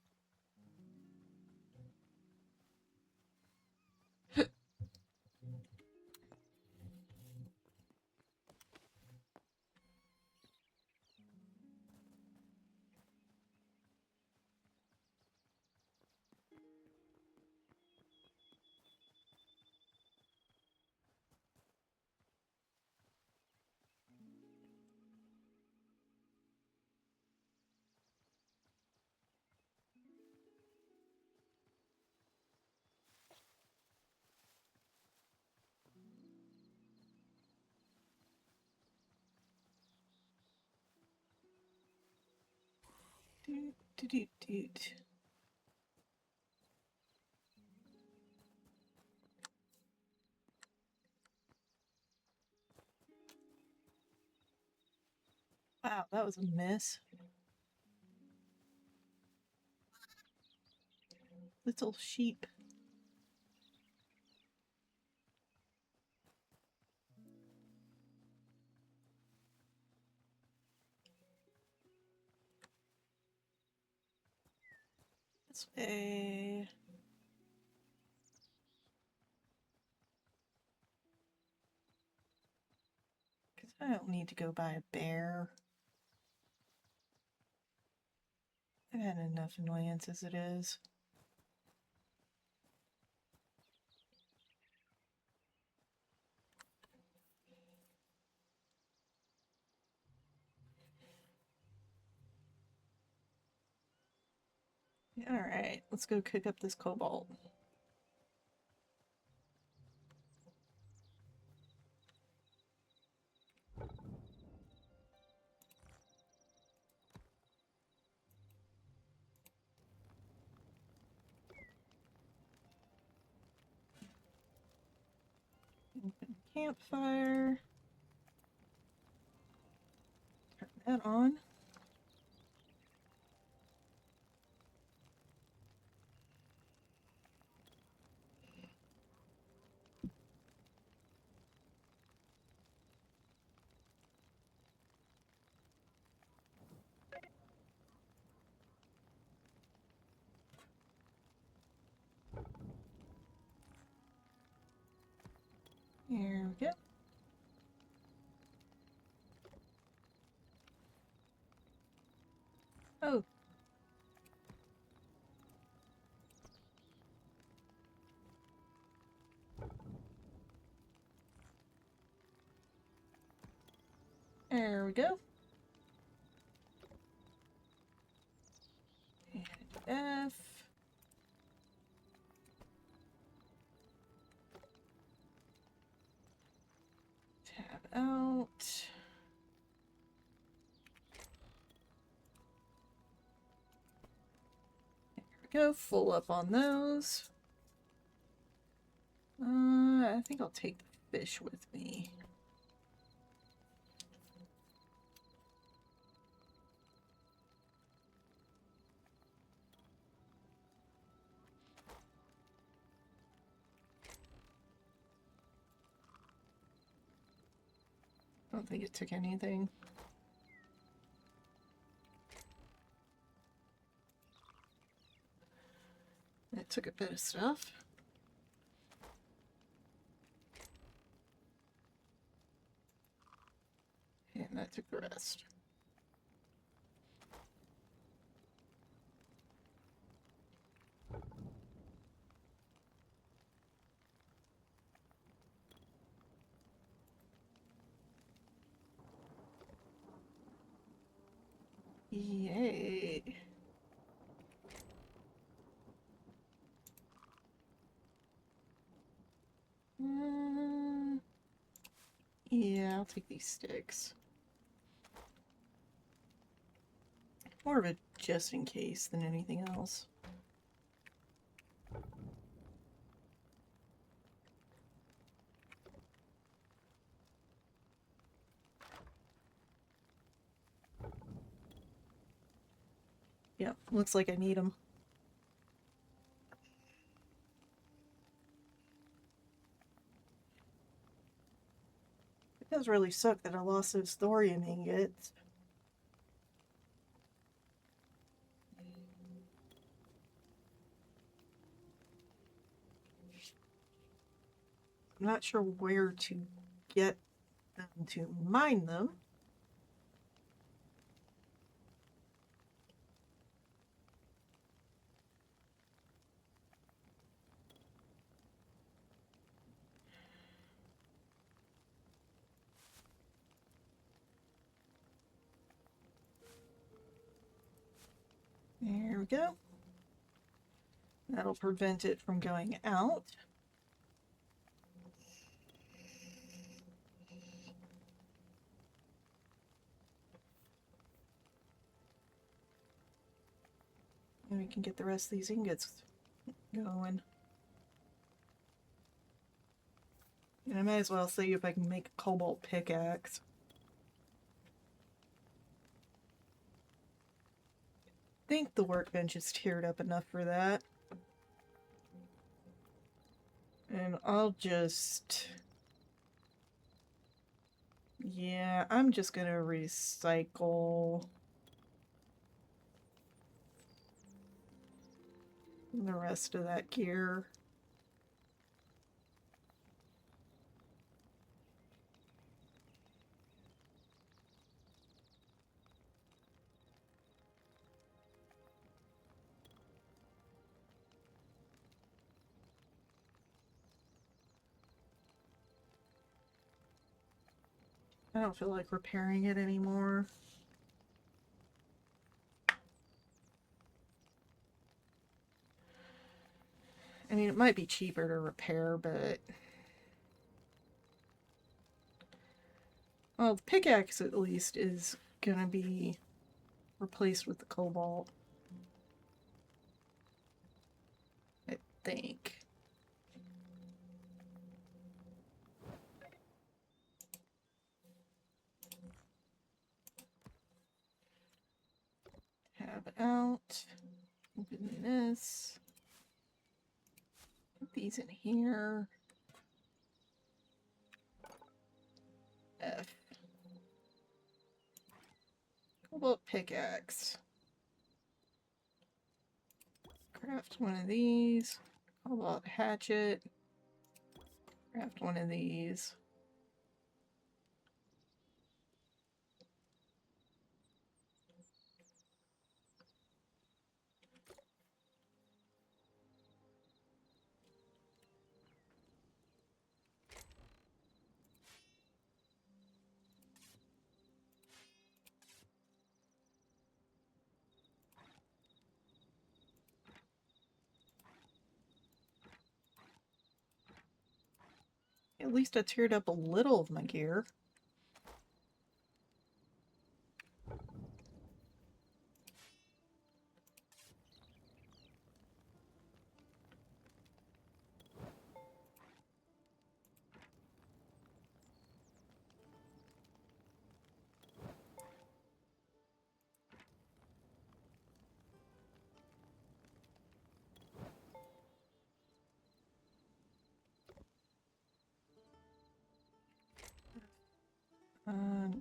Doot, doot, doot, doot. Wow, that was a miss. Little sheep. This way. Because I don't need to go buy a bear. I've had enough annoyance as it is. Alright, let's go cook up this cobalt. Open campfire. Turn that on. Here we go. Oh. There we go. And F. Tab out. There we go. Full up on those. I think I'll take the fish with me. I don't think it took anything. It took a bit of stuff. And that took the rest. Yay. Yeah, I'll take these sticks. More of a just in case than anything else. Yep, looks like I need them. It does really suck that I lost those thorium ingots. I'm not sure where to get them to mine them. There we go. That'll prevent it from going out. And we can get the rest of these ingots going. And I might as well see if I can make a cobalt pickaxe. think the workbench is tiered up enough for that. And I'll just... Yeah, I'm just gonna recycle the rest of that gear. I don't feel like repairing it anymore. I mean, it might be cheaper to repair, but... Well, the pickaxe at least is gonna be replaced with the cobalt. I think. Tab out. Open this. Put these in here. F. Cobalt pickaxe. Craft one of these. Cobalt hatchet. Craft one of these. At least I tiered up a little of my gear.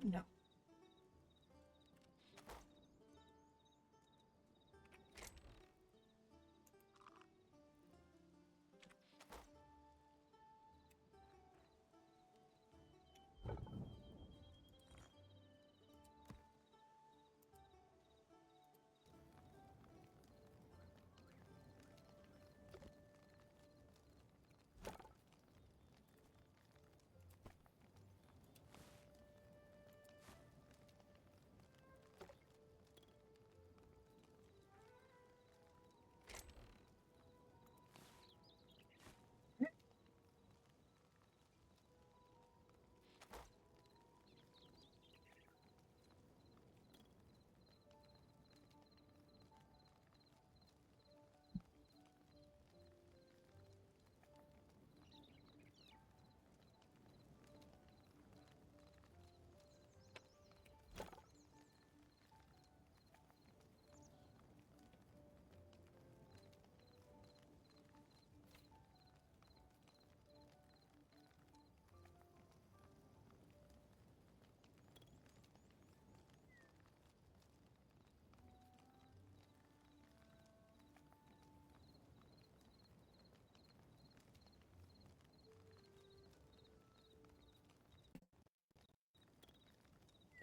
No.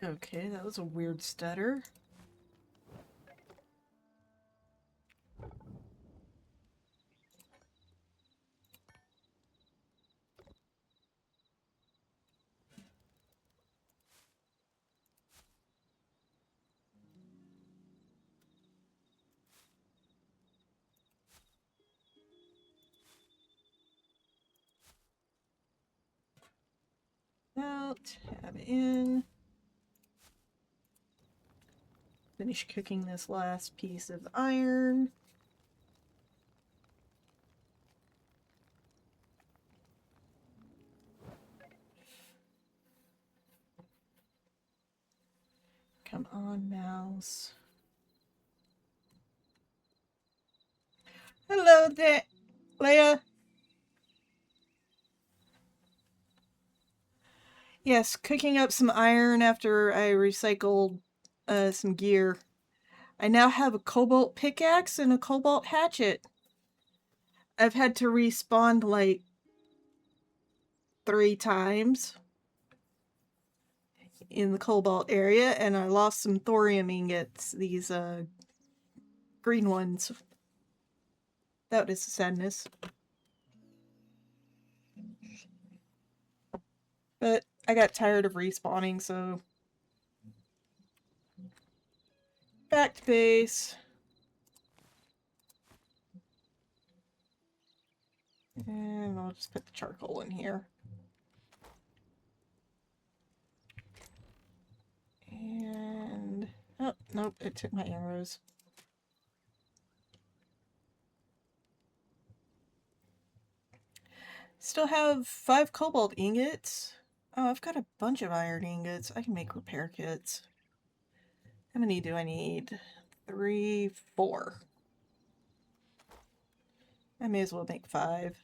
Okay, that was a weird stutter. Out, tab in. Finish cooking this last piece of iron. Come on, mouse. Hello there, Leia. Yes, cooking up some iron after I recycled some gear. I now have a cobalt pickaxe and a cobalt hatchet. I've had to respawn like 3 times in the cobalt area, and I lost some thorium ingots, these green ones. That is sadness. But I got tired of respawning, so back to base. And I'll just put the charcoal in here. And oh, nope, it took my arrows. Still have 5 cobalt ingots. Oh, I've got a bunch of iron ingots. I can make repair kits. How many do I need? 3, 4. I may as well make 5.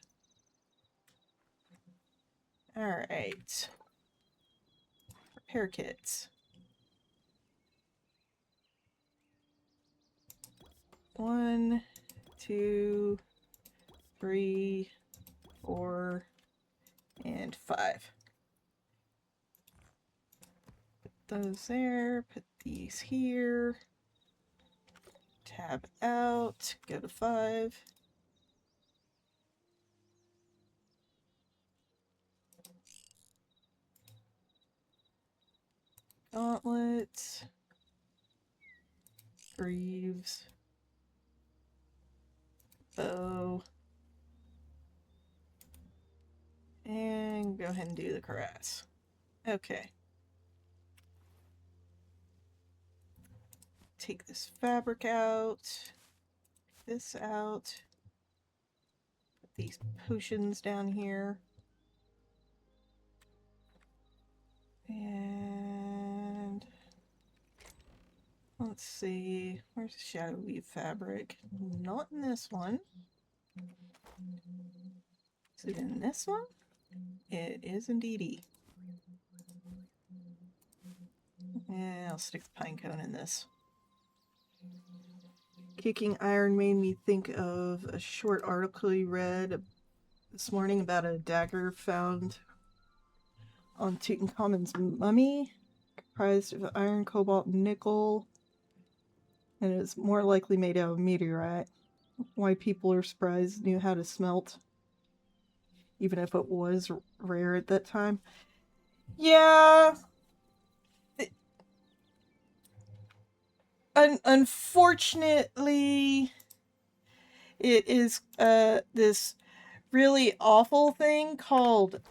Alright. Repair kits. 1, 2, 3, 4, and 5. Put those there, put these here. Tab out, go to 5. Gauntlets. Greaves. Bow. And go ahead and do the cuirass. Okay. Take this fabric out. This out. Put these potions down here. And let's see. Where's the shadow weave fabric? Not in this one. Is it in this one? It is indeedy. Yeah, I'll stick the pine cone in this. Kicking iron made me think of a short article you read this morning about a dagger found on Tutankhamun's mummy, comprised of iron, cobalt, and nickel, and is more likely made out of meteorite. Why people are surprised knew how to smelt, even if it was rare at that time. Yeah. Unfortunately, it is this really awful thing called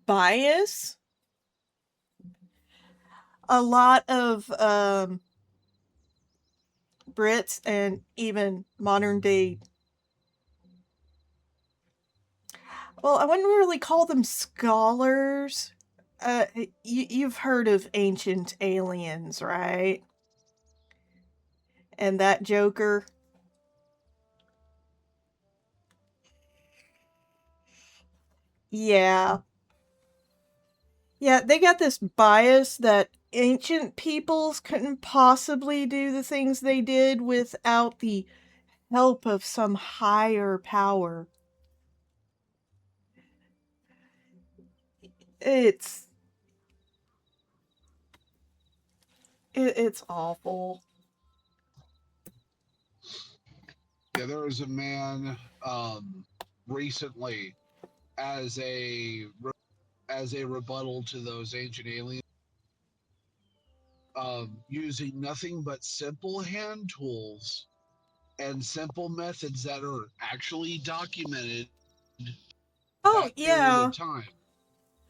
bias. A lot of Brits and even modern day, well, I wouldn't really call them scholars. You've heard of Ancient Aliens, right? And that Joker. Yeah. Yeah, they got this bias that ancient peoples couldn't possibly do the things they did without the help of some higher power. It's awful. Yeah, there was a man recently as a rebuttal to those ancient aliens, using nothing but simple hand tools and simple methods that are actually documented Oh, that period yeah. of time.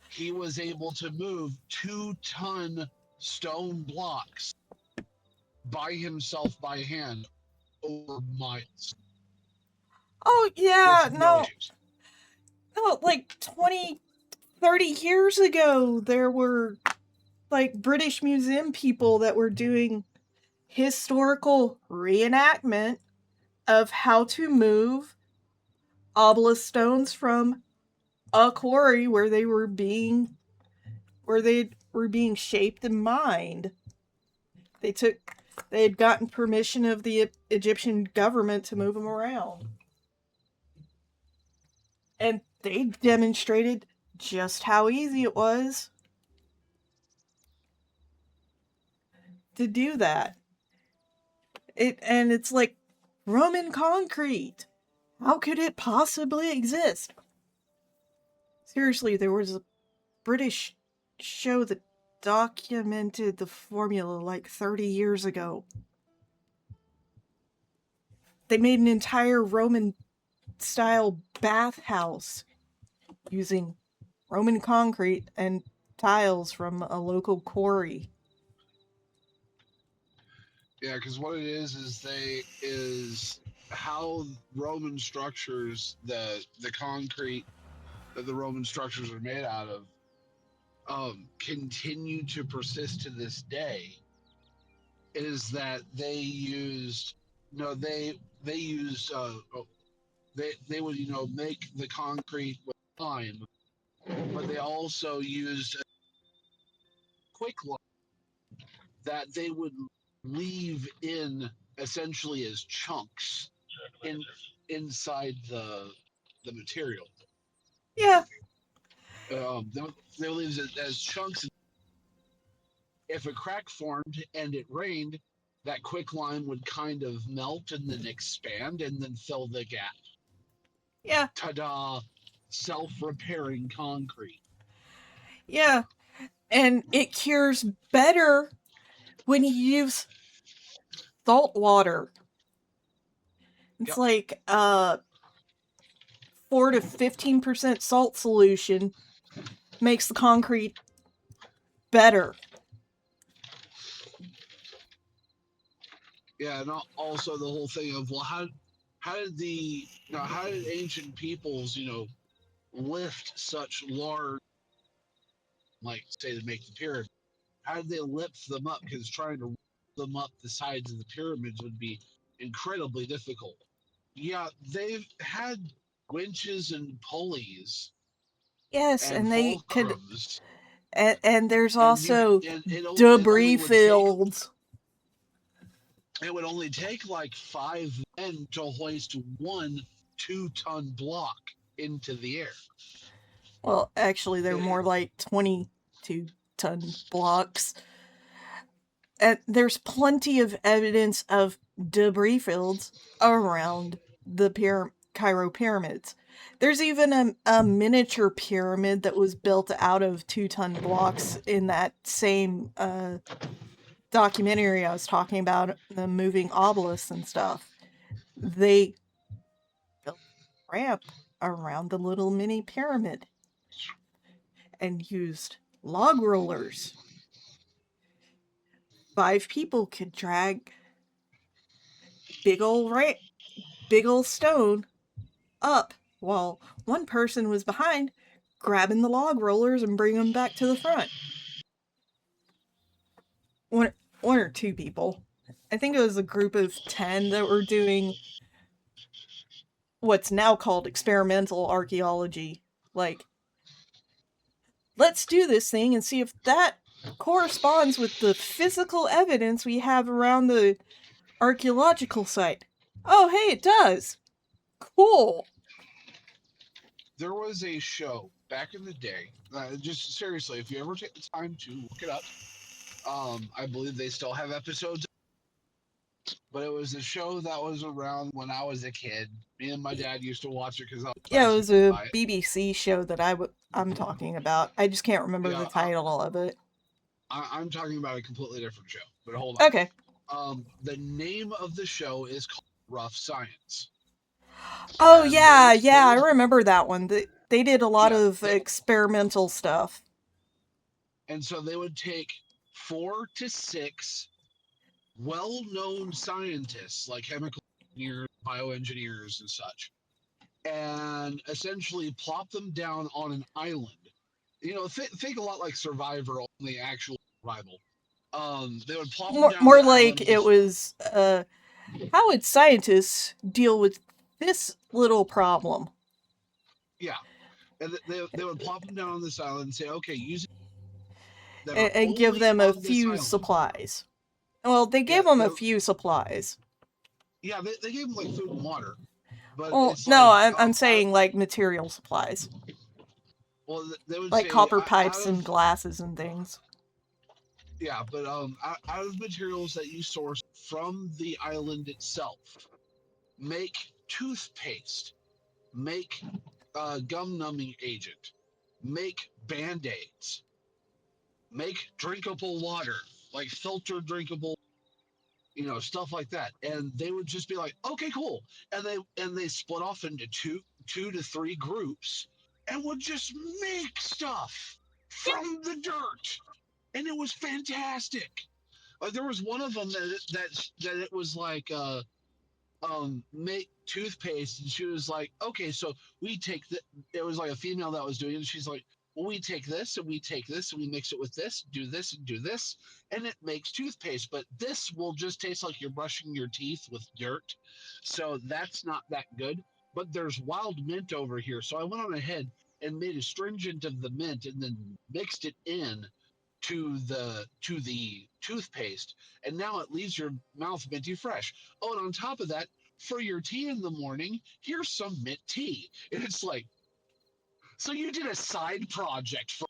He was able to move 2-ton stone blocks by himself by hand over miles. Oh, yeah. No issues. No, like 20, 30 years ago, there were like British Museum people that were doing historical reenactment of how to move obelisk stones from a quarry where they were being shaped and mined. They had gotten permission of the Egyptian government to move them around. And they demonstrated just how easy it was to do that. It's like Roman concrete. How could it possibly exist? Seriously, there was a British show that documented the formula like 30 years ago. They made an entire Roman style bathhouse using Roman concrete and tiles from a local quarry. Yeah, because what it is how Roman structures, the concrete that the Roman structures are made out of, continue to persist to this day. Is that they used they would make the concrete with lime, but they also used a quick lime that they would leave in essentially as chunks inside the material. Yeah. They leave it as chunks. If a crack formed and it rained, that quicklime would kind of melt and then expand and then fill the gap. Yeah. Ta-da! Self-repairing concrete. Yeah. And it cures better when you use salt water. It's like 4 to 15% salt solution makes the concrete better. Yeah, and also the whole thing of, well, how did ancient peoples lift such large, like say to make the pyramid? How did they lift them up? Because trying to lift them up the sides of the pyramids would be incredibly difficult. Yeah, they've had winches and pulleys. Yes, And they could. fulcrums. And there's also it debris fields. It would only take like 5 men to hoist one 2-ton block into the air. Well, actually, they're more like 22-ton blocks. And there's plenty of evidence of debris fields around the Cairo pyramids. There's even a miniature pyramid that was built out of 2-ton blocks in that same documentary I was talking about, the moving obelisks and stuff. They built a ramp around the little mini pyramid and used log rollers. 5 people could drag big old stone up while one person was behind grabbing the log rollers and bringing them back to the front. One or 2 people. I think it was a group of 10 that were doing what's now called experimental archaeology. Like, let's do this thing and see if that corresponds with the physical evidence we have around the archaeological site. Oh, hey, it does. Cool. There was a show back in the day. Just seriously, if you ever take the time to look it up, I believe they still have episodes. But it was a show that was around when I was a kid. Me and my dad used to watch it because it was a BBC show that I'm talking about. I just can't remember the title of it. I'm talking about a completely different show. But hold on. Okay. The name of the show is called Rough Science. Oh, and I remember that one. They did a lot of experimental stuff. And so they would take 4 to 6 well-known scientists, like chemical engineers, bioengineers, and such, and essentially plop them down on an island. Think a lot like Survivor, only actual survival. They would plop them down More the like island. it was, how would scientists deal with this little problem? Yeah, and they would plop them down on this island and say, okay, use that are And give only them a on this few island. supplies. Well, they Yeah, gave them a few supplies. yeah, they gave them like food and water, but Well, it's no, like, I'm saying like material supplies. well, they would Like say copper out pipes of, and glasses and things. yeah, but out of materials that you source from the island itself, make toothpaste, make gum numbing agent, make band aids, make drinkable water, like filtered drinkable, stuff like that. And they would just be like, okay, cool. And they split off into two to three groups and would just make stuff from the dirt. And it was fantastic. Like there was one of them that it was like make toothpaste, and she was like, okay, so we take the it was like a female that was doing it, and she's like, well, we take this and we take this and we mix it with this, do this and do this, and it makes toothpaste, but this will just taste like you're brushing your teeth with dirt, so that's not that good. But there's wild mint over here, so I went on ahead and made a stringent of the mint and then mixed it in to the toothpaste, and now it leaves your mouth minty fresh. Oh, and on top of that, for your tea in the morning, here's some mint tea. And it's like, so you did a side project for.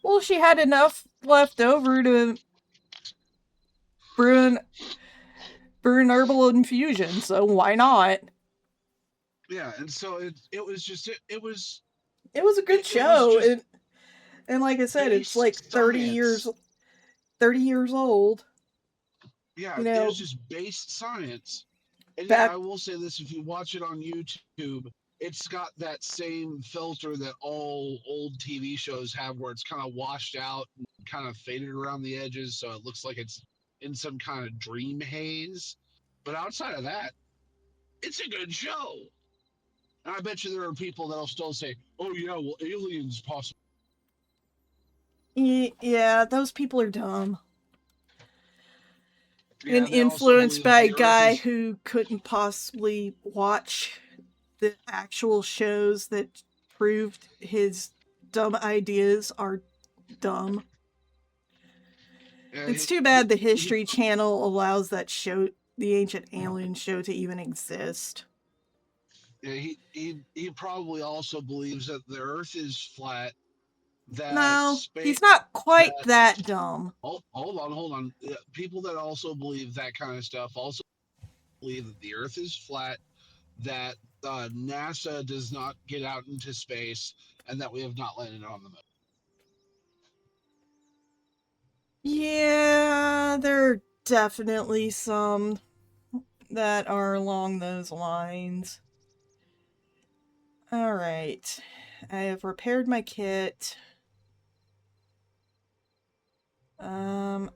Well, she had enough left over to brew an herbal infusion, so why not? Yeah, and so it was just It was a good it was show, just and like I said, it's base like science. 30 years old. Yeah, You it was know, just base science. And yeah, back I will say this: if you watch it on YouTube, it's got that same filter that all old TV shows have, where it's kind of washed out and kind of faded around the edges, so it looks like it's in some kind of dream haze. But outside of that, it's a good show. And I bet you there are people that'll still say, "Oh yeah, well, aliens possibly." yeah, those people are dumb and Yeah, they also influenced believe that by a the Earth guy is. who couldn't possibly watch the actual shows that proved his dumb ideas are dumb. Uh, It's he, too he, bad the he, History Channel allows that show, the Ancient Alien show, to even exist. yeah, he probably also believes that the Earth is flat. That No, space. he's not quite That that dumb. hold on. People that also believe that kind of stuff also believe that the Earth is flat, that NASA does not get out into space, and that we have not landed on the moon. Yeah, there are definitely some that are along those lines. Alright, I have repaired my kit.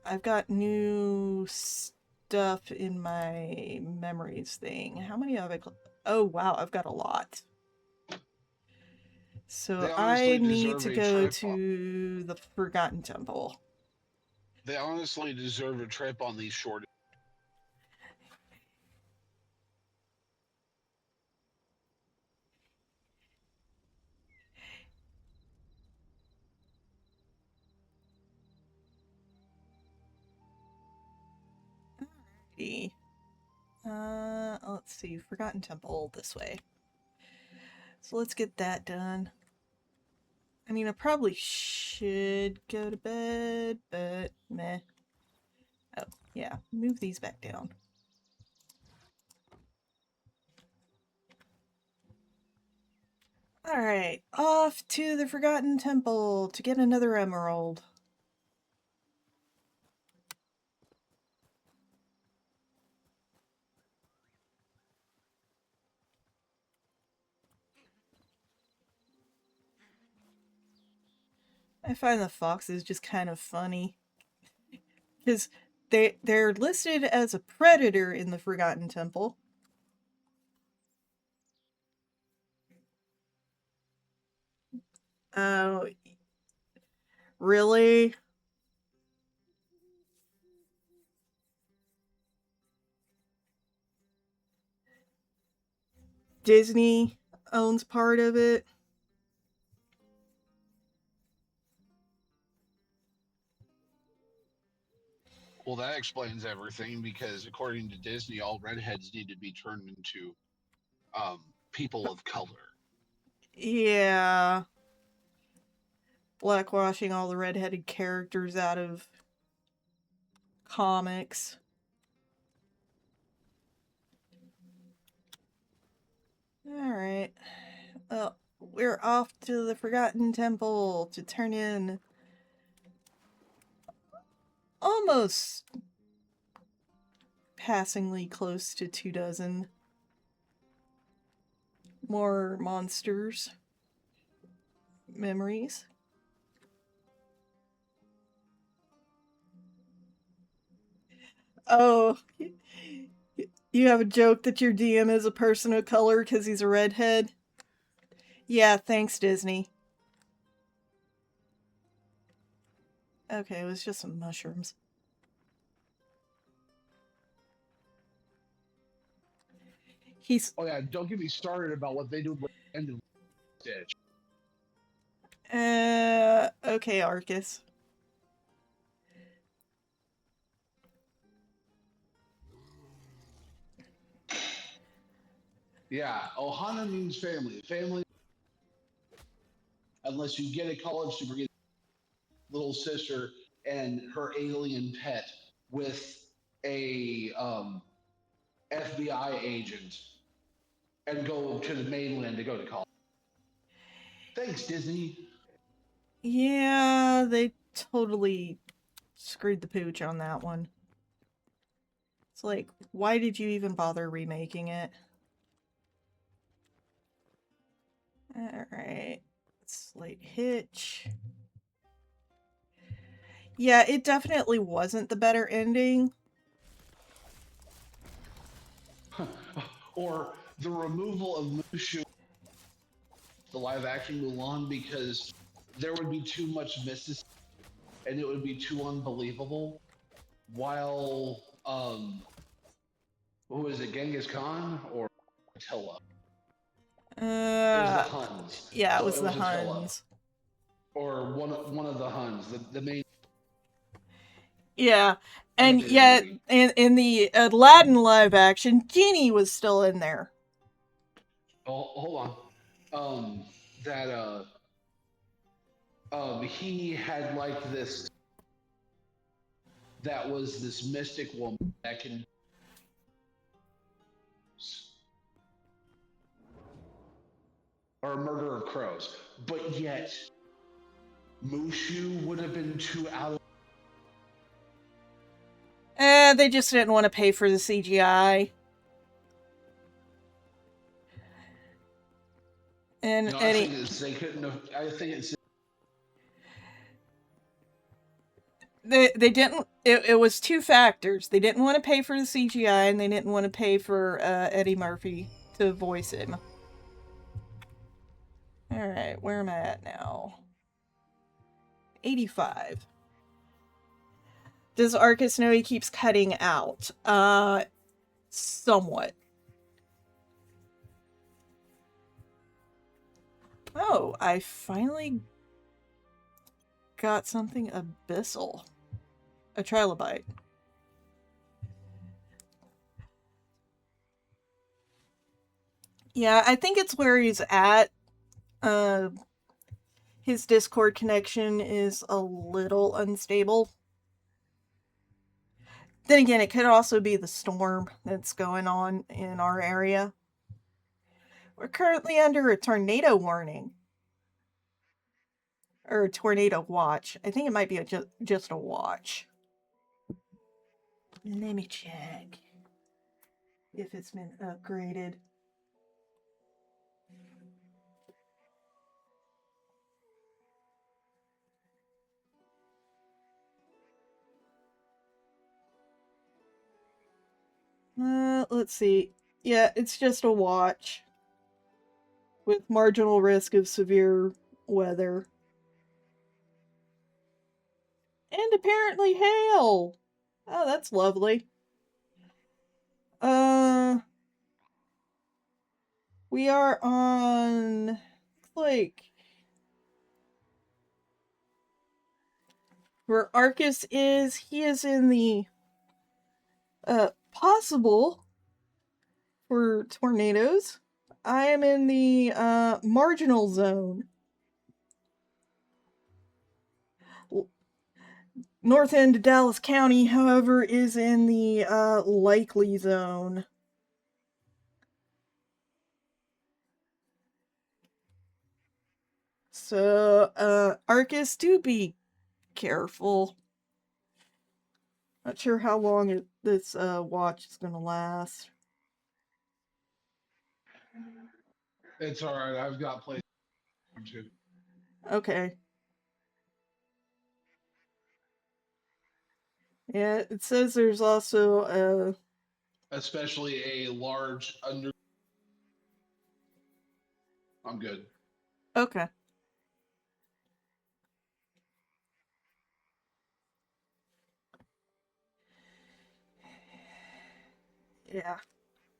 I've got new stuff in my memories thing. How many have I? Oh wow, I've got a lot. So They I honestly need deserve to a go trip. to the Forgotten Temple. They honestly deserve a trip on these short. Let's see, Forgotten Temple this way. So let's get that done. I mean, I probably should go to bed, but meh. Oh, yeah, move these back down. Alright, off to the Forgotten Temple to get another emerald. I find the foxes just kind of funny. Because they're listed as a predator in the Forgotten Temple. Oh, really? Disney owns part of it. Well, that explains everything because according to Disney, all redheads need to be turned into people of color. Yeah. Blackwashing all the redheaded characters out of comics. Alright. Well, we're off to the Forgotten Temple to turn in almost passingly close to 24 more monsters. Memories. Oh, you have a joke that your DM is a person of color because he's a redhead? Yeah, thanks, Disney. Okay, it was just some mushrooms. He's... Oh yeah, don't get me started about what they do with the end of Stitch. Okay, Arcas. Yeah, Ohana means family. Family, unless you get a college degree, little sister and her alien pet with a FBI agent and go to the mainland to go to college. Thanks, Disney. Yeah, they totally screwed the pooch on that one. It's like, why did you even bother remaking it? Alright. Slight hitch. Yeah, it definitely wasn't the better ending. Or the removal of Mushu, the live action Mulan, because there would be too much mysticism and it would be too unbelievable. While who was it, Genghis Khan or Attila? It was the Huns. Yeah, it So was it the was Attila. Huns. Or one of the Huns, the main. Yeah, and yet in the Aladdin live action, Genie was still in there. Oh, hold on. He had like this. That was this mystic woman that can. Or a murder of crows, but yet Mushu would have been too out of. They just didn't want to pay for the CGI. And No, I think they couldn't have. I think it's. They didn't. It was two factors. They didn't want to pay for the CGI, and they didn't want to pay for Eddie Murphy to voice him. All right, where am I at now? 85. Does Arcas know he keeps cutting out? Somewhat. Oh, I finally got something abyssal. A trilobite. Yeah, I think it's where he's at. His Discord connection is a little unstable. Then again, it could also be the storm that's going on in our area. We're currently under a tornado warning. Or a tornado watch. I think it might be just a watch. Let me check if it's been upgraded. Let's see. Yeah, it's just a watch. With marginal risk of severe weather. And apparently hail! Oh, that's lovely. We are on, like, where Arcas is. He is in the possible for tornadoes. I am in the marginal zone. North end of Dallas County, however, is in the likely zone. So, Arcas, do be careful. Not sure how long this watch is going to last. It's all right. I've got places to. Okay. Yeah, it says there's also Especially a large under. I'm good. Okay. Yeah.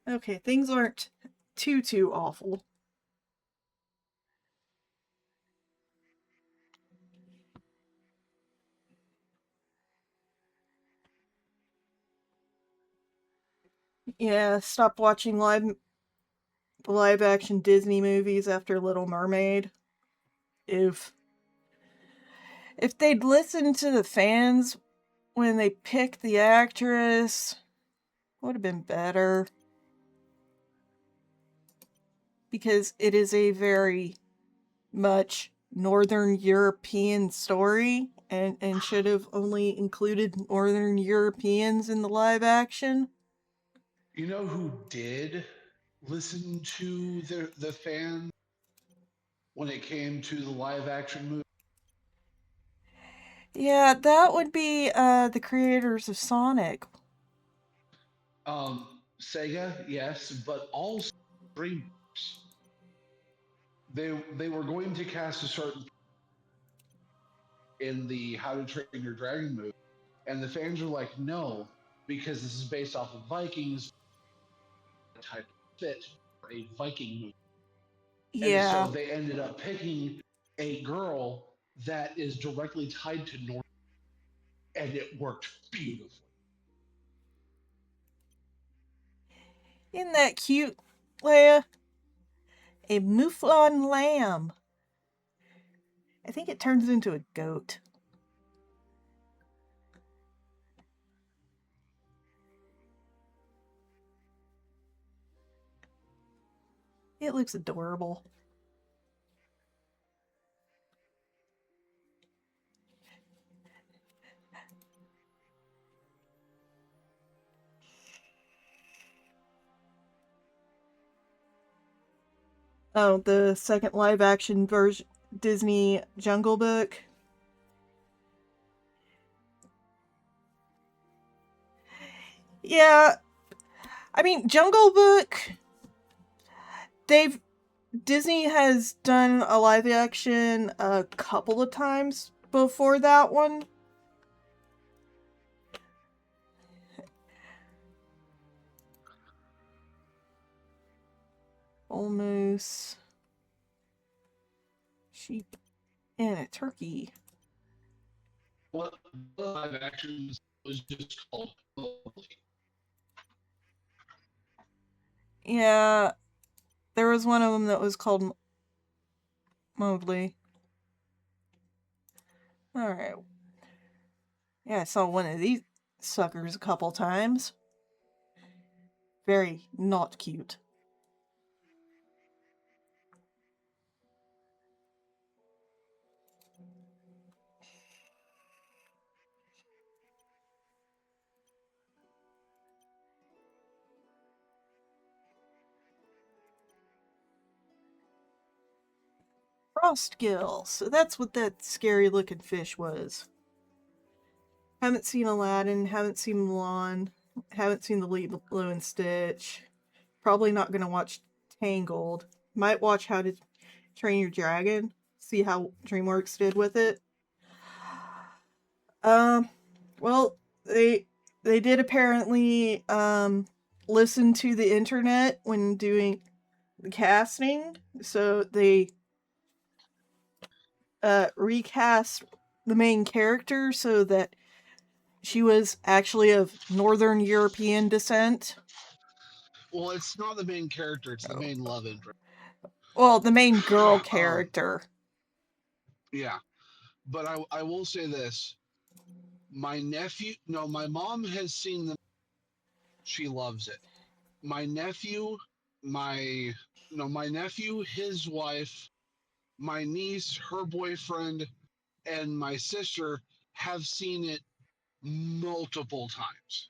Okay, things aren't too awful. Yeah, stop watching live action Disney movies after Little Mermaid. If they'd listened to the fans when they picked the actress, would have been better. Because it is a very much Northern European story and should have only included Northern Europeans in the live action. You know who did listen to the fans when it came to the live action movie? Yeah, that would be the creators of Sonic. Sega, yes, but also DreamWorks. They were going to cast a certain in the How to Train Your Dragon movie, and the fans were like, no, because this is based off of Vikings, type of fit for a Viking movie. And so Yeah. they ended up picking a girl that is directly tied to North, and it worked beautifully. Isn't that cute, Leia? A mouflon lamb. I think it turns into a goat. It looks adorable. Oh, the second live action version, Disney Jungle Book. Yeah, I mean, Jungle Book, Disney has done a live action a couple of times before that one. Bull moose, sheep, and a turkey. What live action was just called Mowgli. Yeah, there was one of them that was called Mowgli. Alright. Yeah, I saw one of these suckers a couple times. Very not cute. Frostgill. So that's what that scary looking fish was. Haven't seen Aladdin, haven't seen Mulan, haven't seen the Lilo and Stitch. Probably not gonna watch Tangled. Might watch How to Train Your Dragon. See how DreamWorks did with it. Well, they did apparently listen to the internet when doing the casting. So they recast the main character so that she was actually of Northern European descent. Well, it's not the main character; it's the main love interest. Well, the main girl character. Yeah, but I will say this: my nephew, no, my mom has seen them. She loves it. My nephew, my no, my nephew, his wife, my niece, her boyfriend, and my sister have seen it multiple times.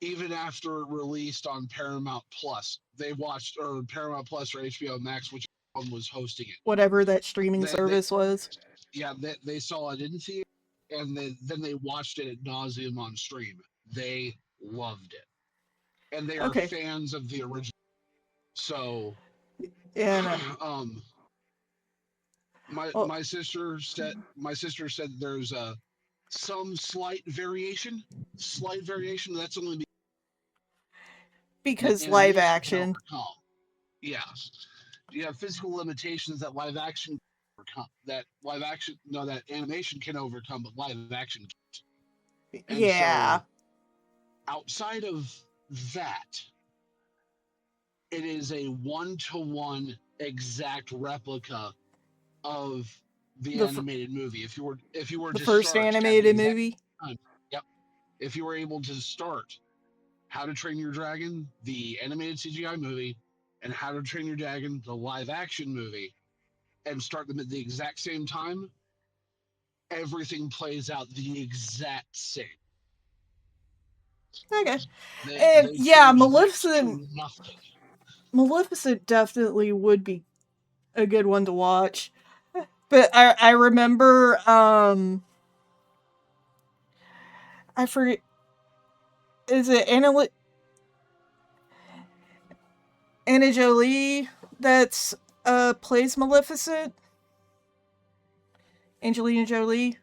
Even after it released on Paramount Plus, they watched or Paramount Plus or HBO Max, which one was hosting it. Whatever that streaming They service was. yeah, they saw it in theater, and then they watched it at nauseum on stream. They loved it, and they are Okay. fans of the original. So, And well, my sister said there's a some slight variation. That's only that because live animation can action. overcome. Yeah, you have physical limitations that live action overcome. That live action, no, that animation can overcome, but live action. And Yeah. so, outside of that, it is a one-to-one exact replica of the The animated movie. If you were the to first start at the animated exact movie. time, yep. If you were able to start How to Train Your Dragon, the animated CGI movie, and How to Train Your Dragon, the live action movie, and start them at the exact same time, everything plays out the exact same. Okay. And They yeah, change next to nothing. Maleficent definitely would be a good one to watch. But I remember I forget, is it Anna Jolie that's plays Maleficent? Angelina Jolie?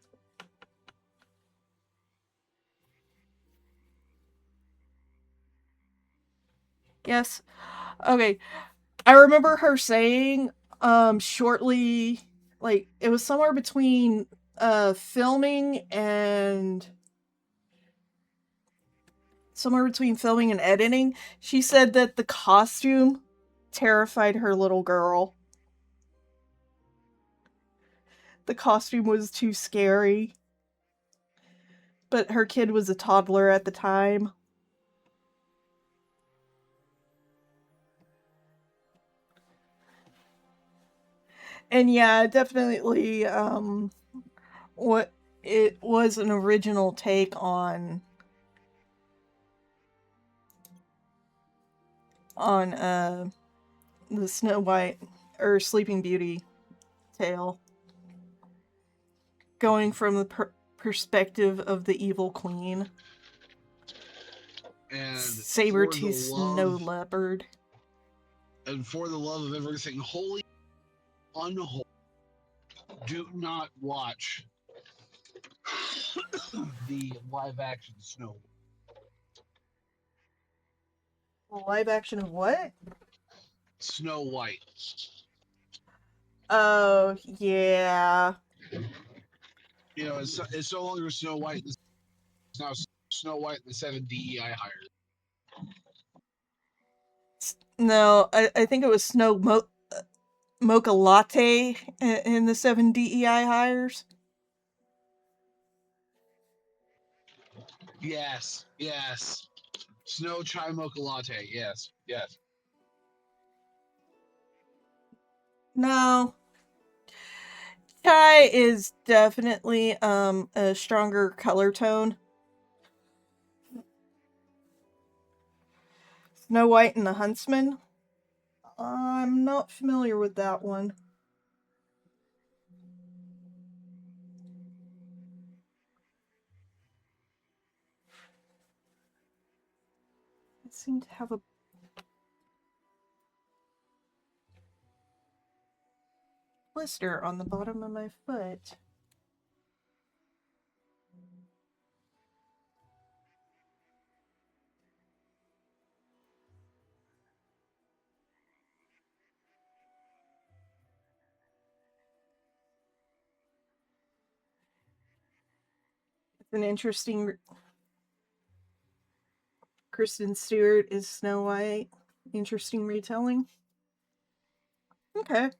Yes. Okay. I remember her saying shortly, like it was somewhere between filming and editing, she said that the costume terrified her little girl. The costume was too scary. But her kid was a toddler at the time. And yeah, definitely what it was an original take on the Snow White or Sleeping Beauty tale, going from the perspective of the evil queen, And saber-tooth snow leopard. And for the love of everything holy, unholy, do not watch the live action Snow. Live action of what? Snow White. Oh, yeah. You know, it's no longer Snow White. It's now Snow White and the Seven DEI hires. No, I think it was Mocha Latte in the 7 DEI hires. Yes, yes. Snow Chai Mocha Latte. Yes, yes. No. Chai is definitely a stronger color tone. Snow White and the Huntsman. I'm not familiar with that one. I seem to have a blister on the bottom of my foot. An interesting. Kristen Stewart is Snow White. Interesting retelling. Okay.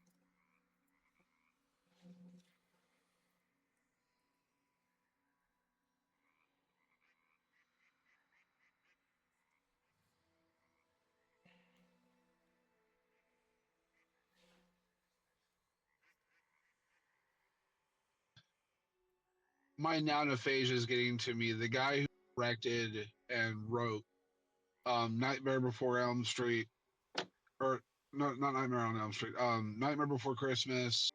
My nounaphasia is getting to me. The guy who directed and wrote Nightmare Before Elm Street, or no, not Nightmare on Elm Street, Nightmare Before Christmas,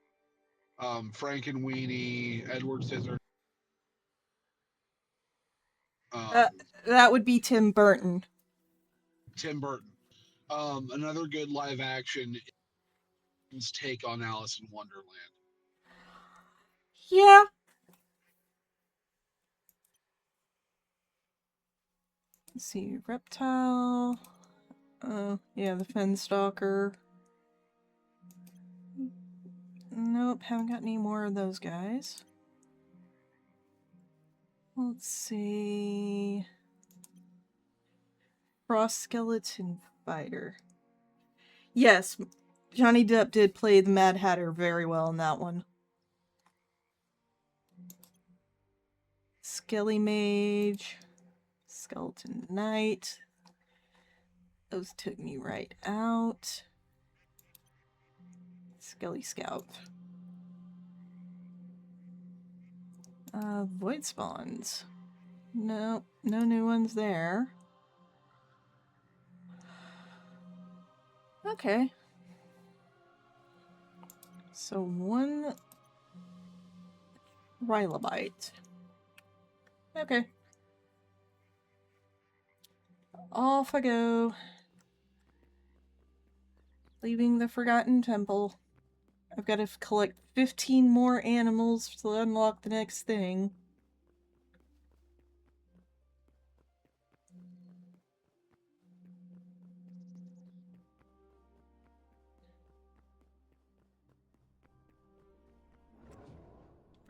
Frank and Weenie, Edward Scissorhands. Uh, that would be Tim Burton. Tim Burton. Another good live action take on Alice in Wonderland. Yeah. Let's see, Reptile. Oh, yeah, the Fenstalker. Nope, haven't got any more of those guys. Let's see. Frost Skeleton Fighter. Yes, Johnny Depp did play the Mad Hatter very well in that one. Skelly Mage. Skeleton Knight. Those took me right out. Skelly Scout. Void Spawns. No new ones there. Okay. So one Rylobite. Okay. Off I go. Leaving the Forgotten Temple. I've got to collect 15 more animals to unlock the next thing.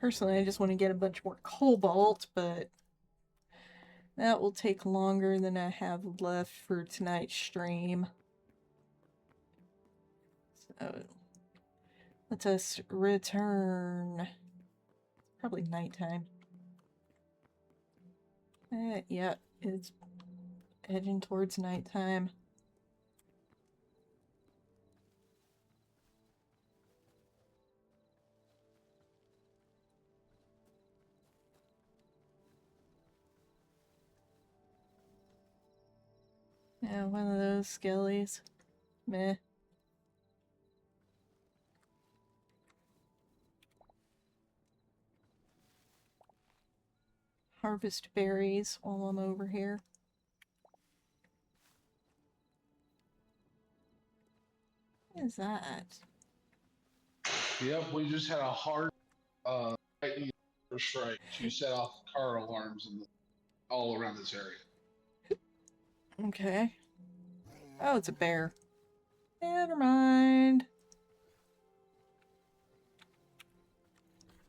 Personally, I just want to get a bunch more cobalt, but that will take longer than I have left for tonight's stream. So, let us return. Probably nighttime. Yeah, it's edging towards nighttime. Yeah, one of those skellies. Meh. Harvest berries while I'm over here. What is that? Yep, we just had a hard lightning strike to set off car alarms all around this area. Okay. Oh, it's a bear. Never mind.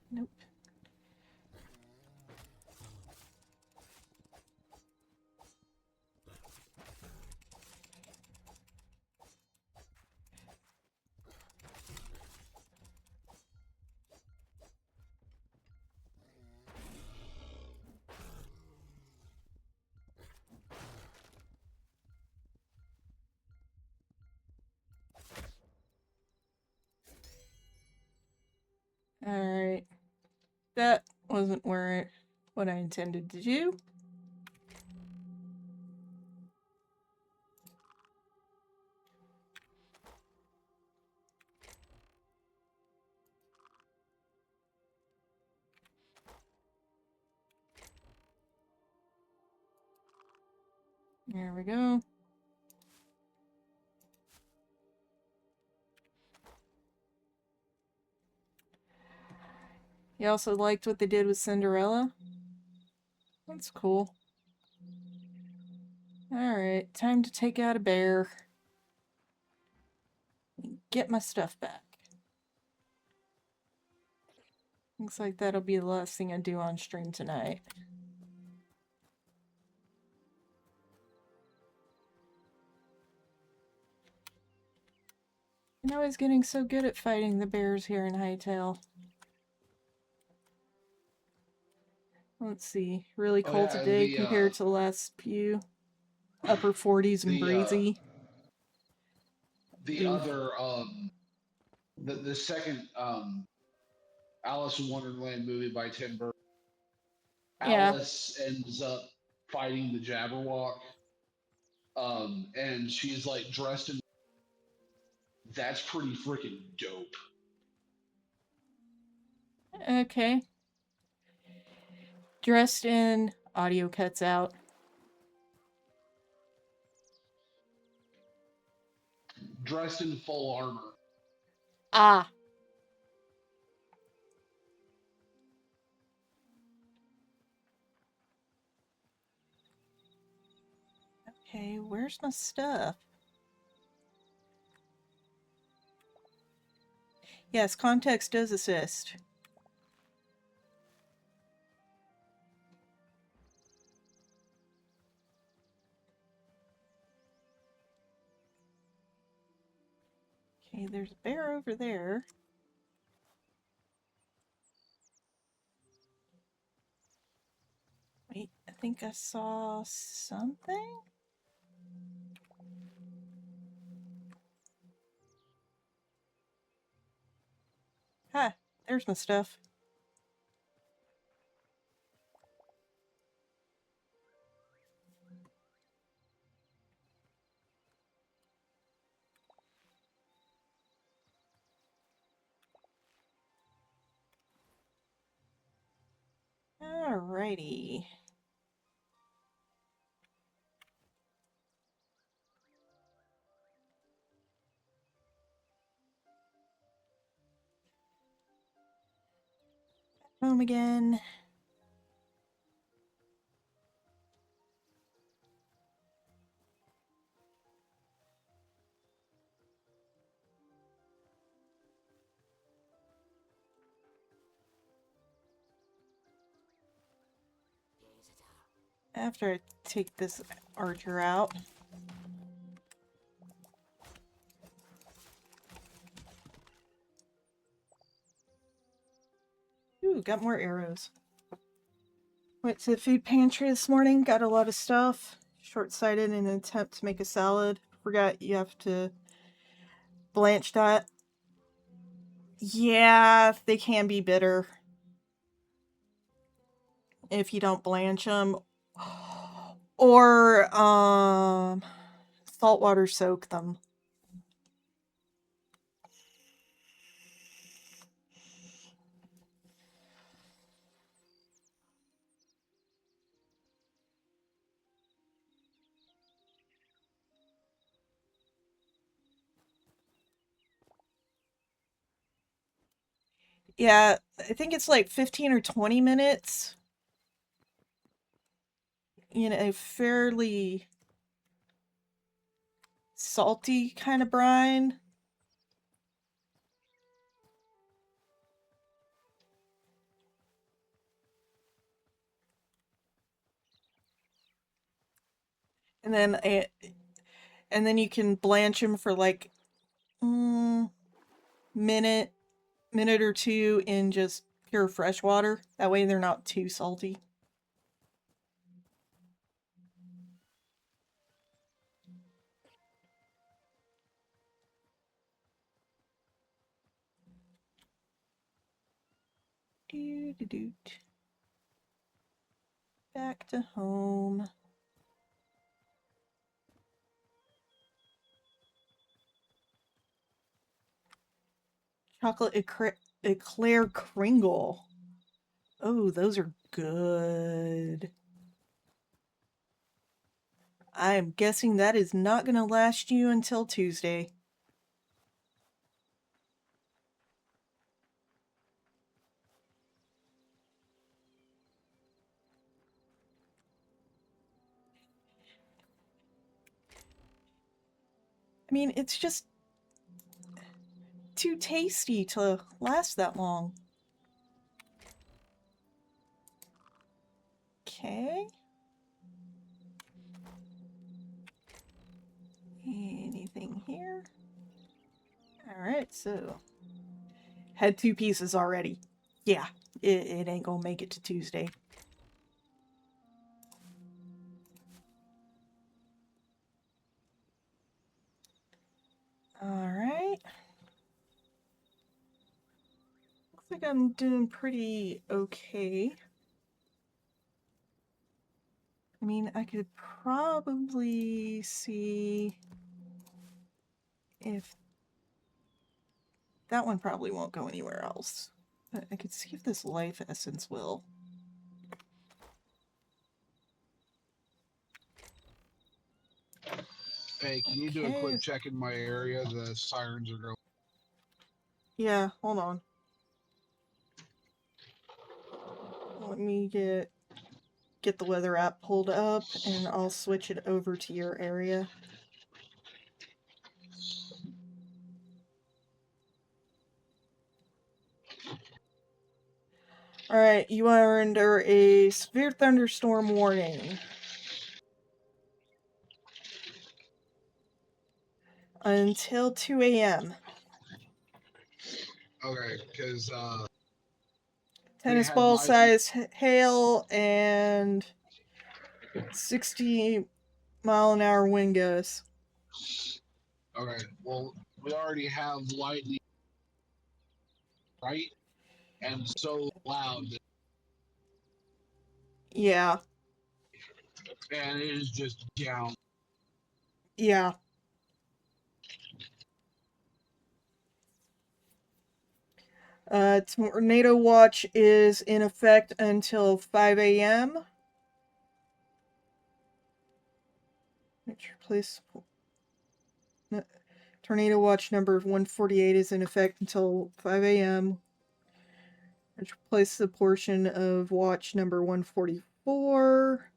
Nope. Alright. That wasn't what I intended to do. There we go. You also liked what they did with Cinderella? That's cool. Alright, time to take out a bear. And get my stuff back. Looks like that'll be the last thing I do on stream tonight. Now he's getting so good at fighting the bears here in Hytale. Let's see. Really Oh cold yeah, today compared to the last few. Upper 40s and breezy. The Oof. other the second Alice in Wonderland movie by Tim Burton. Yeah. Alice ends up fighting the Jabberwock, and she's like dressed in. That's pretty freaking dope. Okay. Dressed in, audio cuts out. Dressed in full armor. Ah. Okay, where's my stuff? Yes, context does assist. Okay, there's a bear over there. Wait, I think I saw something? Ha! There's my stuff. Alrighty. Home again. After I take this archer out. Ooh, got more arrows. Went to the food pantry this morning, got a lot of stuff. Short-sighted in an attempt to make a salad. Forgot you have to blanch that. Yeah, they can be bitter if you don't blanch them. Or saltwater soak them. Yeah, I think it's like 15 or 20 minutes. You know, fairly salty kind of brine. And then you can blanch them for like minute or two in just pure fresh water. That way they're not too salty. Doo-doo-doot. Back to home. Chocolate eclair Kringle. Oh, those are good. I'm guessing that is not going to last you until Tuesday. I mean, it's just too tasty to last that long. Okay. Anything here? Alright, so. Had 2 pieces already. Yeah, it ain't gonna make it to Tuesday. Alright. Looks like I'm doing pretty okay. I mean, I could probably see if that one probably won't go anywhere else. But I could see if this life essence will. Hey, can you do a quick check in my area? The sirens are going. Yeah, hold on. Let me get the weather app pulled up, and I'll switch it over to your area. Alright, you are under a severe thunderstorm warning. Until 2 a.m. Okay, because tennis ball size hail and 60-mile-an-hour wind gusts. Okay, well, we already have lightning, right? And so loud. Yeah. And it is just down. Yeah. Tornado watch is in effect until 5 a.m. Tornado watch number 148 is in effect until 5 a.m. Which replaces the portion of watch number 144.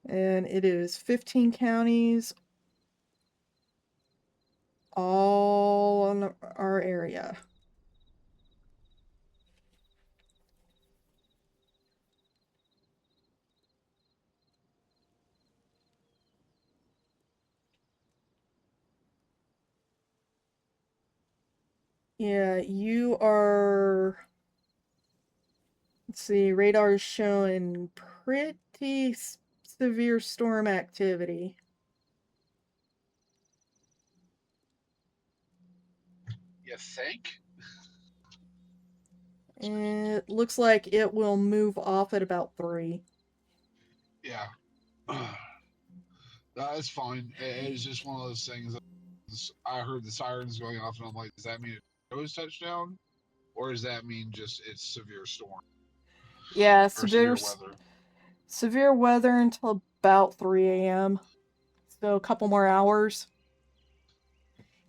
And it is 15 counties, all on our area. Yeah, you are. Let's see, radar is showing pretty severe storm activity. You think? It looks like it will move off at about 3. Yeah. That's fine. It's just one of those things. I heard the sirens going off, and I'm like, does that mean it was touchdown? Or does that mean just it's severe storm? Yeah, or severe weather? Severe weather until about 3 a.m. So a couple more hours.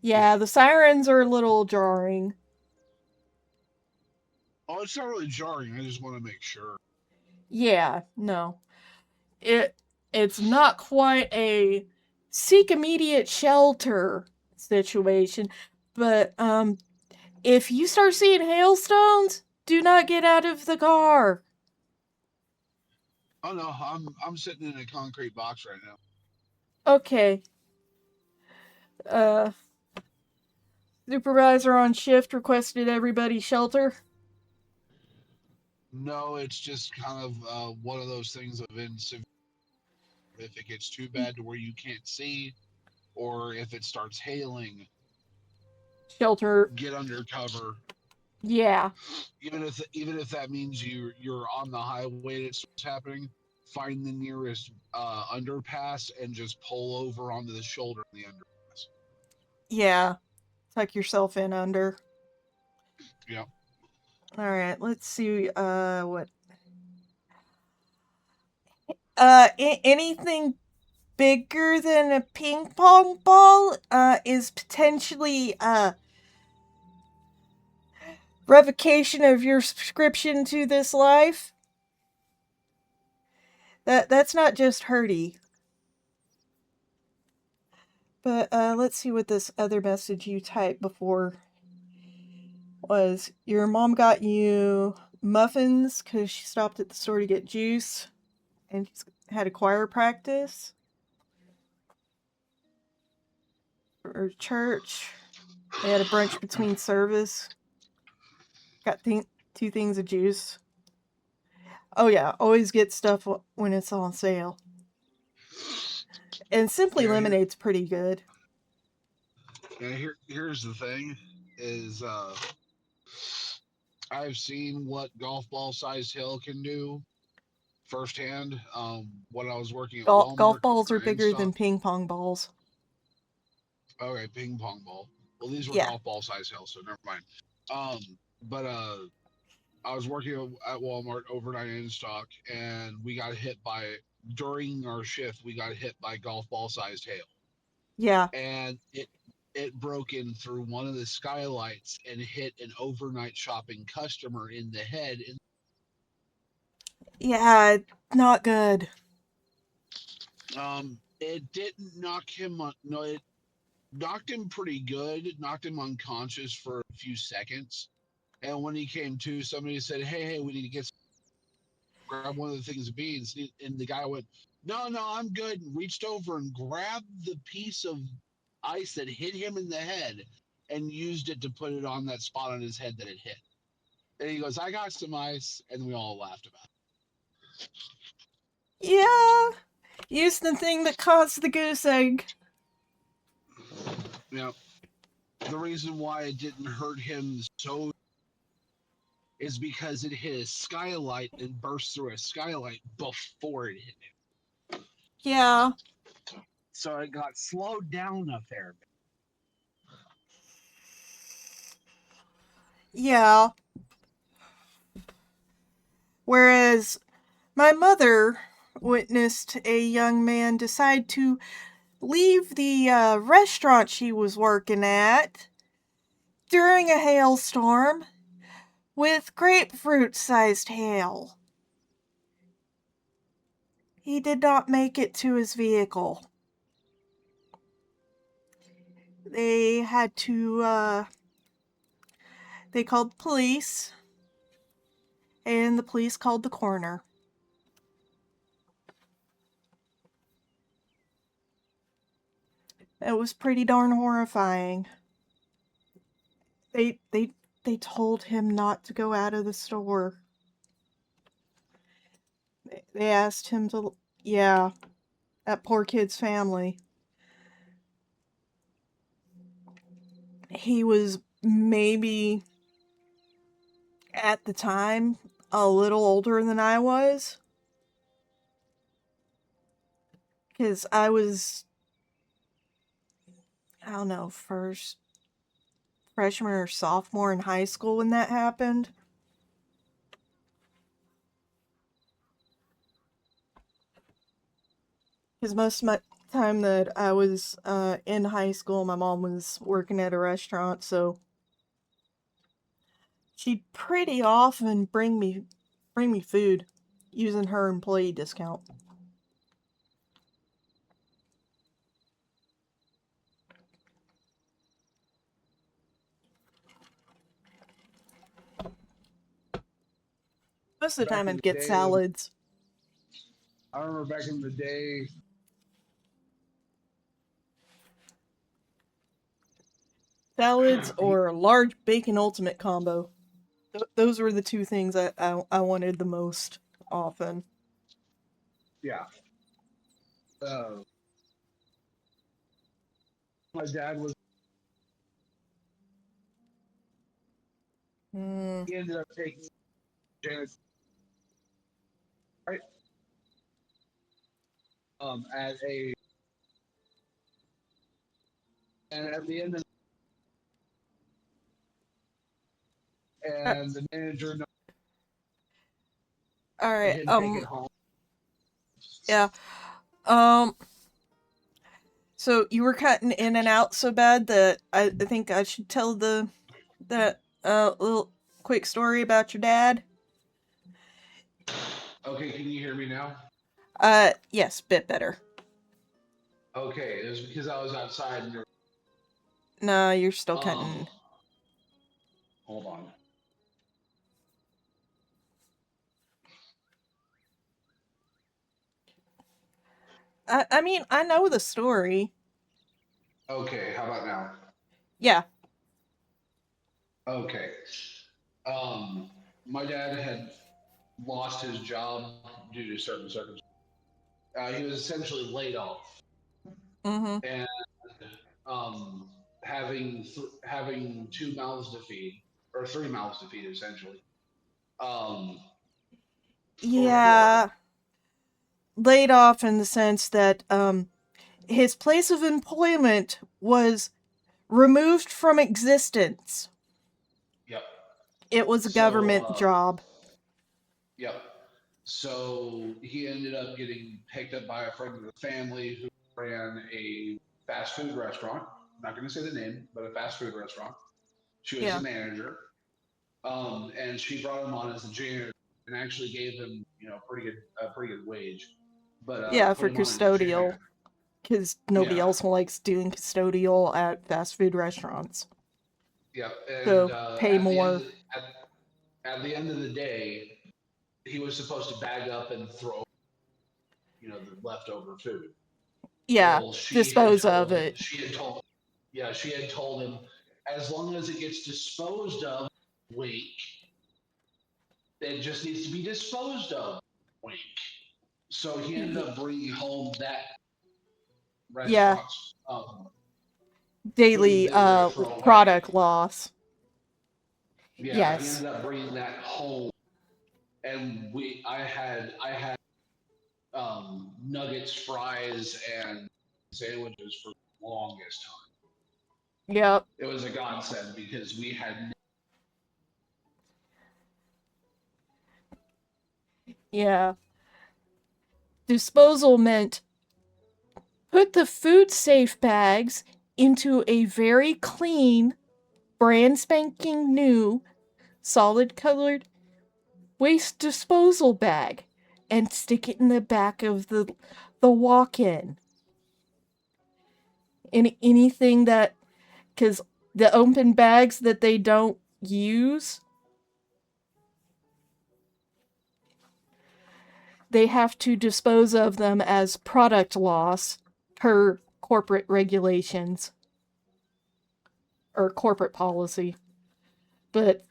Yeah, the sirens are a little jarring. Oh, it's not really jarring. I just want to make sure. Yeah, no. It's not quite a seek immediate shelter situation, but if you start seeing hailstones, do not get out of the car. Oh no, I'm sitting in a concrete box right now. Okay. Supervisor on shift requested everybody shelter. No, it's just kind of one of those things of if it gets too bad to where you can't see, or if it starts hailing, Shelter. get under cover. Yeah. Even if that means you're on the highway and it's happening, find the nearest underpass and just pull over onto the shoulder in the underpass. Yeah. Tuck yourself in under. Yep. All right, let's see what anything bigger than a ping pong ball is potentially revocation of your subscription to this life. That's not just hurty. But let's see what this other message you typed before was. Your mom got you muffins because she stopped at the store to get juice and she's had a choir practice. for church. They had a brunch between service. Got 2 things of juice. Oh yeah, always get stuff when it's on sale. And Simply Lemonade's pretty good. Yeah, here's the thing: is I've seen what golf ball sized hail can do firsthand. When I was working at Golf Walmart, balls are or in bigger than stock. ping pong balls. Okay, ping pong ball. Well, these were Yeah. golf ball size hail, so never mind. But I was working at Walmart overnight in stock, and we got hit by during our shift. We got hit by golf ball sized hail, Yeah. and it broke in through one of the skylights and hit an overnight shopping customer in the head. And Yeah, not good. it didn't knock him on. No, it knocked him pretty good. It knocked him unconscious for a few seconds. And when he came to, somebody said, "Hey, we need to grab one of the things of beans." And the guy went, "No, I'm good." And reached over and grabbed the piece of ice that hit him in the head and used it to put it on that spot on his head that it hit. And he goes, "I got some ice," and we all laughed about Yeah. Use the thing that caused the goose egg. it. You know, the reason why it didn't hurt him so is because it hit a skylight and burst through a skylight before it hit him. Yeah. So it got slowed down a fair bit. Yeah. Whereas my mother witnessed a young man decide to leave the restaurant she was working at during a hailstorm with grapefruit-sized hail. He did not make it to his vehicle. They had to, they called police, and the police called the coroner. It was pretty darn horrifying. They told him not to go out of the store. They asked him to, yeah, that poor kid's family. He was maybe, at the time, a little older than I was. Because I was, I don't know, freshman or sophomore in high school when that happened. Because most of my time that I was in high school, my mom was working at a restaurant, so she'd pretty often bring me food using her employee discount. Most of the time, I'd get salads. I remember back in the day. Salads or a large bacon ultimate combo. Those were the 2 things I wanted the most often. Yeah. My dad was. He ended up taking Janet. Right. At a. And at the end of. And the manager. All right. Take it home. Yeah. So you were cutting in and out so bad that I think I should tell that little quick story about your dad. Okay, can you hear me now? Yes, bit better. Okay, it was because I was outside and No, you're still cutting. Hold on. I mean, I know the story. Okay, how about now? Yeah. Okay. My dad had lost his job due to certain circumstances. He was essentially laid off, Mm-hmm. and um, having two mouths to feed, or three mouths to feed, essentially. Um, or four. Yeah. Laid off in the sense that his place of employment was removed from existence. Yep. It was a So, government job. yep. So he ended up getting picked up by a friend of the family who ran a fast food restaurant. I'm not going to say the name, but a fast food restaurant. She was Yeah. a manager, and she brought him on as a janitor and actually gave him, a pretty good wage, but Yeah, put for him on as a custodial. janitor. Because nobody Yeah, else likes doing custodial at fast food restaurants. yeah, and So pay more. at the end of the day, he was supposed to bag up and throw, the leftover food. Yeah, Well, dispose of it. she had told him, as long as it gets disposed of, wink. It just needs to be disposed of, wink. So he ended up bringing home that Yeah, restaurant's food daily they were going to throw away. product loss. Yeah, he Yes. ended up bringing that home, and I had nuggets, fries, and sandwiches for the longest time. Yep. It was a godsend because we had. Yeah. Disposal meant put the food safe bags into a very clean, brand spanking new, solid colored waste disposal bag and stick it in the back of the walk-in. Anything that, because the open bags that they don't use, they have to dispose of them as product loss per corporate regulations or corporate policy. But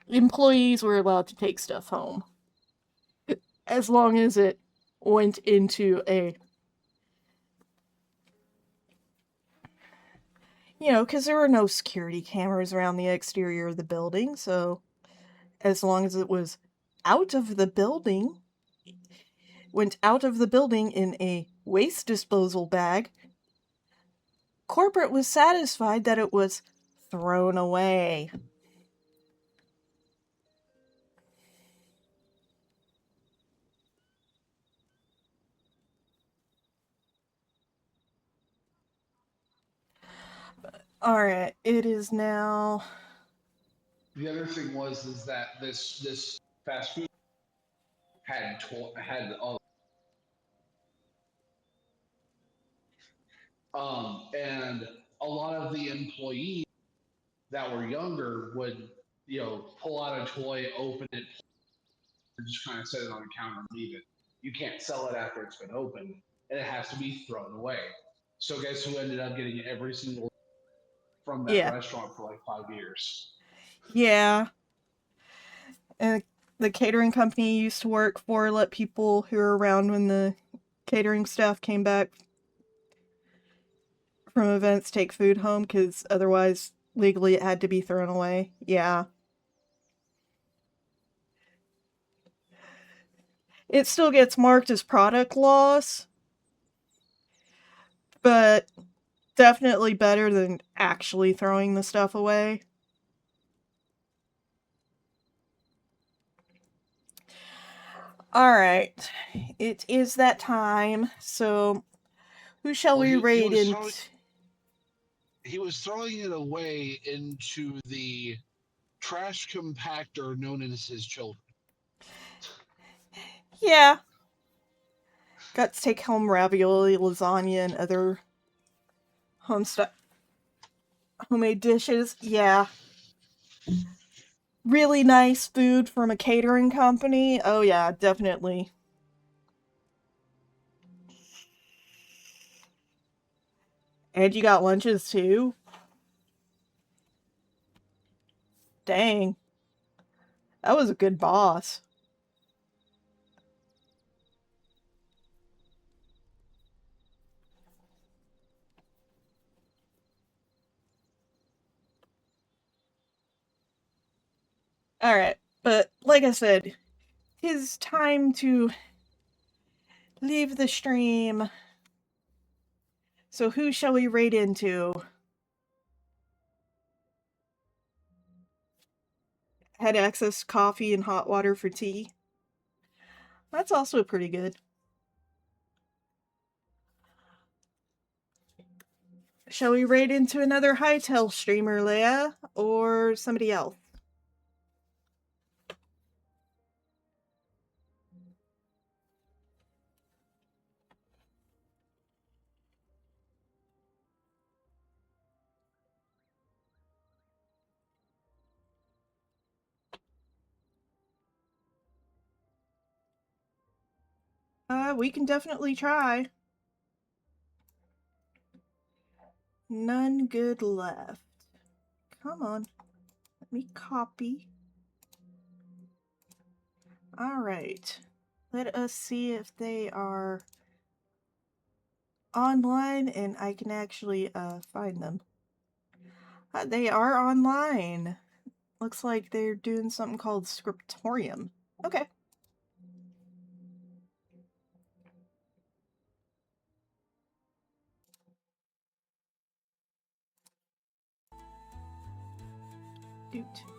employees were allowed to take stuff home as long as it went into a, because there were no security cameras around the exterior of the building, so as long as it was out of the building, went out of the building in a waste disposal bag, corporate was satisfied that it was thrown away. All right, it is now. The other thing was is that this fast food had and a lot of the employees that were younger would pull out a toy, open it, and just kind of set it on the counter and leave it. You can't sell it after it's been opened, and it has to be thrown away. So guess who ended up getting every single from that Yeah. restaurant for like 5 years? Yeah. And the catering company you used to work for let people who were around when the catering staff came back from events take food home because otherwise legally it had to be thrown away. Yeah. It still gets marked as product loss, but definitely better than actually throwing the stuff away. All right. It is that time. So, who shall Well, we he raid was in? throwing it away into the trash compactor known as his children. Yeah. Got to take home ravioli, lasagna, and other homemade dishes. Yeah. Really nice food from a catering company. Oh, yeah, definitely. And you got lunches too? Dang. That was a good boss. Alright, but like I said, tis time to leave the stream. So who shall we raid into? Had access to coffee and hot water for tea. That's also pretty good. Shall we raid into another Hytale streamer, Leia? Or somebody else? We can definitely try. None good left. Come on. Let me copy. Alright. Let us see if they are online and I can actually find them. They are online. Looks like they're doing something called Scriptorium. Okay. Doot.